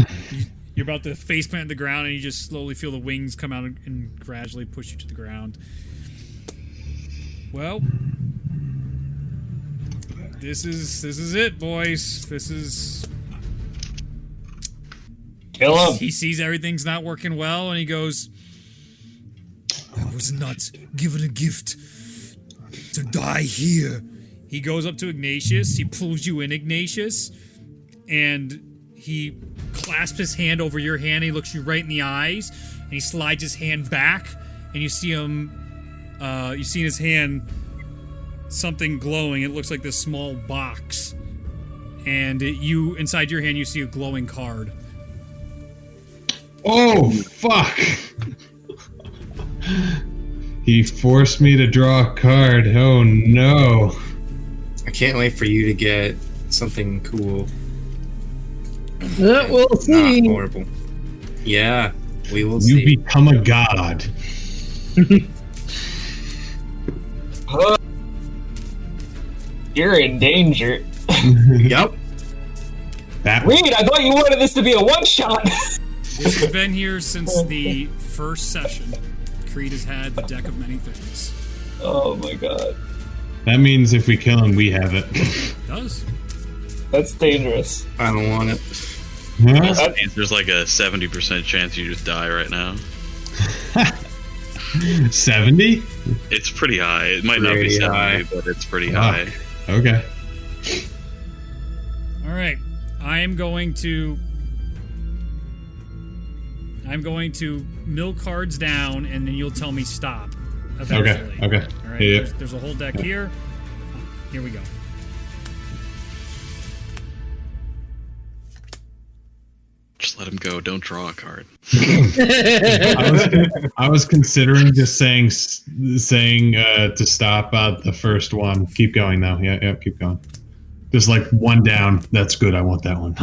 You're about to faceplant in the ground, and you just slowly feel the wings come out and gradually push you to the ground. Well, this is it, boys. This is... Kill him. He sees everything's not working well, and he goes, I was not given a gift to die here. He goes up to Ignatius. He pulls you in, Ignatius, and he clasps his hand over your hand. He looks you right in the eyes, and he slides his hand back, and you see him. You see in his hand something glowing. It looks like this small box, and inside your hand you see a glowing card. Oh, fuck! He forced me to draw a card. Oh, no. I can't wait for you to get something cool. We'll see. Not horrible. Yeah, we will You see. become a god. You're in danger. Yep. That Reed, I thought you wanted this to be a one-shot. This has been here since the first session. Creed has had the deck of many things. Oh my god. That means if we kill him, we have it. Does. That's dangerous. I don't want it. Huh? That means there's like a 70% chance you just die right now. 70? It's pretty high. It might not be Pretty 70, high. but it's pretty Fuck. high. Okay. All right. I'm going to mill cards down, and then you'll tell me stop. Eventually. Okay. All right. Yeah. There's a whole deck here. Here we go. Just let him go. Don't draw a card. I was considering just saying to stop the first one. Keep going though. Yeah, keep going. Just like one down. That's good. I want that one.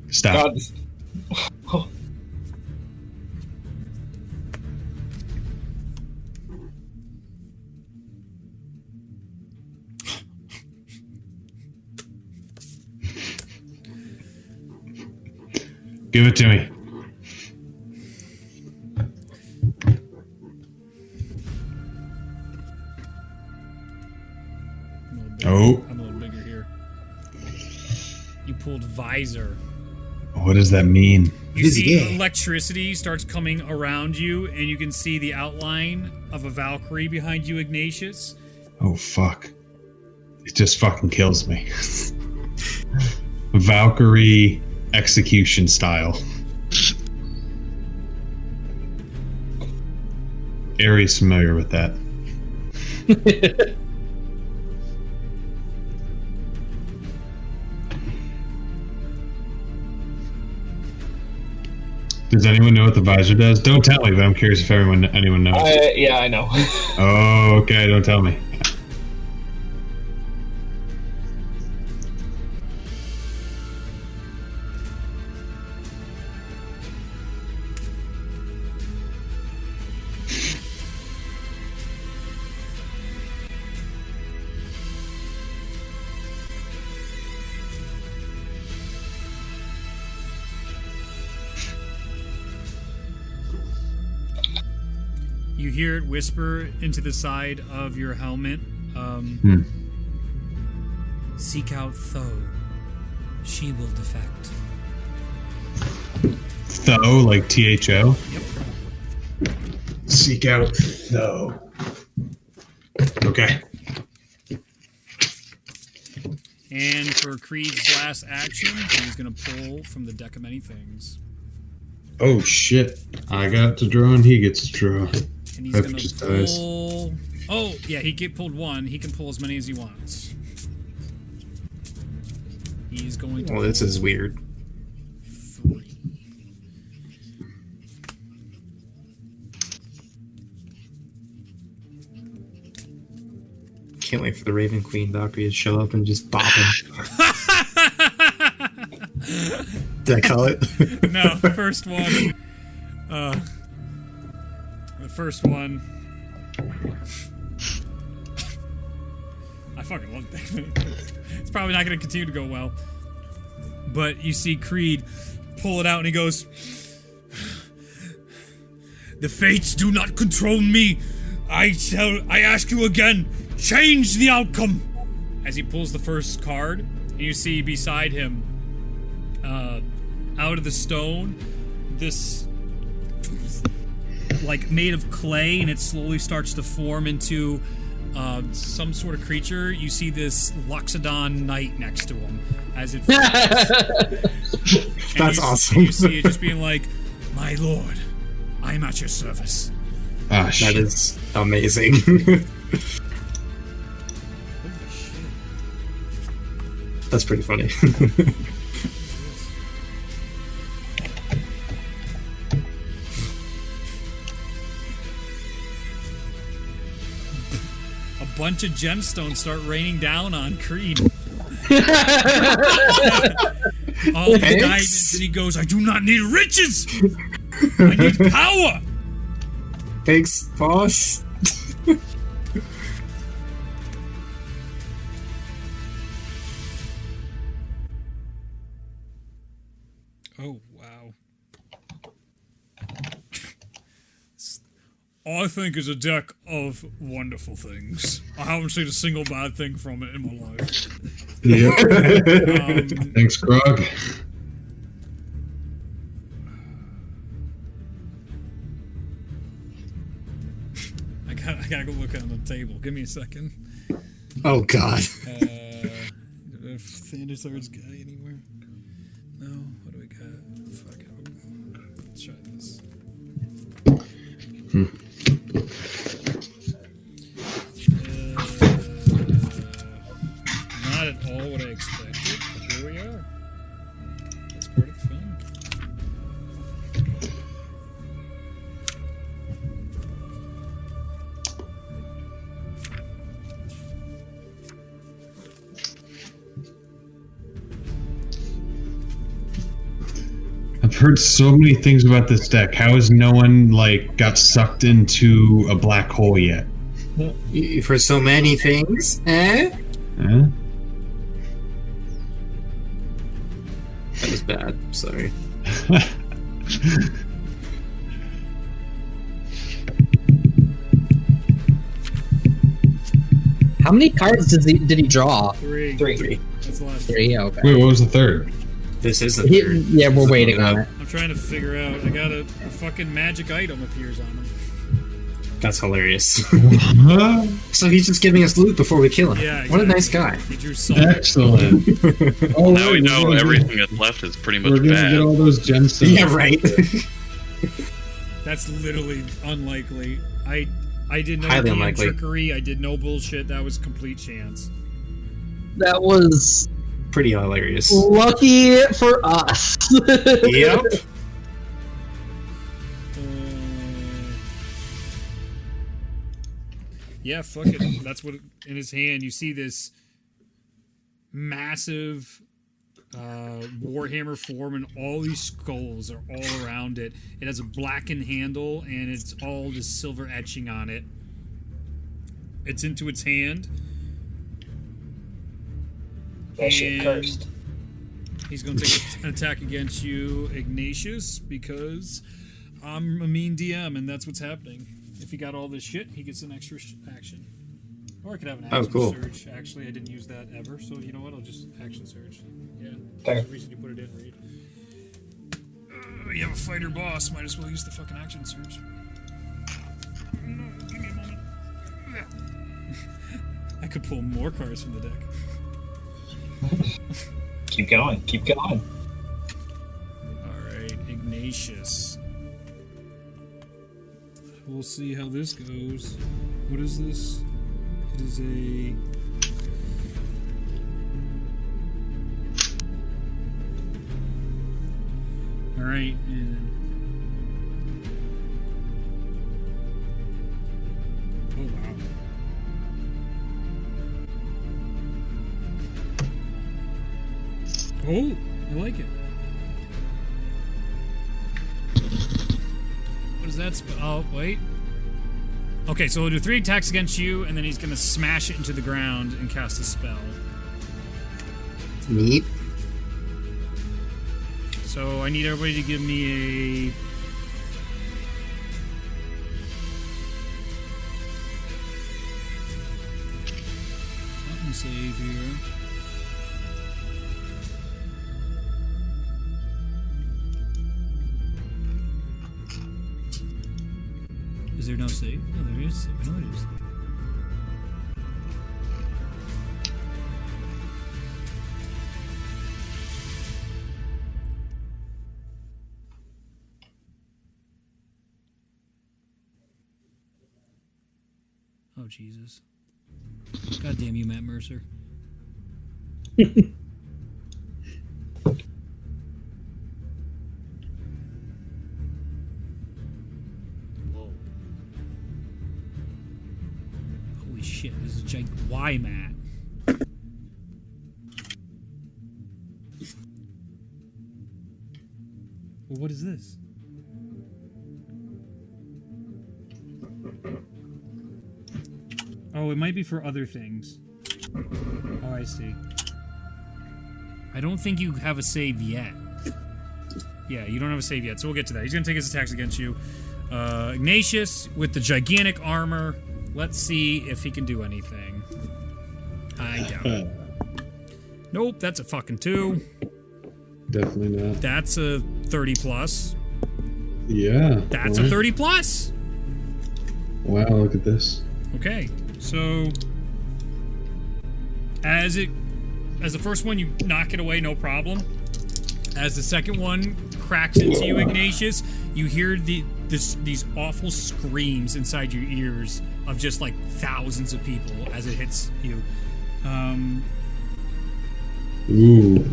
Stop. God. Give it to me. Oh. I'm a little bigger here. You pulled Visor. What does that mean? You see electricity starts coming around you, and you can see the outline of a Valkyrie behind you, Ignatius. Oh, fuck. It just fucking kills me. Valkyrie execution style. Ares familiar with that. Does anyone know what the visor does? Don't tell me, but I'm curious if anyone knows. Yeah, I know. Oh, okay. Don't tell me. You hear it whisper into the side of your helmet. Seek out Tho. She will defect. Tho, like THO? Yep. Seek out Tho. Okay. And for Creed's last action, he's going to pull from the deck of many things. Oh, shit. I got to draw and he gets to draw. And he's going to pull... Oh, yeah, he pulled one. He can pull as many as he wants. He's going to... Well, this is weird. 3. Can't wait for the Raven Queen Valkyrie to show up and just bop him. Did I call it? No, the first one. The first one. I fucking love that. It's probably not going to continue to go well. But you see Creed pull it out and he goes, "The fates do not control me. I ask you again, change the outcome." As he pulls the first card, and you see beside him, out of the stone, this, like, made of clay, and it slowly starts to form into some sort of creature. You see this Loxodon knight next to him as it That's awesome. You see it just being like, "My lord, I am at your service." Ah, shit. That is amazing. That's pretty funny. A bunch of gemstones start raining down on Creed. All the diamonds, and he goes, "I do not need riches! I need power!" Thanks, boss. Oh, wow. I think is a deck of wonderful things. I haven't seen a single bad thing from it in my life. Thanks, Grog. I gotta go look on the table. Give me a second. Oh, God. If Thundersword's got anywhere? No? What do we got? Fuck it. Let's try this. Not at all what I expected, but here we are. That's part of fun. I've heard so many things about this deck. How has no one, like, got sucked into a black hole yet? For so many things, eh? Huh? That was bad. Sorry. How many cards did he draw? Three. That's the last. 3. Okay. Wait, what was the third? This is the third. Yeah, we're waiting on it. I'm trying to figure out. I got a fucking magic item appears on him. That's hilarious. Huh? So he's just giving us loot before we kill him. Yeah, What a nice exactly. guy. He drew salt. Excellent. Oh, Now we right, know we're gonna everything that's left is pretty Get, much we're gonna bad. get all those gemstones. Yeah, right. That's literally unlikely. I did no Highly DM unlikely. trickery. I did no bullshit. That was complete chance. That was Pretty hilarious. lucky for us. Yep. Yeah, fuck it. That's what in his hand. You see this massive warhammer form, and all these skulls are all around it. It has a blackened handle, and it's all this silver etching on it. It's into its hand. That shit And cursed. He's going to take an attack against you, Ignatius, because I'm a mean DM, and that's what's happening. If he got all this shit, he gets an extra action. Or I could have an action cool. surge. Actually, I didn't use that ever, so you know what? I'll just action surge. Yeah. Fair. There's a reason you put it in, Reed. You have a fighter boss. Might as well use the fucking action surge. No, give me a moment. I could pull more cards from the deck. Keep going. Keep going. Alright, Ignatius. We'll see how this goes. What is this? It is a... Alright, and... Oh, wow. Oh, I like it. What is that? Oh, wait. Okay, so he'll do 3 attacks against you, and then he's gonna smash it into the ground and cast a spell. Neat. So I need everybody to give me a... Let me save here. Is there no save? No, there is. I know there is. Oh, Jesus. God damn you, Matt Mercer. Holy shit, this is why, Matt? Well, what is this? Oh, it might be for other things. Oh, I see. I don't think you have a save yet. Yeah, you don't have a save yet, so we'll get to that. He's going to take his attacks against you. Ignatius with the gigantic armor. Let's see if he can do anything. I doubt it. Nope, that's a fucking 2. Definitely not. That's a 30 plus. Yeah. That's wow. a 30 plus. Wow, look at this. Okay, so as the first one, you knock it away, no problem. As the second one cracks into you, Ignatius, you hear these awful screams inside your ears of just like thousands of people as it hits you. Ooh.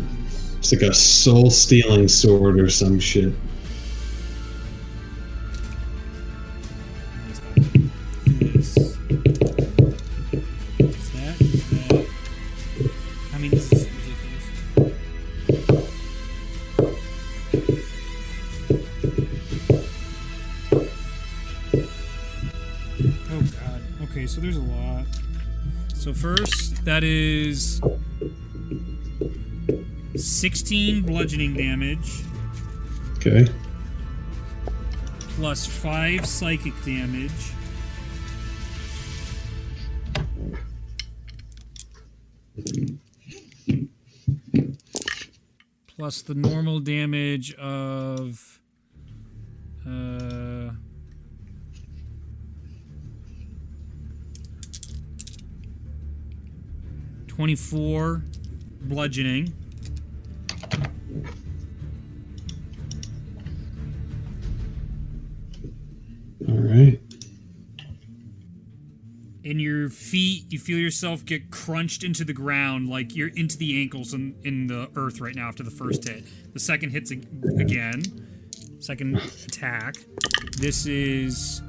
It's like a soul-stealing sword or some shit. This. Is that? I mean, this is ridiculous. Oh god. Okay, so there's a lot. So first, that is 16 bludgeoning damage. Okay. Plus 5 psychic damage. Plus the normal damage of 24 bludgeoning. All right. In your feet, you feel yourself get crunched into the ground, like you're into the ankles in the earth right now after the first hit. The second hits again. Second attack. This is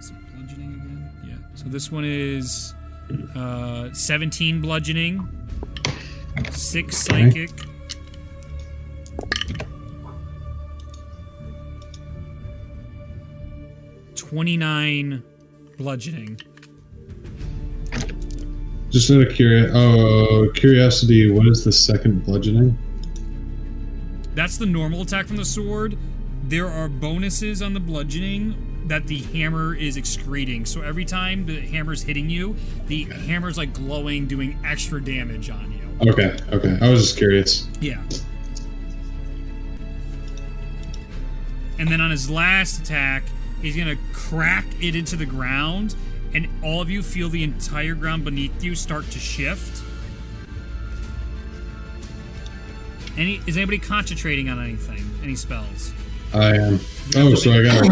it bludgeoning again? Yeah. So this one is 17 bludgeoning, 6 psychic. Okay. 29 bludgeoning. Just out of curiosity, what is the second bludgeoning? That's the normal attack from the sword. There are bonuses on the bludgeoning that the hammer is excreting. So every time the hammer's hitting you, the hammer's like glowing, doing extra damage on you. Okay. I was just curious. Yeah. And then on his last attack, he's gonna crack it into the ground, and all of you feel the entire ground beneath you start to shift. Is anybody concentrating on anything? Any spells? I am. Oh, so I got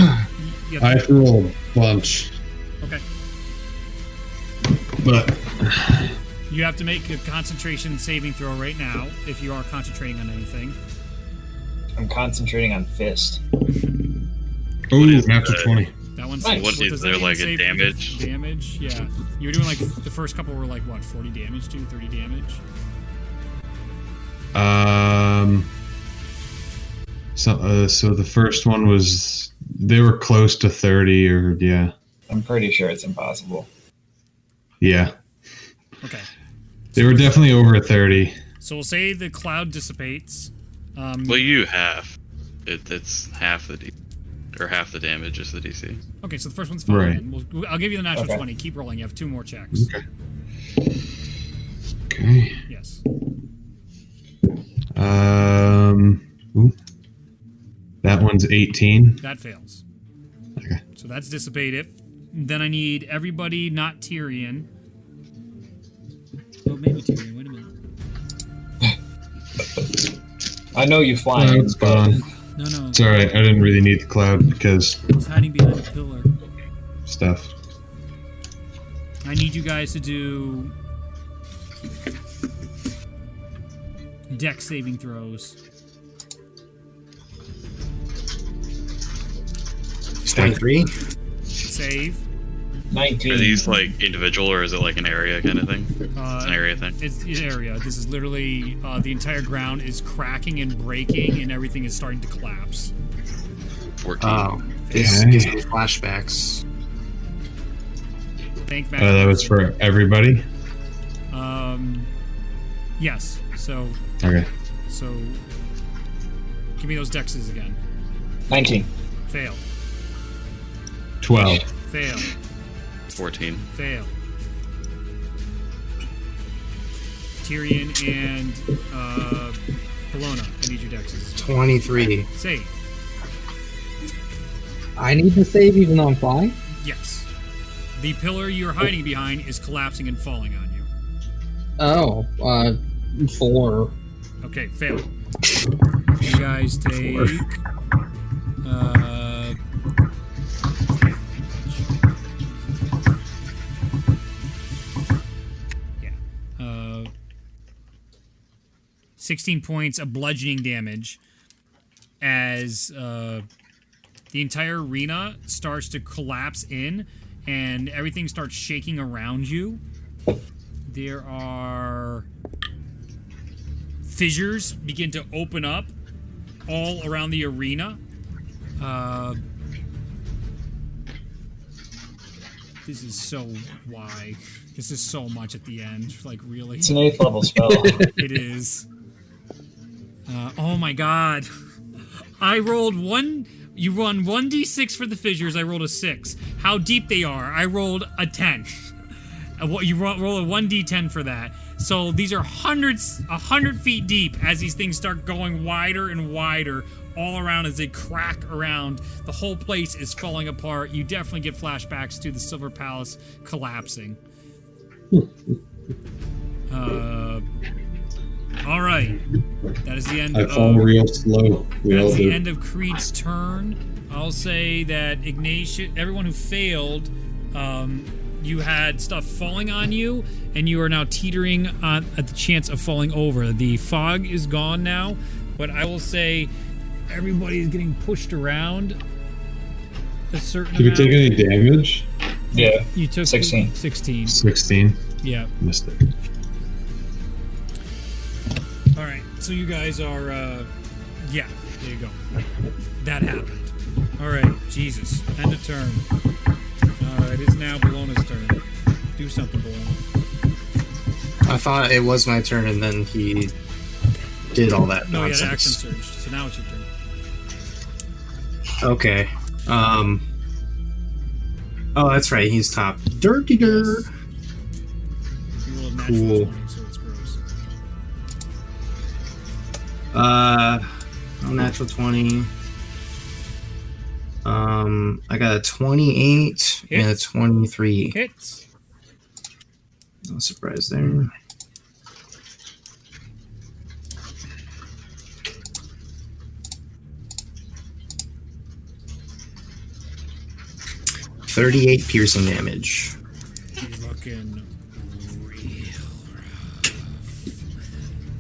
I have to roll a bunch. Okay. But you have to make a concentration saving throw right now if you are concentrating on anything. I'm concentrating on fist. Oh, natural 20. That one's nice. What is there like a damage? Damage, yeah. You were doing like the first couple were like what, 40 damage to 30 damage? So the first one was they were close to 30 or yeah. I'm pretty sure it's impossible. Yeah. Okay. They were definitely over 30. So we'll say the cloud dissipates. Well, you half. It's half the DC. Or half the damage is the DC. Okay, so the first one's fine. Right. I'll give you the natural 20. Keep rolling. You have 2 more checks. Okay. Yes. Ooh. That one's 18. That fails. Okay. So that's dissipated. Then I need everybody not Tyrion. Well, maybe Tyrion. Wait a minute. I know you flying. It's gone. No. It's alright, I didn't really need the cloud because He's hiding behind a pillar. stuff. I need you guys to do dex saving throws. 23. Save. 19. Are these like individual or is it like an area kind of thing? It's an area thing. It's an area. This is literally the entire ground is cracking and breaking, and everything is starting to collapse. 14. Oh, this gives me flashbacks. Thank Matt. That was for everybody? Yes. So Okay. give me those dexes again. 19. Fail. 12. Fail. 14. Fail. Tyrion and Bologna, I need your dexes. 23. Save. I need to save even though I'm flying? Yes. The pillar you're hiding behind is collapsing and falling on you. Oh, 4. Okay, fail. You guys take... yeah. 16 points of bludgeoning damage as the entire arena starts to collapse in and everything starts shaking around you. There are fissures begin to open up all around the arena. This is so why. This is so much at the end. Like, really? It's an 8th level spell. It is. Oh my god. I rolled one. You run 1d6 for the fissures. I rolled a 6. How deep they are? I rolled a 10. You roll a 1d10 for that. So these are 100 feet deep as these things start going wider and wider all around as they crack around. The whole place is falling apart. You definitely get flashbacks to the Silver Palace collapsing. All right. That is the end I fall real slow. That's the end of Creed's turn. I'll say that Ignatius, everyone who failed, you had stuff falling on you, and you are now teetering at the chance of falling over. The fog is gone now, but I will say everybody is getting pushed around a certain Did we amount. take any damage? Yeah. You took 16. 16. Yeah. Missed it. All right. So you guys are, yeah. There you go. That happened. All right. Jesus. End of turn. It is now Bologna's turn. Do something, Bologna. I thought it was my turn, and then he did all that No, nonsense. yeah, action surged. So now it's your turn. Okay. Oh, that's right. He's top. Dirty dirt. You rolled a natural Cool. 20, so it's gross. Natural 20. I got a 28 and a Hits. 23. Hits. No surprise there. $38 piercing damage. He's looking real rough.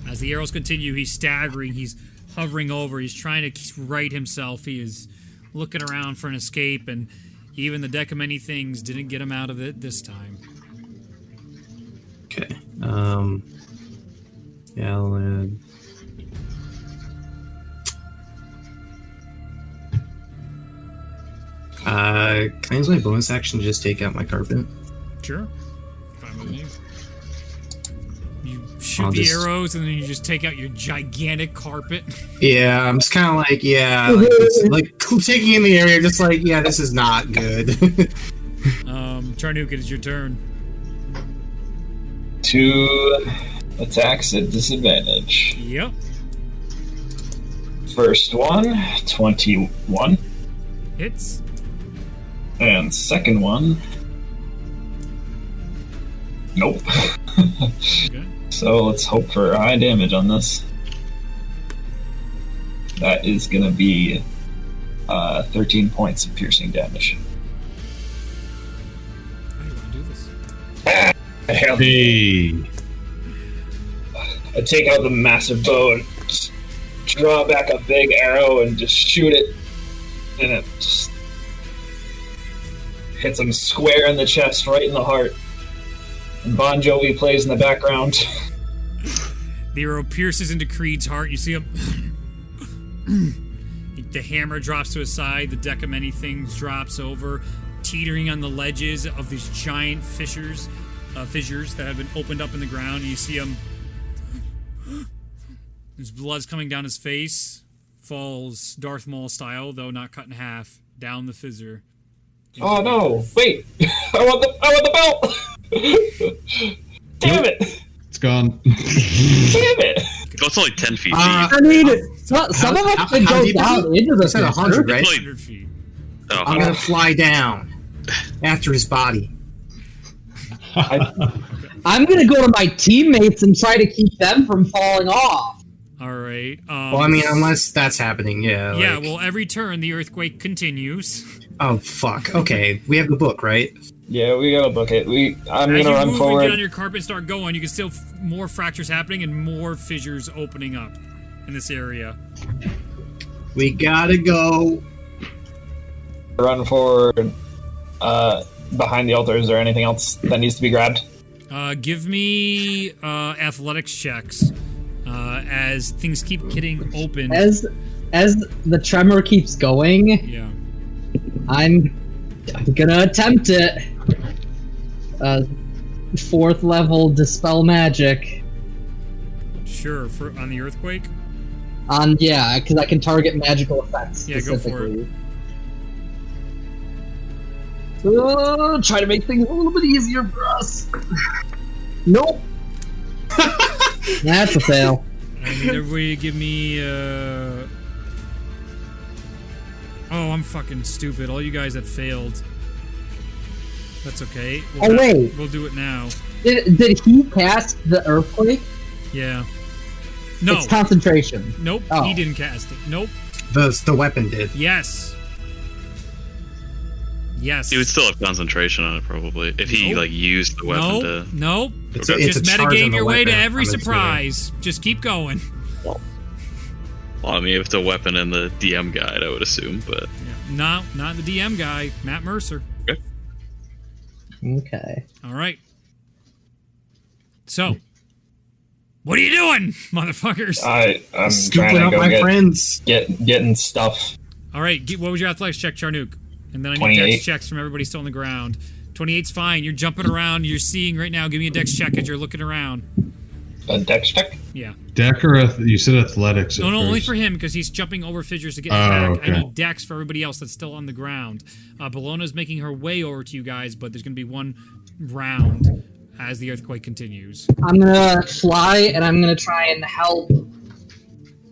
As the arrows continue, he's staggering. He's hovering over. He's trying to right himself. He is looking around for an escape, and even the deck of many things didn't get him out of it this time. Okay. Galad. Can I use my bonus action to just take out my carpet? Sure. Fine with me. You shoot I'll the just- arrows, and then you just take out your gigantic carpet. Yeah, I'm just kind of like, yeah, like, it's like taking in the area, just like, yeah, this is not good. Charnuka, it's your turn. 2 attacks at disadvantage. Yep. First one, 21. Hits. And second one, nope. Okay. So let's hope for high damage on this. That is going to be 13 points of piercing damage. How do you want to do this? Hey. I take out the massive bow and just draw back a big arrow and just shoot it. And it just hits him square in the chest, right in the heart. And Bon Jovi plays in the background. The arrow pierces into Creed's heart. You see him. The hammer drops to his side. The deck of many things drops over, teetering on the ledges of these giant fissures that have been opened up in the ground. And you see him. His blood's coming down his face. Falls Darth Maul style, though not cut in half, down the fissure. Oh no! Wait! I want the belt! Damn it! It's gone. Damn it! It's only 10 feet deep. I mean, some of us can how go deep is down it? into the You said 100, fissure. right? It's 100 feet. Oh, I'm gonna fly down after his body. I'm gonna go to my teammates and try to keep them from falling off. All right. Well, I mean, unless that's happening, yeah. yeah. like- Well, every turn the earthquake continues. Oh fuck. Okay, we have the book, right? Yeah, we gotta book it. I'm As gonna you run move and get forward. on your carpet and start going, you can still more fractures happening and more fissures opening up in this area. We gotta go. Run forward. Behind the altar, is there anything else that needs to be grabbed? Give me athletics checks as things keep getting opened. As the tremor keeps going, Yeah. I'm gonna attempt it. 4th level dispel magic. Sure. On the earthquake. Yeah, because I can target magical effects Yeah, specifically. Go for it. Try to make things a little bit easier for us. Nope. That's a fail. I need everybody to give me. Oh, I'm fucking stupid. All you guys that failed. That's okay. Wait. We'll do it now. Did he cast the earthquake? Yeah. No. It's concentration. Nope. Oh. He didn't cast it. Nope. The weapon did. Yes. Yes. He would still have concentration on it, probably, if he Nope. used the weapon to... Nope. It's Okay. a, it's Just a charge on metagame the your way to weapon, every I'm assuming. surprise. Just keep going. Well, I mean, if it's a weapon in the DM guide, I would assume, but... Yeah. No, not the DM guy. Matt Mercer. Okay. All right. So, what are you doing, motherfuckers? I'm Scooping trying up to go my friends. getting stuff. All right. What was your athletics check, Charnook? And then I need 28. dex checks from everybody still on the ground. 28's fine. You're jumping around. You're seeing right now. Give me a dex check as you're looking around. A dex check? Yeah. Deck or you said athletics? No, at only first. for him because he's jumping over fissures to get Oh, back. okay. I need dex for everybody else that's still on the ground. Bologna's making her way over to you guys, but there's going to be one round as the earthquake continues. I'm gonna fly and I'm gonna try and help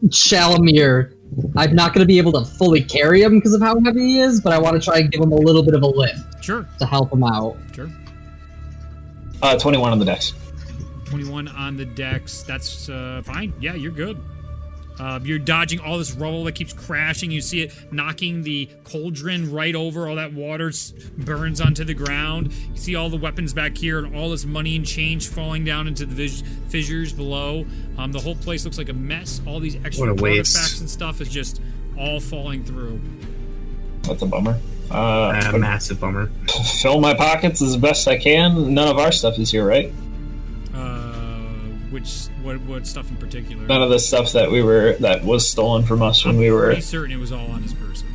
Shalamir. I'm not gonna be able to fully carry him because of how heavy he is, but I want to try and give him a little bit of a lift Sure. to help him out. Sure. 21 on the dex. 21 on the dex. That's fine. Yeah, you're good. You're dodging all this rubble that keeps crashing. You see it knocking the cauldron right over. All that water burns onto the ground. You see all the weapons back here and all this money and change falling down into the fissures below. The whole place looks like a mess. All these extra What a waste. artifacts and stuff is just all falling through. That's a bummer. Massive bummer. Fill my pockets as best I can. None of our stuff is here, right? What stuff in particular? None of the stuff that was stolen from us when we I'm were. pretty certain it was all on his person.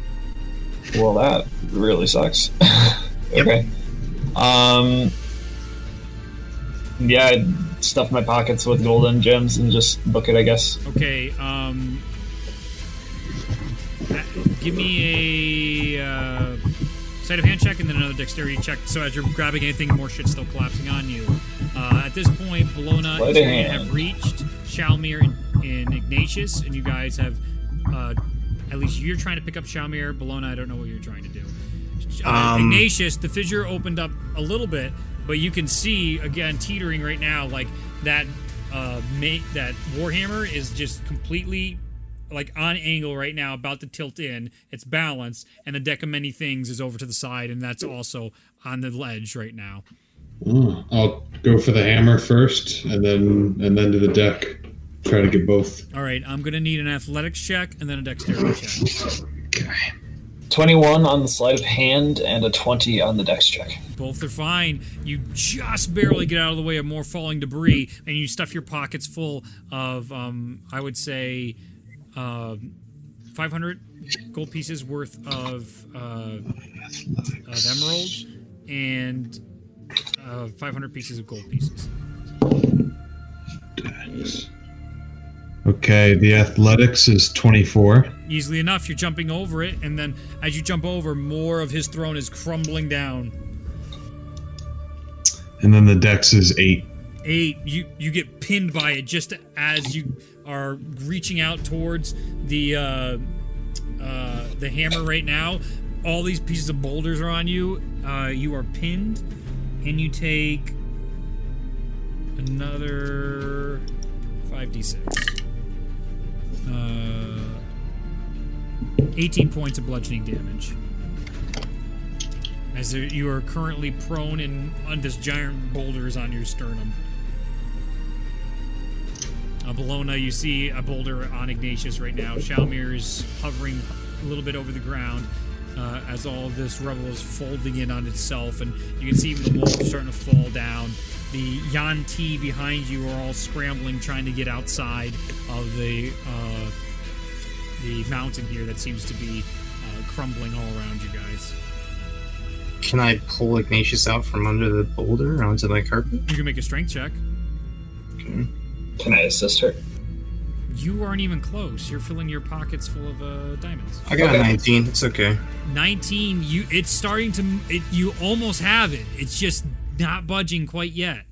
Well, that really sucks. Okay. Yeah, I'd stuff my pockets with golden gems and just book it, I guess. Okay, give me a sleight of hand check and then another dexterity check. So as you're grabbing anything, more shit's still collapsing on you. At this point, Bologna Sleight is of going to hand. have reached Shalmir and Ignatius, and you guys have, at least you're trying to pick up Shalmir. Bologna, I don't know what you're trying to do. Ignatius, the fissure opened up a little bit, but you can see, again, teetering right now, like that that Warhammer is just completely like on angle right now, about to tilt in. It's balanced, and the deck of many things is over to the side, and that's also on the ledge right now. I'll go for the hammer first, and then to the deck. Try to get both. All right, I'm gonna need an athletics check and then a dexterity check. Okay. 21 on the sleight of hand and a 20 on the dex check. Both are fine. You just barely get out of the way of more falling debris, and you stuff your pockets full of, I would say, 500 gold pieces worth of emerald and 500 pieces of gold pieces. Dex. Okay, the athletics is 24. Easily enough, you're jumping over it, and then as you jump over, more of his throne is crumbling down. And then the dex is 8. 8. You get pinned by it just as you are reaching out towards the hammer right now. All these pieces of boulders are on you. You are pinned, and you take another 5d6. 18 points of bludgeoning damage. As you are currently prone and on this giant boulder is on your sternum. Bologna, you see a boulder on Ignatius right now. Shalmir is hovering a little bit over the ground as all of this rubble is folding in on itself, and you can see even the walls are starting to fall down. The Yanti behind you are all scrambling, trying to get outside of the mountain here that seems to be crumbling all around you guys. Can I pull Ignatius out from under the boulder onto my carpet? You can make a strength check. Okay. Can I assist her? You aren't even close. You're filling your pockets full of diamonds. I got a 19. It's okay. 19. It's starting to. You almost have it. It's just not budging quite yet.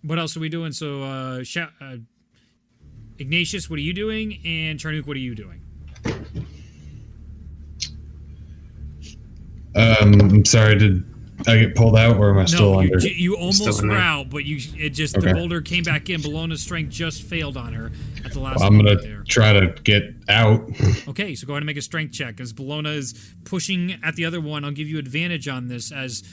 What else are we doing? So, Ignatius, what are you doing? And Charnook, what are you doing? I'm sorry, did I get pulled out, or am I still under? You almost were there. out, but the boulder came back in. Bellona's strength just failed on her at the last I'm moment gonna there. try to get out. Okay, so go ahead and make a strength check. As Bellona is pushing at the other one, I'll give you advantage on this as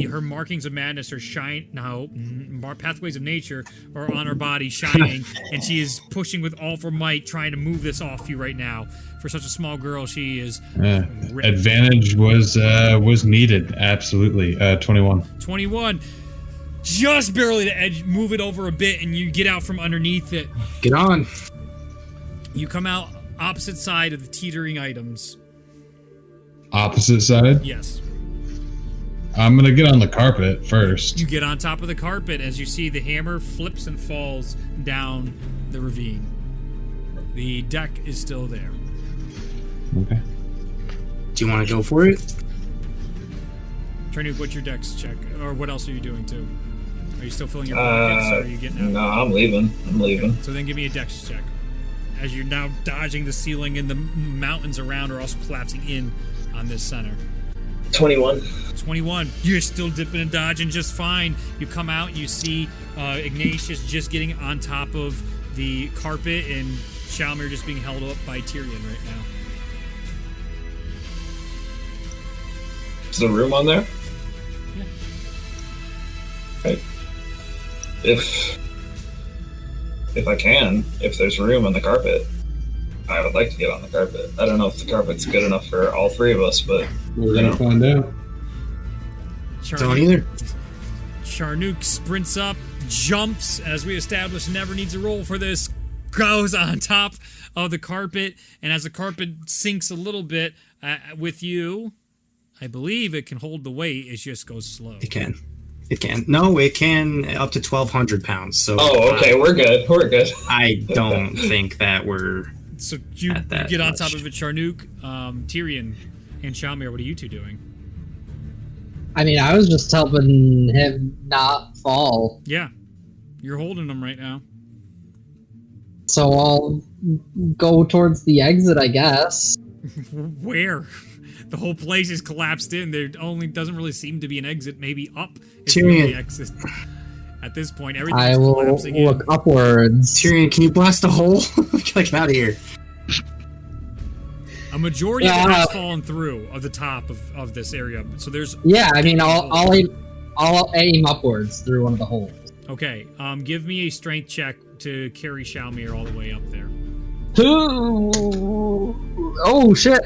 her markings of madness are pathways of nature are on her body shining, and she is pushing with all of her might, trying to move this off you right now. For such a small girl, she is ripped. Advantage was needed, absolutely. 21. 21. Just barely to edge, move it over a bit, and you get out from underneath it. Get on. You come out opposite side of the teetering items. Opposite side? Yes. I'm gonna get on the carpet first. You get on top of the carpet as you see the hammer flips and falls down the ravine. The deck is still there. Okay. Do you want to go for it? Charnook, what's your dex check? Or what else are you doing too? Are you still filling your pockets, or are you getting out? No, I'm leaving. So then give me a dex check. As you're now dodging the ceiling and the mountains around are also collapsing in on this center. 21. 21. You're still dipping and dodging just fine. You come out, you see Ignatius just getting on top of the carpet and Shalmir just being held up by Tyrion right now. Is the room on there? Yeah. Okay. If I can, if there's room on the carpet, I would like to get on the carpet. I don't know if the carpet's good enough for all three of us, but We're gonna find out. Don't either. Charnook sprints up, jumps, as we established, never needs a roll for this, goes on top of the carpet, and as the carpet sinks a little bit with you, I believe it can hold the weight, it just goes slow. It can. It can. No, it can up to 1,200 pounds. So. Oh, okay, we're good. We're good. I don't think that we're. So you that get on much. top of it, Charnook, Tyrion, and Shalmir. What are you two doing? I mean, I was just helping him not fall. Yeah, you're holding him right now. So I'll go towards the exit, I guess. Where? The whole place is collapsed in. There only doesn't really seem to be an exit. Maybe up is Tyrion. the exit. At this point, I everything's will collapsing look in. upwards. Tyrion, can you blast a hole? Get out of here. A majority of it has fallen through of the top of this area. So there's. Yeah, I mean, I'll aim upwards through one of the holes. Okay. Give me a strength check to carry Shalmir all the way up there. Oh shit!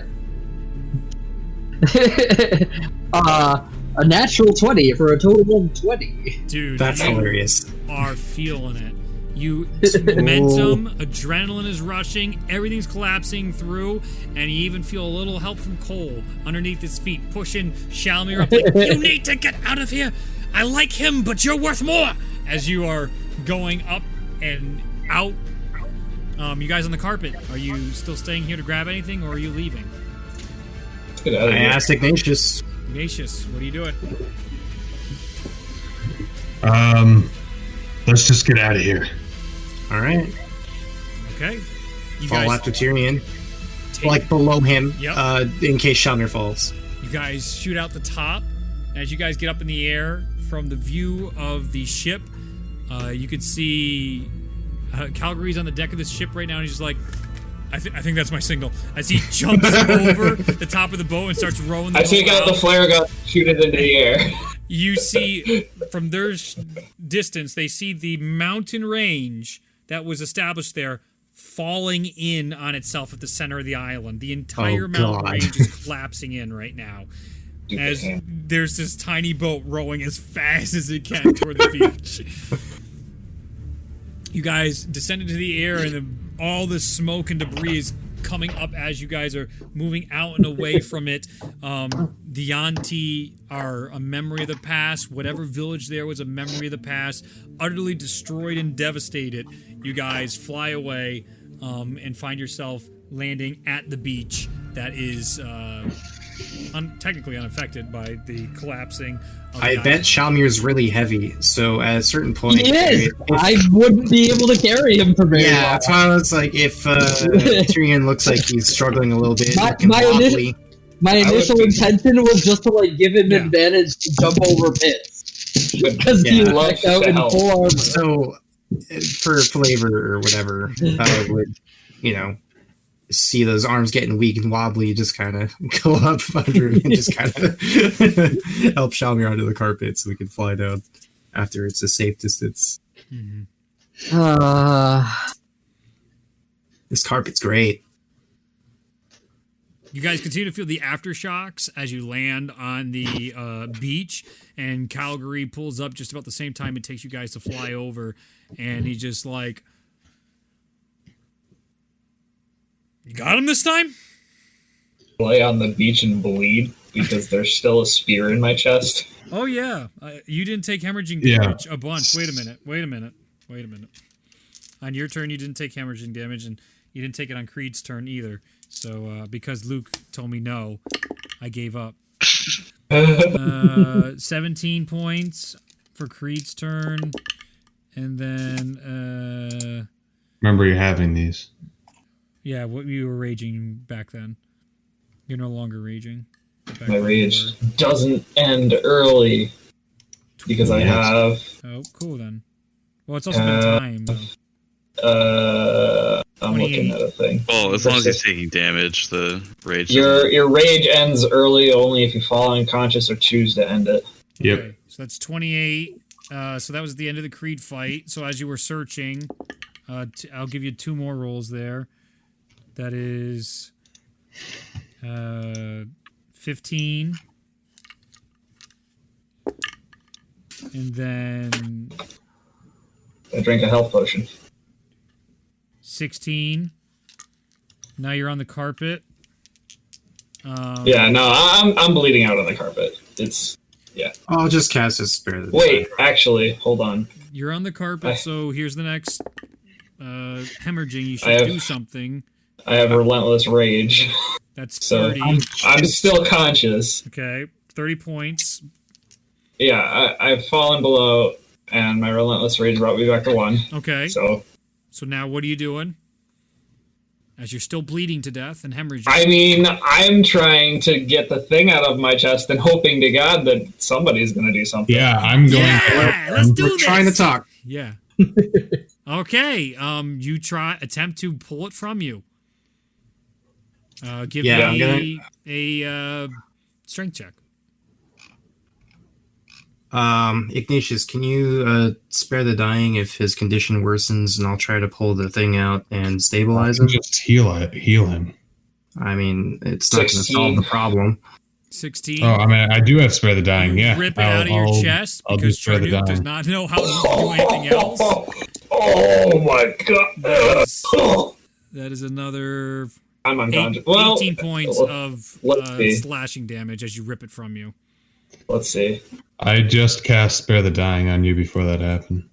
A natural 20 for a total of 20. Dude, That's you hilarious. are feeling it. Momentum, adrenaline is rushing, everything's collapsing through, and you even feel a little help from Cole underneath his feet, pushing Shalmir up like, you need to get out of here! I like him, but you're worth more! As you are going up and out. You guys on the carpet, are you still staying here to grab anything, or are you leaving? Let's get out of I here. asked Ignatius. Ignatius, what are you doing? Let's just get out of here. All right. Okay. You Fall guys after Tyrion. take, Like below him, Yep. in case Shalmir falls. you guys shoot out the top. As you guys get up in the air from the view of the ship, you can see Calgary's on the deck of this ship right now, and he's just like, I think that's my signal. As he jumps over the top of the boat and starts rowing the I boat take out the flare gun, shoot it into the air. You see, from their distance, they see the mountain range that was established there falling in on itself at the center of the island. The entire mountain God. range is collapsing in right now. Dude, As damn. there's this tiny boat rowing as fast as it can toward the beach. You guys descend into the air, and all the smoke and debris is coming up as you guys are moving out and away from it. The Yanti are a memory of the past. Whatever village there was a memory of the past. Utterly destroyed and devastated. You guys fly away and find yourself landing at the beach that is technically unaffected by the collapsing of I the bet Shalmir's really heavy, so at a certain point... He is! I wouldn't be able to carry him for very long. Yeah, that's why I was like, if Tyrion looks like he's struggling a little bit, My initial intention was just to like give him advantage to jump over pits. Because he walked out in full armor. So, for flavor or whatever, I would, see those arms getting weak and wobbly, just kind of go up under him and just kind of help Shalmir onto the carpet so we can fly down after it's a safe distance. This carpet's great. You guys continue to feel the aftershocks as you land on the beach, and Calgary pulls up just about the same time it takes you guys to fly over, and he's just like, "You got him this time?" Lay on the beach and bleed because there's still a spear in my chest. Oh yeah, you didn't take hemorrhaging damage a bunch. Wait a minute. On your turn, you didn't take hemorrhaging damage, and you didn't take it on Creed's turn either. So, because Luke told me no, I gave up. 17 points for Creed's turn, and then... Remember you having these. Yeah, what you were raging back then. You're no longer raging. My rage doesn't end early because I have... Oh, cool then. Well, it's also been time, though. I'm looking at a thing. Well, as long as he's taking damage, the rage... Your rage ends early only if you fall unconscious or choose to end it. Yep. Okay, so that's 28. So that was the end of the Creed fight. So as you were searching, I'll give you 2 more rolls there. That is 15. And then... I drank a health potion. 16. Now you're on the carpet. Yeah, no, I'm bleeding out on the carpet. I'll just cast a spare. Wait, actually, hold on. You're on the carpet, so here's the next hemorrhaging. You should do something. I have relentless rage. That's 30. I'm still conscious. Okay, 30 points. Yeah, I've fallen below, and my relentless rage brought me back to 1. Okay. So now what are you doing? As you're still bleeding to death and hemorrhaging. I mean, I'm trying to get the thing out of my chest and hoping to God that somebody's going to do something. Yeah, I'm going. Let's do this. Trying to talk. Yeah. Okay. You attempt to pull it from you. Give me a strength check. Ignatius, can you spare the dying if his condition worsens, and I'll try to pull the thing out and stabilize him? Just heal him. I mean, it's not going to solve the problem. 16. Oh, I mean, I do have spare the dying. Yeah, Rip it out of your chest because Charnook does not know how to do anything else. Oh my God! That is another. I'm unconscious. 18 points of slashing damage as you rip it from you. Let's see. I just cast Spare the Dying on you before that happened.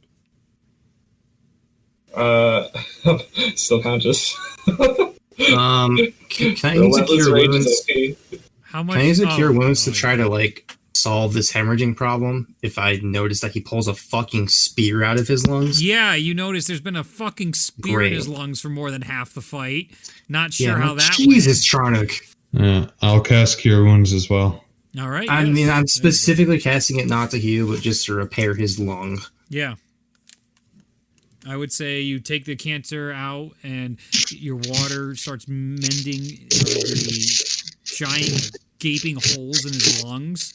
Still conscious. Can I use a Cure Wounds? How much? Can I use a Cure Wounds to try to solve this hemorrhaging problem? If I notice that he pulls a fucking spear out of his lungs. Yeah, you notice there's been a fucking spear in his lungs for more than half the fight. Not sure how that went. Jesus, Charnook. Yeah, I'll cast Cure Wounds as well. All right. I mean, I'm specifically casting it not to heal, but just to repair his lung. Yeah. I would say you take the cancer out and your water starts mending the giant gaping holes in his lungs.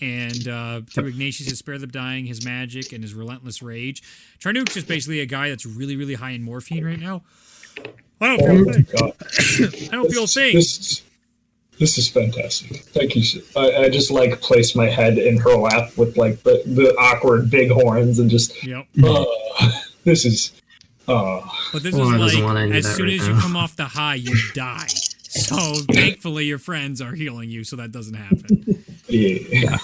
And through Ignatius' Spare the Dying, his magic, and his relentless rage. Charnook's just basically a guy that's really, really high in morphine right now. I don't feel a thing. I don't feel a thing. This is fantastic. Thank you. I just place my head in her lap with the awkward big horns and just. Yep. This is Oh, But this Well, I is doesn't want like, any of as that soon right as you now. come off the high, you die. So thankfully your friends are healing you, so that doesn't happen. yeah.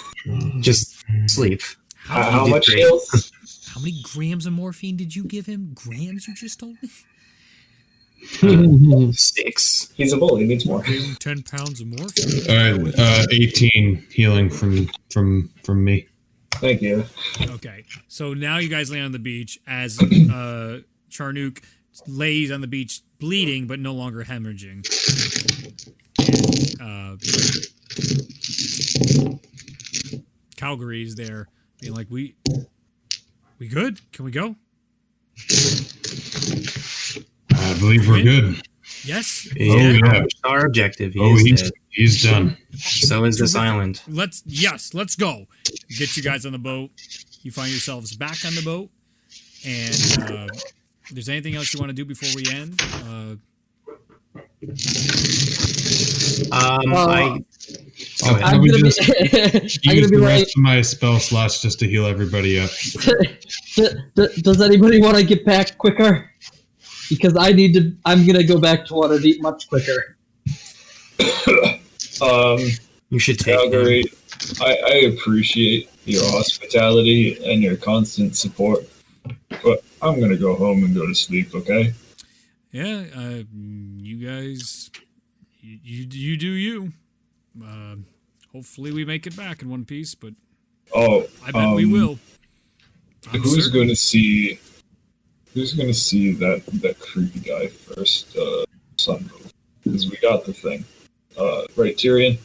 Just sleep. How did much great. heals? How many grams of morphine did you give him? Grams, you just told me? 6. He's a bully. He needs more. 10 pounds of morphine. All right, 18 healing from me. Thank you. Okay, so now you guys land on the beach as Charnook lays on the beach bleeding but no longer hemorrhaging. And, Calgary's there being like, we good? Can we go? I believe we're good. Yes? yeah. Our objective. He is dead. He's done. So is this island. Let's go. Get you guys on the boat. You find yourselves back on the boat. And if there's anything else you want to do before we end? I would just I'm use gonna be the like, rest of my spell slots just to heal everybody up. does anybody want to get back quicker? Because I'm gonna go back to Waterdeep much quicker. You should take Calgary, I appreciate your hospitality and your constant support, but I'm gonna go home and go to sleep. Okay? Yeah, you guys, you do you. Hopefully we make it back in one piece, but Oh, I bet we will. I'm Who's certain. gonna see that creepy guy first? Sunroof, because we got the thing. Right, Tyrion.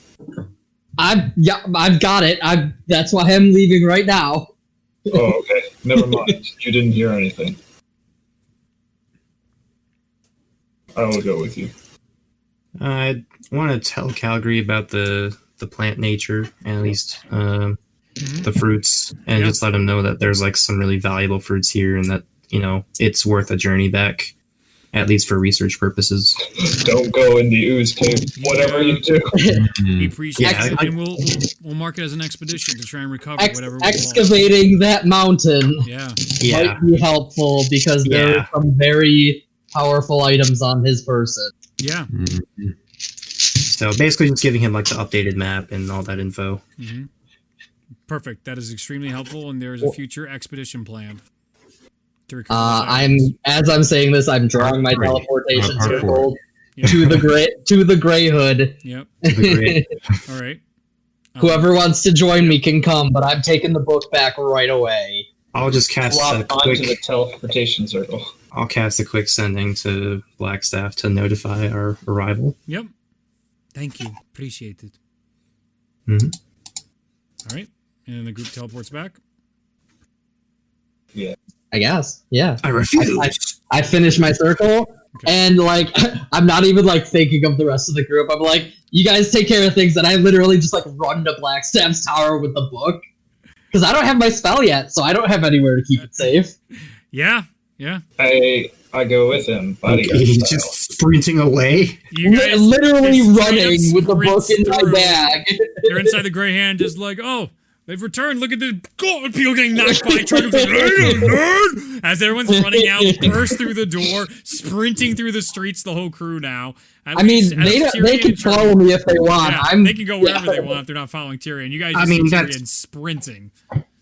I've got it. That's why I'm leaving right now. Oh, okay. Never mind. You didn't hear anything. I will go with you. I want to tell Calgary about the plant nature, and at least the fruits, and just let him know that there's like some really valuable fruits here, and that it's worth a journey back, at least for research purposes. Don't go in the ooze cave. Whatever you do. We appreciate Yeah, it, I- and we'll mark it as an expedition to try and recover whatever we lost. Excavating that mountain Yeah. might be helpful because there are some very powerful items on his person. Yeah. So basically, just giving him like the updated map and all that info. Mm-hmm. Perfect. That is extremely helpful, and there is a future expedition planned to recover. As I'm saying this, I'm drawing my Great. teleportation Parkour. circle Yep. to the gray hood. Yep. Great. All right. Whoever wants to join me can come, but I'm taking the book back right away. I'll just cast a Flop onto the quick. teleportation circle. I'll cast a quick sending to Blackstaff to notify our arrival. Yep. Thank you. Appreciate it. Mhm. All right. And then the group teleports back. I guess. Yeah. I refuse. I finish my circle, and like I'm not even like thinking of the rest of the group. I'm like, you guys take care of things, and I literally just like run to Blackstaff's tower with the book because I don't have my spell yet, so I don't have anywhere to keep it safe. Yeah. Yeah. I go with him, buddy. He's just sprinting away. You guys Literally just straight up running with the book in my through. bag. They're inside the gray hand, just like, oh, they've returned. Look at the God, people getting knocked by truckers. As everyone's running out, burst through the door, sprinting through the streets. The whole crew now. I mean, they can follow me if they want. Yeah, they can go wherever they want if they're not following Tyrion. You guys just see Tyrion sprinting.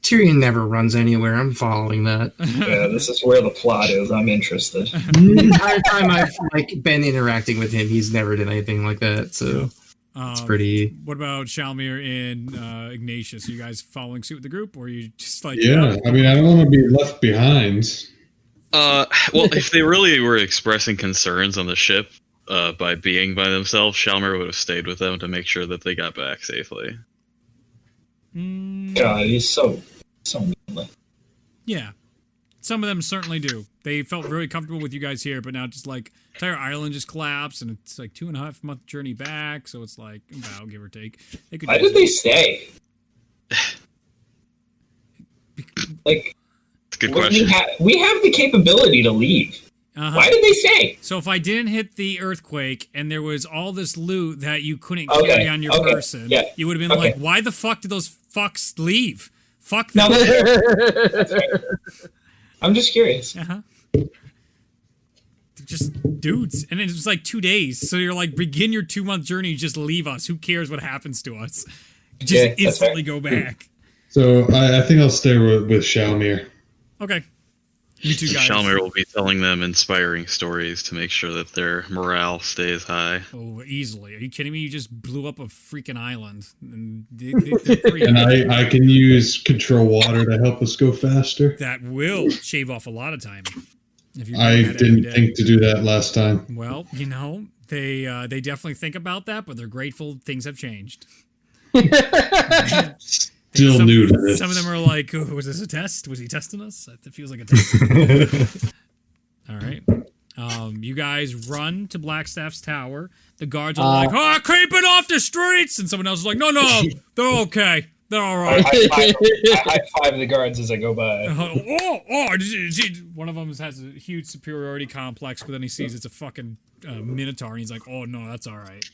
Tyrion never runs anywhere. I'm following that. Yeah, this is where the plot is. I'm interested. The entire time I've like been interacting with him, he's never did anything like that. So it's pretty. What about Shalmir and Ignatius? Are you guys following suit with the group, or are you just like? Yeah, I mean, I don't want to be left behind. Well, if they really were expressing concerns on the ship by being by themselves, Shalmir would have stayed with them to make sure that they got back safely. God, he's so manly. Yeah, some of them certainly do. They felt very comfortable with you guys here, but now just like entire island just collapsed, and it's like 2.5 month journey back, so it's like about give or take. Why did they stay? Like, It's a good question. we have the capability to leave. Why did they stay? So if I didn't hit the earthquake and there was all this loot that you couldn't Okay, carry on your person, yeah, you would have been okay. like, why the fuck did those fucks leave? Fuck them. No, that's right. I'm just curious. Uh-huh. dudes. And it was like 2 days. So you're like, begin your 2-month journey, just leave us. Who cares what happens to us? Just instantly go back. So I think I'll stay with Shalmir. Okay. You two guys. Shalmir will be telling them inspiring stories to make sure that their morale stays high. Oh, easily. Are you kidding me? You just blew up a freaking island. And, And I can use control water to help us go faster. That will shave off a lot of time. If you're I doing that every didn't day. think to do that last time. Well, they definitely think about that, but they're grateful things have changed. Still new to this. Some of them are like, oh, was this a test? Was he testing us? It feels like a test. All right. You guys run to Blackstaff's tower. The guards are like, creeping off the streets! And someone else is like, no, they're okay. They're all right. I high five the guards as I go by. One of them has a huge superiority complex, but then he sees it's a fucking minotaur, and he's like, oh, no, that's all right.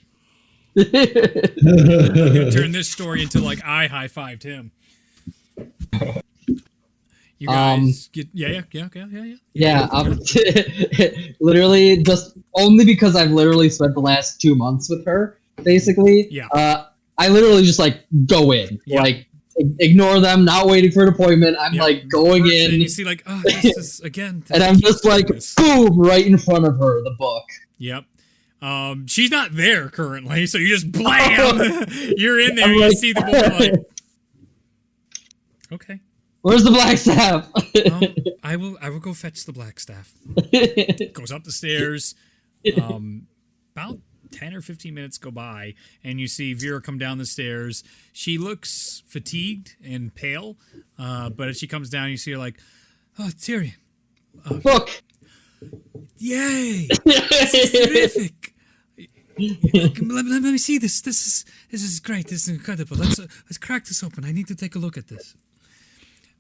Turn this story into like I high-fived him. You guys get yeah. Literally, just only because I've literally spent the last 2 months with her, basically. Yeah. I literally just like go in, like ignore them, not waiting for an appointment. I'm like going in. And you see like, oh, this is again. And I'm just like, boom, right in front of her, the book. Yep. She's not there currently, so you just blam. You're in there. You see the book. Like, okay. Where's the black staff? I will go fetch the black staff. Goes up the stairs. About 10 or 15 minutes go by, and you see Vera come down the stairs. She looks fatigued and pale, but as she comes down, you see her like, oh, Tyrion. Book. Yay! This is terrific. Let me see this. This is great. This is incredible. Let's crack this open. I need to take a look at this.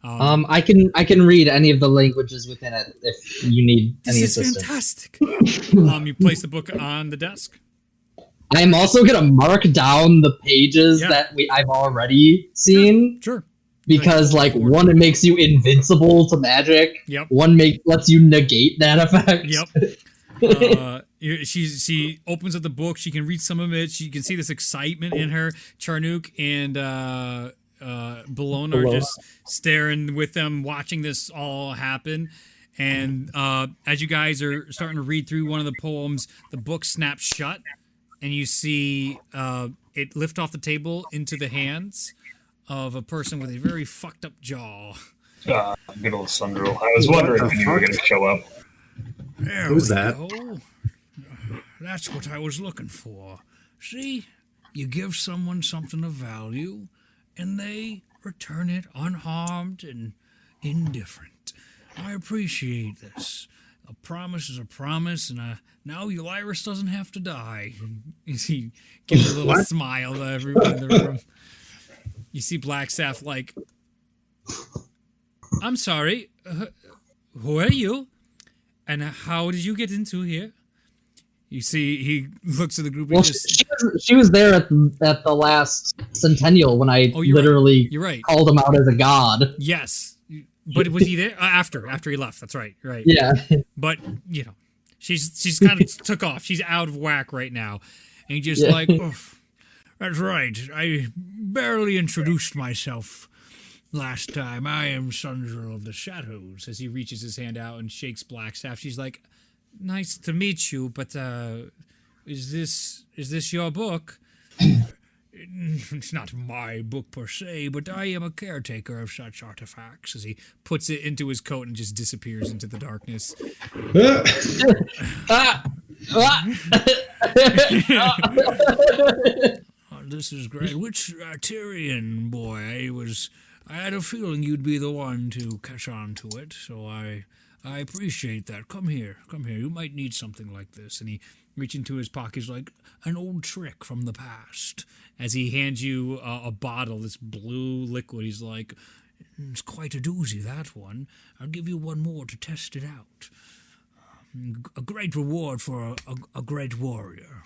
I can read any of the languages within it if you need any assistance. This is fantastic. You place the book on the desk. I'm also gonna mark down the pages that I've already seen. Sure. Because one, it makes you invincible to magic. Yep. One lets you negate that effect. Yep. She opens up the book. She can read some of it. She can see this excitement in her. Charnook and Bologna are just staring with them, watching this all happen. And as you guys are starting to read through one of the poems, the book snaps shut, and you see it lift off the table into the hands of a person with a very fucked up jaw. Good old Sundrel. I was wondering when you were going to show up. Who's that? Go. That's what I was looking for. See, you give someone something of value, and they return it unharmed and indifferent. I appreciate this. A promise is a promise, and now Ulyrus doesn't have to die. He gives a little smile to everyone in the room. You see Blackstaff like, I'm sorry, who are you? And how did you get into here? You see, he looks at the group. Well, she was there at the last centennial when I literally called him out as a god. Yes. But was he there? After he left. That's right. Right. Yeah. But, she's kind of took off. She's out of whack right now. And he just that's right. I barely introduced myself last time. I am Sundrel of the Shadows. As he reaches his hand out and shakes Blackstaff, she's like, nice to meet you, but is this your book? It's not my book per se, but I am a caretaker of such artifacts. As he puts it into his coat and just disappears into the darkness. Oh, this is great. Which Tyrion boy I had a feeling you'd be the one to catch on to it, so I appreciate that. Come here. You might need something like this. And he reaches into his pocket. He's like, an old trick from the past. As he hands you a bottle, this blue liquid, he's like, it's quite a doozy, that one. I'll give you one more to test it out. A great reward for a great warrior.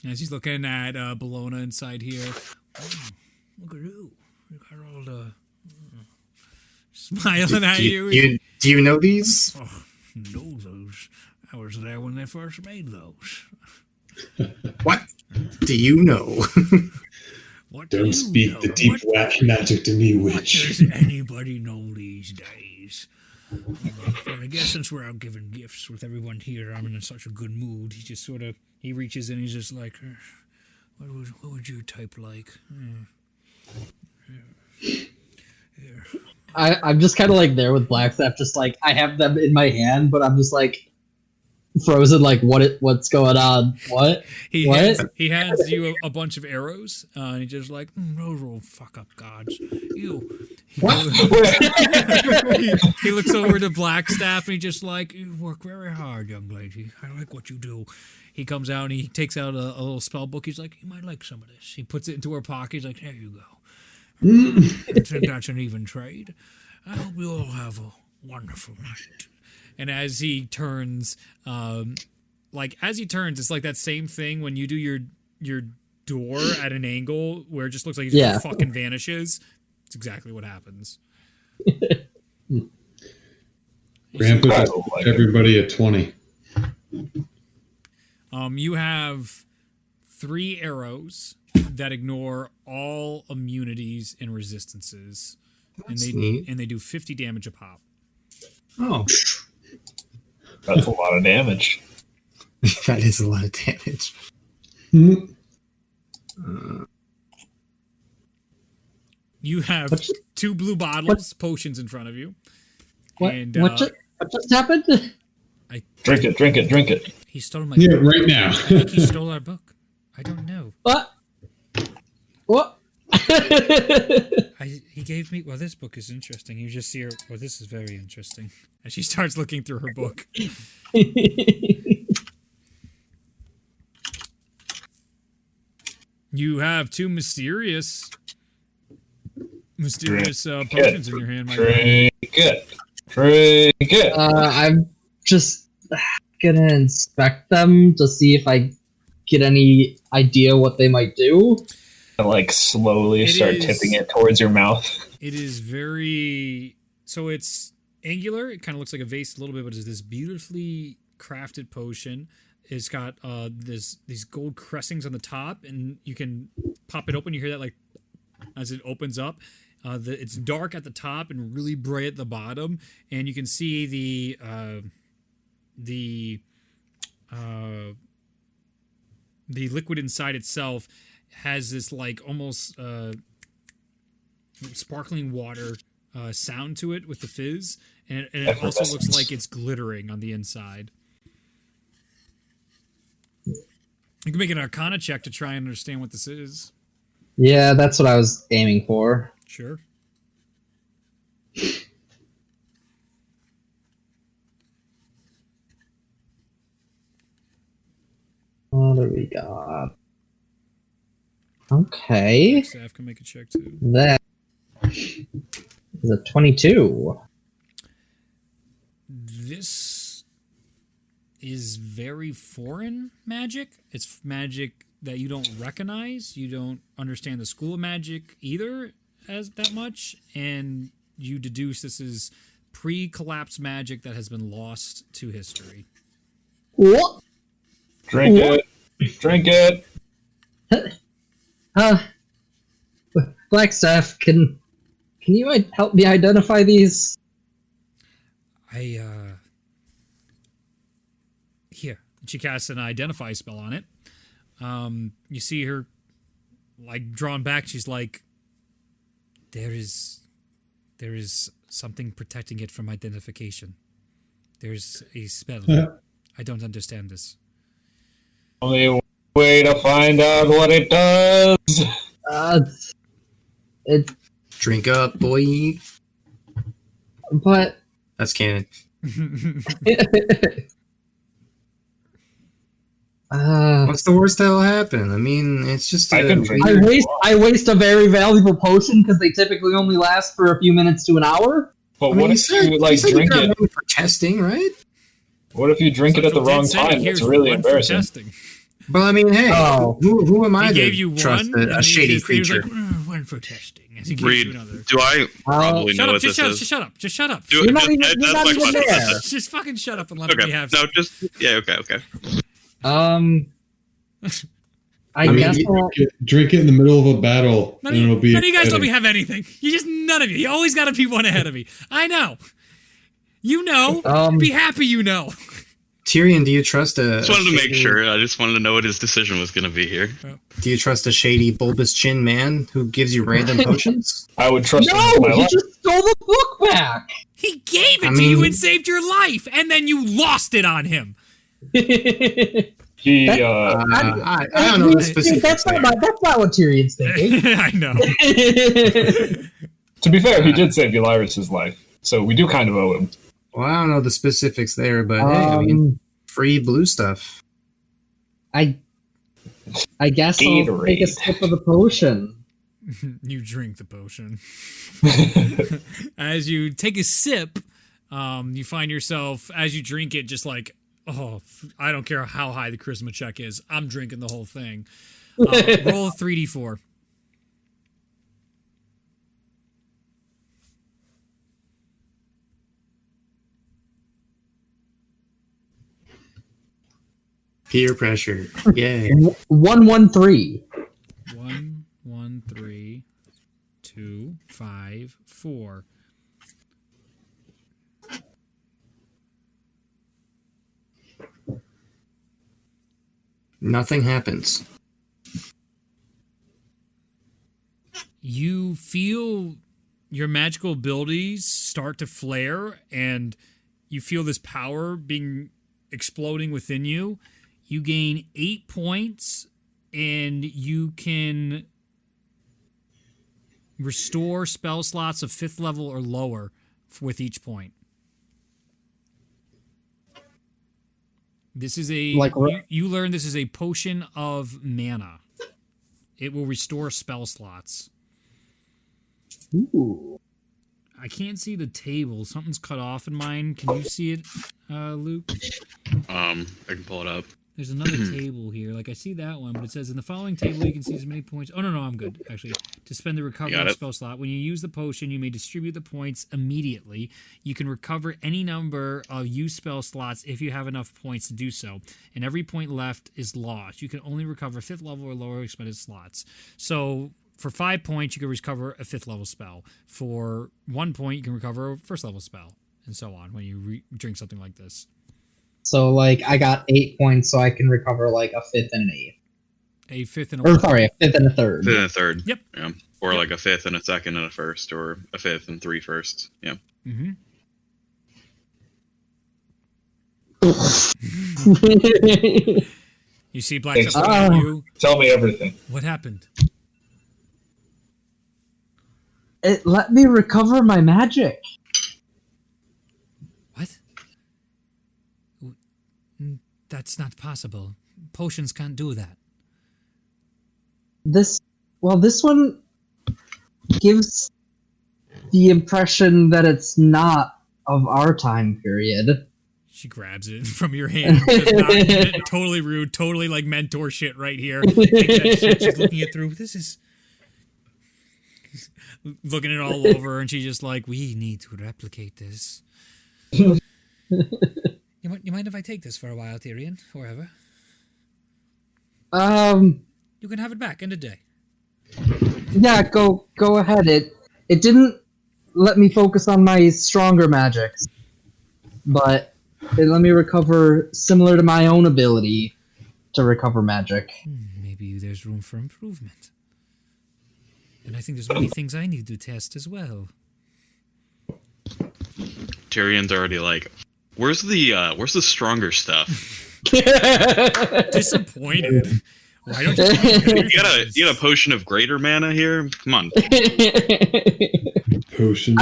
As he's looking at Bologna inside here. Oh, look at you. You got all the... smiling at you. Do you know these? Oh, know those. I was there when they first made those. What do you know? What do Don't you speak know? the deep whack magic to me, What witch. does anybody know these days? But I guess since we're out giving gifts with everyone here, I'm in such a good mood. He just sort of, he reaches in, he's just like, what would your type like? I'm just kind of like there with Blackstaff, just like I have them in my hand, but I'm just like frozen. Like what's going on? What? He What? Hands, he hands you a bunch of arrows, and he's just like, those will fuck up gods. You. He looks over to Blackstaff, and he's just like, you work very hard, young lady. I like what you do. He comes out and he takes out a little spell book. He's like, you might like some of this. He puts it into her pocket. He's like, there you go. That's an even trade. I hope you all have a wonderful night. And as he turns, it's like that same thing when you do your door at an angle where it just looks like it just fucking vanishes. It's exactly what happens. Grandpa just everybody at 20. You have 3 arrows that ignore all immunities and resistances, and they do 50 damage a pop. Oh, That's a lot of damage. that is a lot of damage. You have 2 blue bottles, potions in front of you. What? And, what just happened? Drink it. He stole my Yeah, book. right now. I think he stole our book. I don't know. What? He gave me. Well, this book is interesting. You just see her. Well, this is very interesting. And she starts looking through her book. You have 2 mysterious potions in your hand. Drink it. I'm just gonna inspect them to see if I get any idea what they might do. And like slowly start tipping it towards your mouth. It is very. So it's angular. It kind of looks like a vase a little bit, but it's this beautifully crafted potion. It's got these gold crestings on the top, and you can pop it open. You hear that like as it opens up. It's dark at the top and really bright at the bottom, and you can see the liquid inside itself has this like almost sparkling water sound to it with the fizz, and it also looks like it's glittering on the inside. You can make an Arcana check to try and understand what this is. Yeah, that's what I was aiming for. Sure. What do we got? Okay. Staff can make a check too. That is a 22. This is very foreign magic. It's magic that you don't recognize. You don't understand the school of magic either as that much, and you deduce this is pre-collapse magic that has been lost to history. What? Drink it. Blackstaff, can you help me identify these? Here. She casts an identify spell on it. You see her like drawn back. She's like, there is something protecting it from identification. There's a spell. I don't understand this. Only way to find out what it does. It. Drink up, boy. But That's canon. What's the worst that'll happen? I mean, it's just I waste a very valuable potion because they typically only last for a few minutes to an hour. But what if you like drink it for testing, right? What if you drink it at the wrong time? It's really embarrassing. But I mean, hey, who am I He to gave you trust one, a shady he was creature? like, one for testing. As he gives Reed, you another. do I probably know what this is? Just shut up. Just shut up. Do, You're not just, even- that's you're not my even question. there. That's it. Just fucking shut up and let me Okay. have. No, just yeah. Okay. I guess mean, I'll- drink it in the middle of a battle, None and it'll be. of you guys let me exciting. have anything. None of you. You always got to be one ahead of me. I know. You know. Be happy you know. Tyrion, do you trust a? Just wanted to make shady- sure. I just wanted to know what his decision was going to be here. Do you trust a shady, bulbous chin man who gives you random potions? I would trust him No, with my he life. just stole the book back. He gave it I to you mean- and saved your life, and then you lost it on him. He, I don't know the specifics. That's not what Tyrion's thinking. I know. to be fair, he did save Elyris's life, so we do kind of owe him. Well, I don't know the specifics there, but hey, I mean, free blue stuff. I guess I'll take a Gatorade. sip of the potion. You drink the potion. As you take a sip, you find yourself, as you drink it, just like, oh, I don't care how high the charisma check is. I'm drinking the whole thing. Roll a 3d4. Peer pressure. Yay. 113. 1, 1, 3, 2, 5, 4. Nothing happens. You feel your magical abilities start to flare, and you feel this power being exploding within you. You gain 8 points, and you can restore spell slots of 5th level or lower with each point. This is a you learn this is a potion of mana. It will restore spell slots. Ooh. I can't see the table. Something's cut off in mine. Can you see it, Luke? I can pull it up. There's another table here. Like, I see that one, but it says in the following table you can see as many points. Oh, no, I'm good, actually. To spend the recovery Got it. spell slot. When you use the potion, you may distribute the points immediately. You can recover any number of used spell slots if you have enough points to do so. And every point left is lost. You can only recover 5th level or lower expended slots. So, for 5 points, you can recover a 5th level spell. For 1 point, you can recover a 1st level spell. And so on when you drink something like this. So, like, I got 8 points, so I can recover, like, a 5th and an 8th. A 5th and a Or, sorry, a 5th and a 3rd. 5th and a 3rd. Yep. Yeah. Or like a 5th and a 2nd and a 1st, or a 5th and 3 firsts. Yeah. Mm-hmm. You see Black Thanks. looking at you. Tell me everything. What happened? It let me recover my magic. What? That's not possible. Potions can't do that. This one gives the impression that it's not of our time period. She grabs it from your hand. Totally rude. Totally like mentor shit right here. Take that shit. She's looking it through. This is looking it all over, and she's just like, "We need to replicate this." You mind if I take this for a while, Tyrion, or ever? You can have it back in a day. Yeah, go ahead. It didn't let me focus on my stronger magics, but it let me recover similar to my own ability to recover magic. Maybe there's room for improvement. And I think there's many things I need to test as well. Tyrion's already like, where's the stronger stuff? Disappointed. Why don't you You got a potion of greater mana here? Come on. Potion.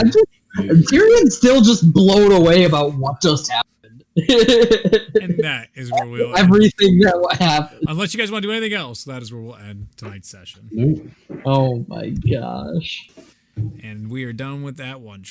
Tyrion's still just blown away about what just happened. And that is where we'll end. Everything that happened. Unless you guys want to do anything else, that is where we'll end tonight's session. Nope. Oh my gosh. And we are done with that one.